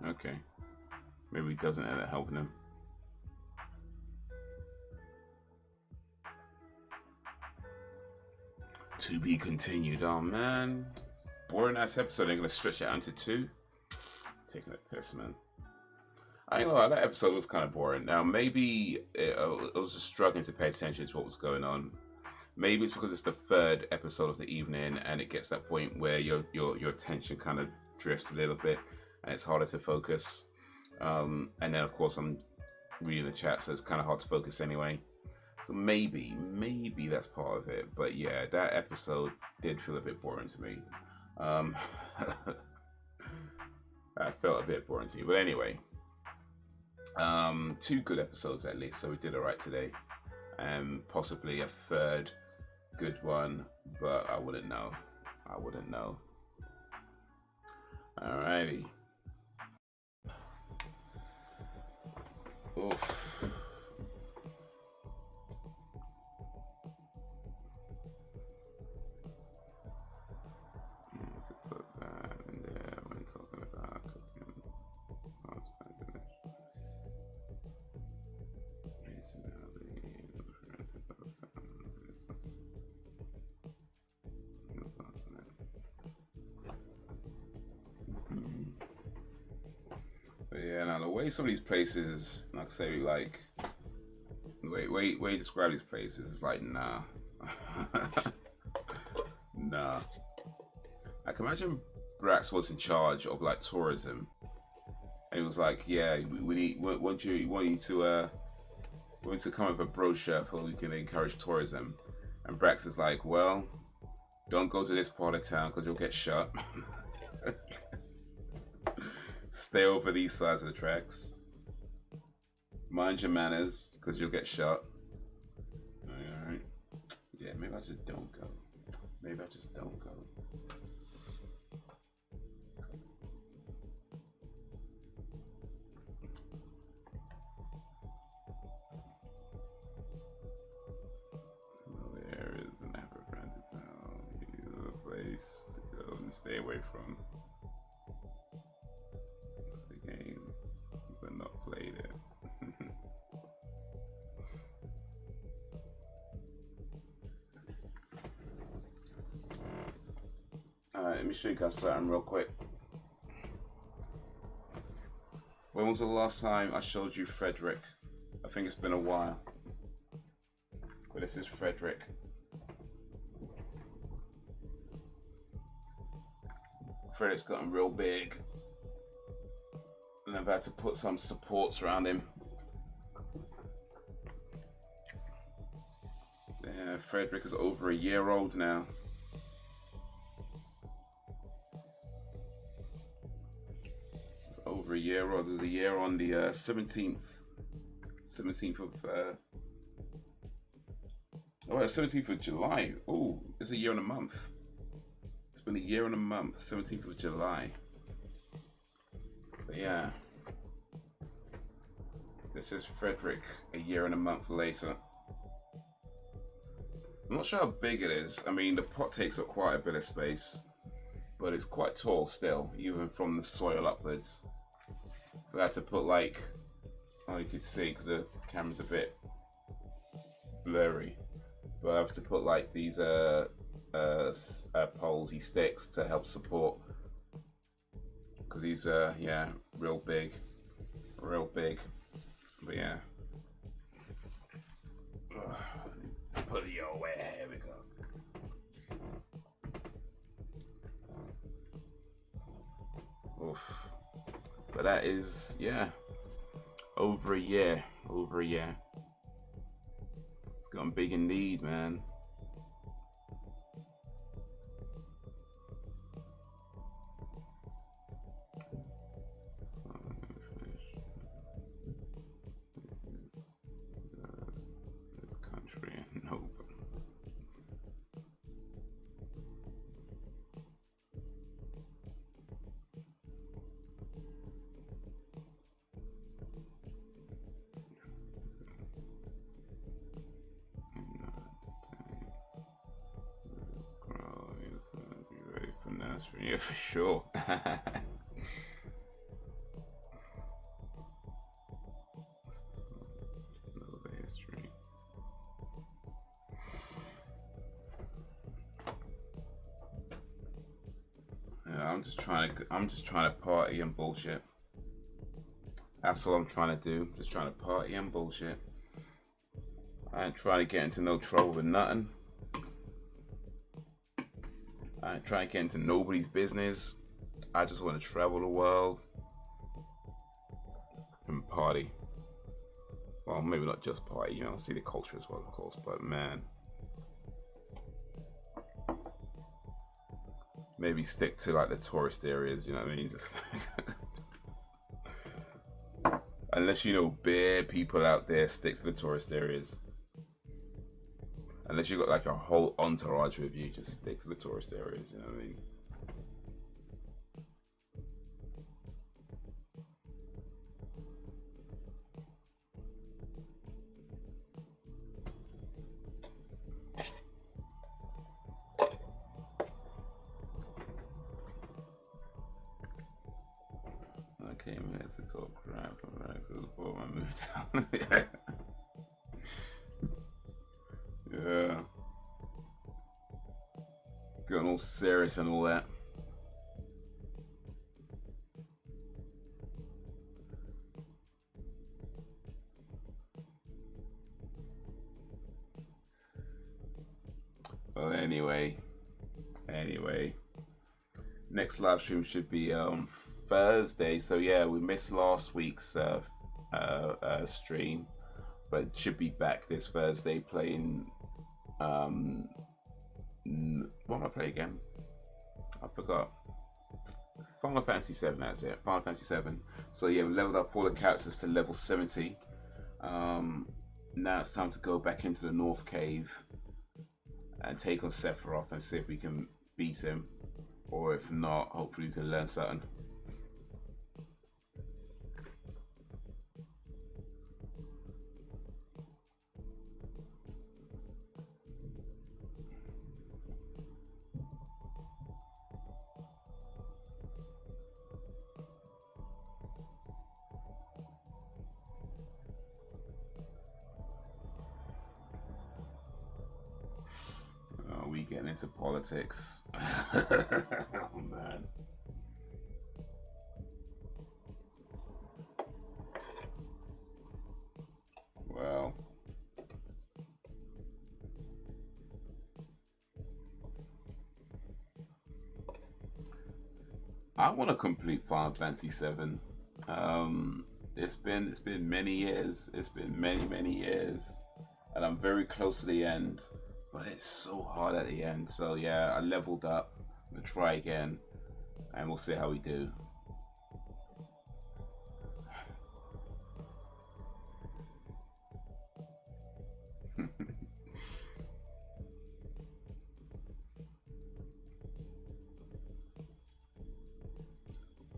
B: Okay. Maybe he doesn't end up helping him. To be continued. Oh man. Boring ass episode. They're gonna stretch it out into 2. Taking a piss, man. I ain't gonna lie, that episode was kind of boring. Now maybe I was just struggling to pay attention to what was going on. Maybe it's because it's the 3rd episode of the evening and it gets to that point where your attention kind of drifts a little bit and it's harder to focus. And then of course I'm reading the chat, so it's kind of hard to focus anyway. So maybe that's part of it. But yeah, that episode did feel a bit boring to me. That felt a bit boring to me. But anyway, 2 good episodes at least, so we did alright today. And possibly a 3rd good one, but I wouldn't know. Alrighty. Oof. To put that in there when talking about cooking. But yeah, now the way some of these places, like I say, like the way you describe these places, is like nah, nah. I can imagine Brax was in charge of like tourism, and he was like, yeah, we want you to come up with a brochure so we can encourage tourism. And Brax is like, well, Don't go to this part of town because you'll get shot. Stay over these sides of the tracks. Mind your manners because you'll get shot. Alright. Yeah, maybe I just don't go. Maybe I just don't go. There is an Aver-branded town. A place to go and stay away from. The game, but not played it. Alright, let me show you guys something real quick. When was the last time I showed you Frederick? I think it's been a while. But this is Frederick. Frederick's gotten real big. And I've had to put some supports around him. Yeah, Frederick is over a year old now. Over a year old. There's a year on the 17th of 17th of July. Oh, it's a year and a month. It's been a year and a month. 17th of July. But yeah, this is Frederick a year and a month later. I'm not sure how big it is. I mean, the pot takes up quite a bit of space, but it's quite tall still, even from the soil upwards. I had to put like, oh, you can see because the camera's a bit blurry, but I have to put like these polesy sticks to help support, because these yeah, real big, but yeah. Put it away. Here we go. Oof. But that is, yeah, over a year. It's gotten big indeed, man. This country, nope. Yeah, for sure. History. Yeah, I'm just trying to party and bullshit. That's all I'm trying to do. Just trying to party and bullshit. I ain't trying to get into no trouble with nothing. I ain't trying to get into nobody's business. I just want to travel the world and party. Well, maybe not just party, you know, see the culture as well, of course, but man. Maybe stick to like the tourist areas, you know what I mean? Just unless you know bare people out there, stick to the tourist areas. Unless you got like a whole entourage with you, just stick to the tourist areas, you know what I mean? I came here to talk crap, alright, so before I moved down. Yeah. Getting all serious and all that. Well, anyway, next live stream should be on Thursday. So yeah, we missed last week's stream, but it should be back this Thursday playing
A: What am I playing again? I forgot. Final Fantasy 7, that's it. Final Fantasy 7. So yeah, we leveled up all the characters to level 70. Now it's time to go back into the North Cave and take on Sephiroth and see if we can beat him. Or if not, hopefully we can learn something. We getting into politics. Oh man. Well, I want to complete Final Fantasy 7. It's been many years. It's been many years, and I'm very close to the end. But it's so hard at the end. So yeah, I leveled up. I'm gonna try again, and we'll see how we do.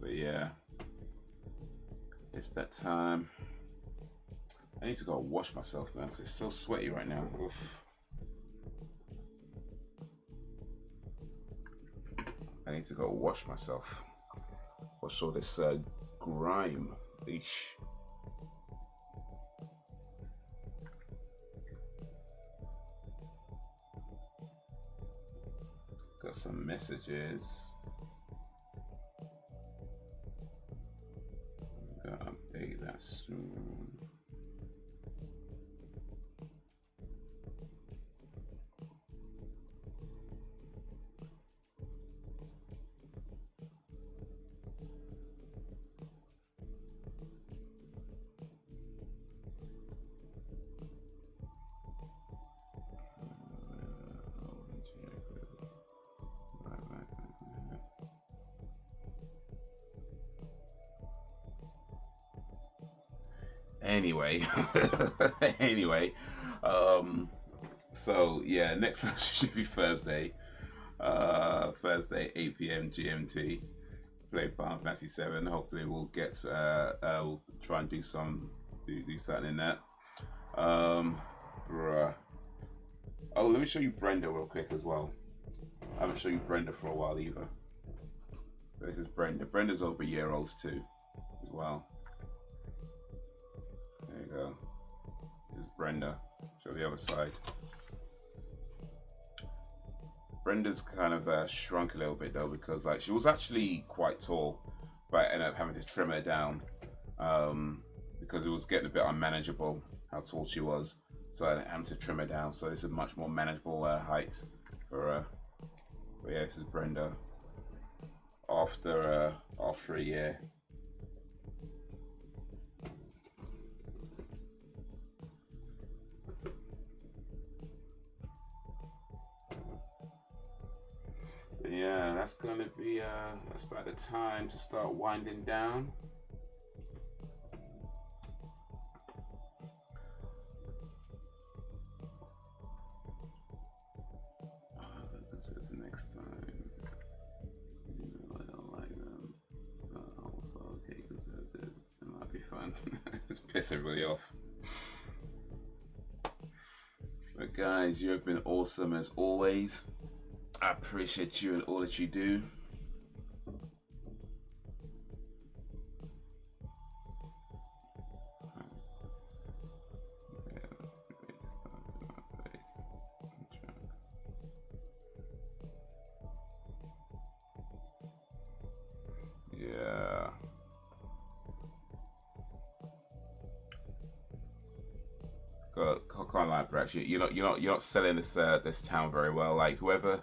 A: But yeah, it's that time. I need to go wash myself, man, because it's so sweaty right now. Oof. I need to go wash myself. Wash all this grime. Eesh. Got some messages. I'm gonna update that soon. Anyway, anyway, so yeah, next one should be Thursday. Thursday, 8 p.m. GMT. Play Final Fantasy 7. Hopefully, we'll get. We'll try and do something in that. Bruh. Oh, let me show you Brenda real quick as well. I haven't shown you Brenda for a while either. So this is Brenda. Brenda's over a year old too, as well. There you go. This is Brenda. Show the other side. Brenda's kind of shrunk a little bit though, because like she was actually quite tall, but I ended up having to trim her down because it was getting a bit unmanageable how tall she was. So I had to trim her down. So this is much more manageable height for her. But yeah, this is Brenda after a year. Yeah, that's gonna be that's about the time to start winding down. This is the next time. You know, I don't like them. Okay, conservatives. It might be fun. Just piss everybody off. But guys, you have been awesome as always. I appreciate you and all that you do. Yeah. Can't lie, Brax. You're not selling this town very well. Like whoever's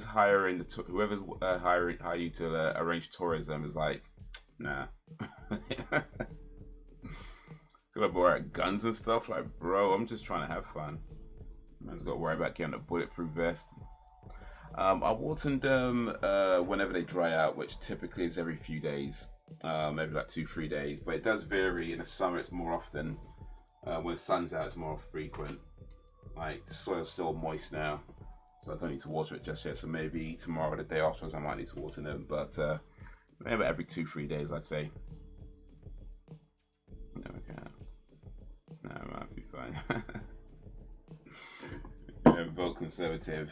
A: hiring hire you to arrange tourism is like, nah. Gonna borrow guns and stuff. Like, bro, I'm just trying to have fun. Man's got to worry about getting a bulletproof vest. I watered them whenever they dry out, which typically is every few days, maybe like 2-3 days. But it does vary. In the summer, it's more often. When the sun's out, it's more frequent. Like the soil's still moist now, so I don't need to water it just yet. So maybe tomorrow or the day afterwards, I might need to water them. But maybe every 2-3 days, I'd say. Okay. No, it might be fine. Yeah, vote conservative.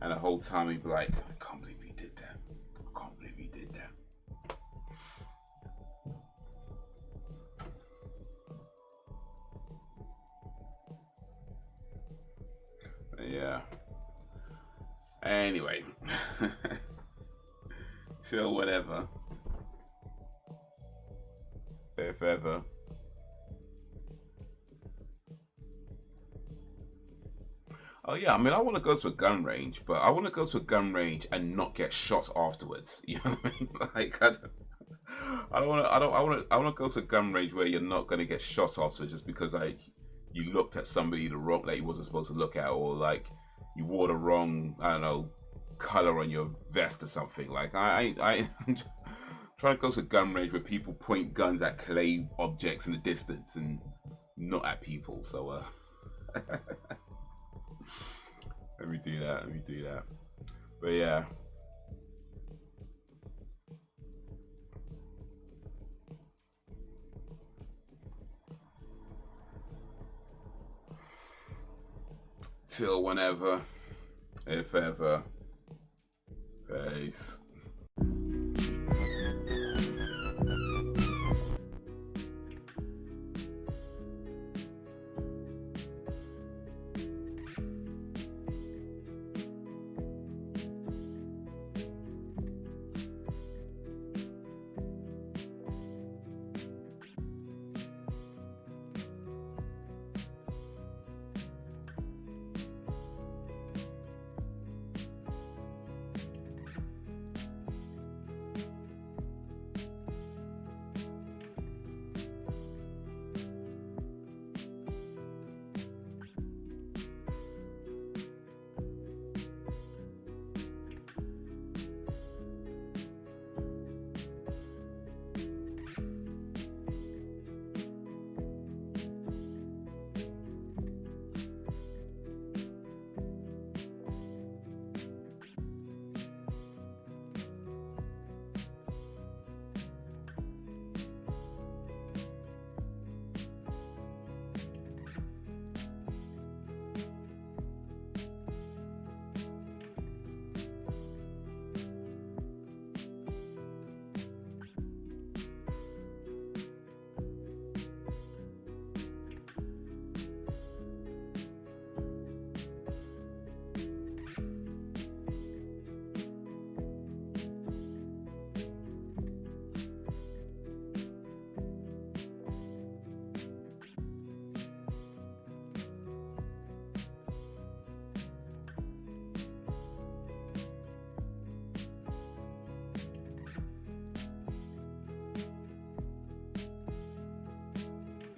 A: And the whole time he'd be like, I can't believe he did that. I can't believe he did that. But yeah. Anyway. Till whatever. If ever. Oh yeah, I mean, I want to go to a gun range, but I want to go to a gun range and not get shot afterwards. You know what I mean? Like, I don't want to. I want to go to a gun range where you're not going to get shot afterwards just because like you looked at somebody the wrong that you wasn't supposed to look at, or like you wore the wrong, I don't know, color on your vest or something. Like I'm trying to go to a gun range where people point guns at clay objects in the distance and not at people. So let me do that. Let me do that. But yeah. Till whenever, if ever.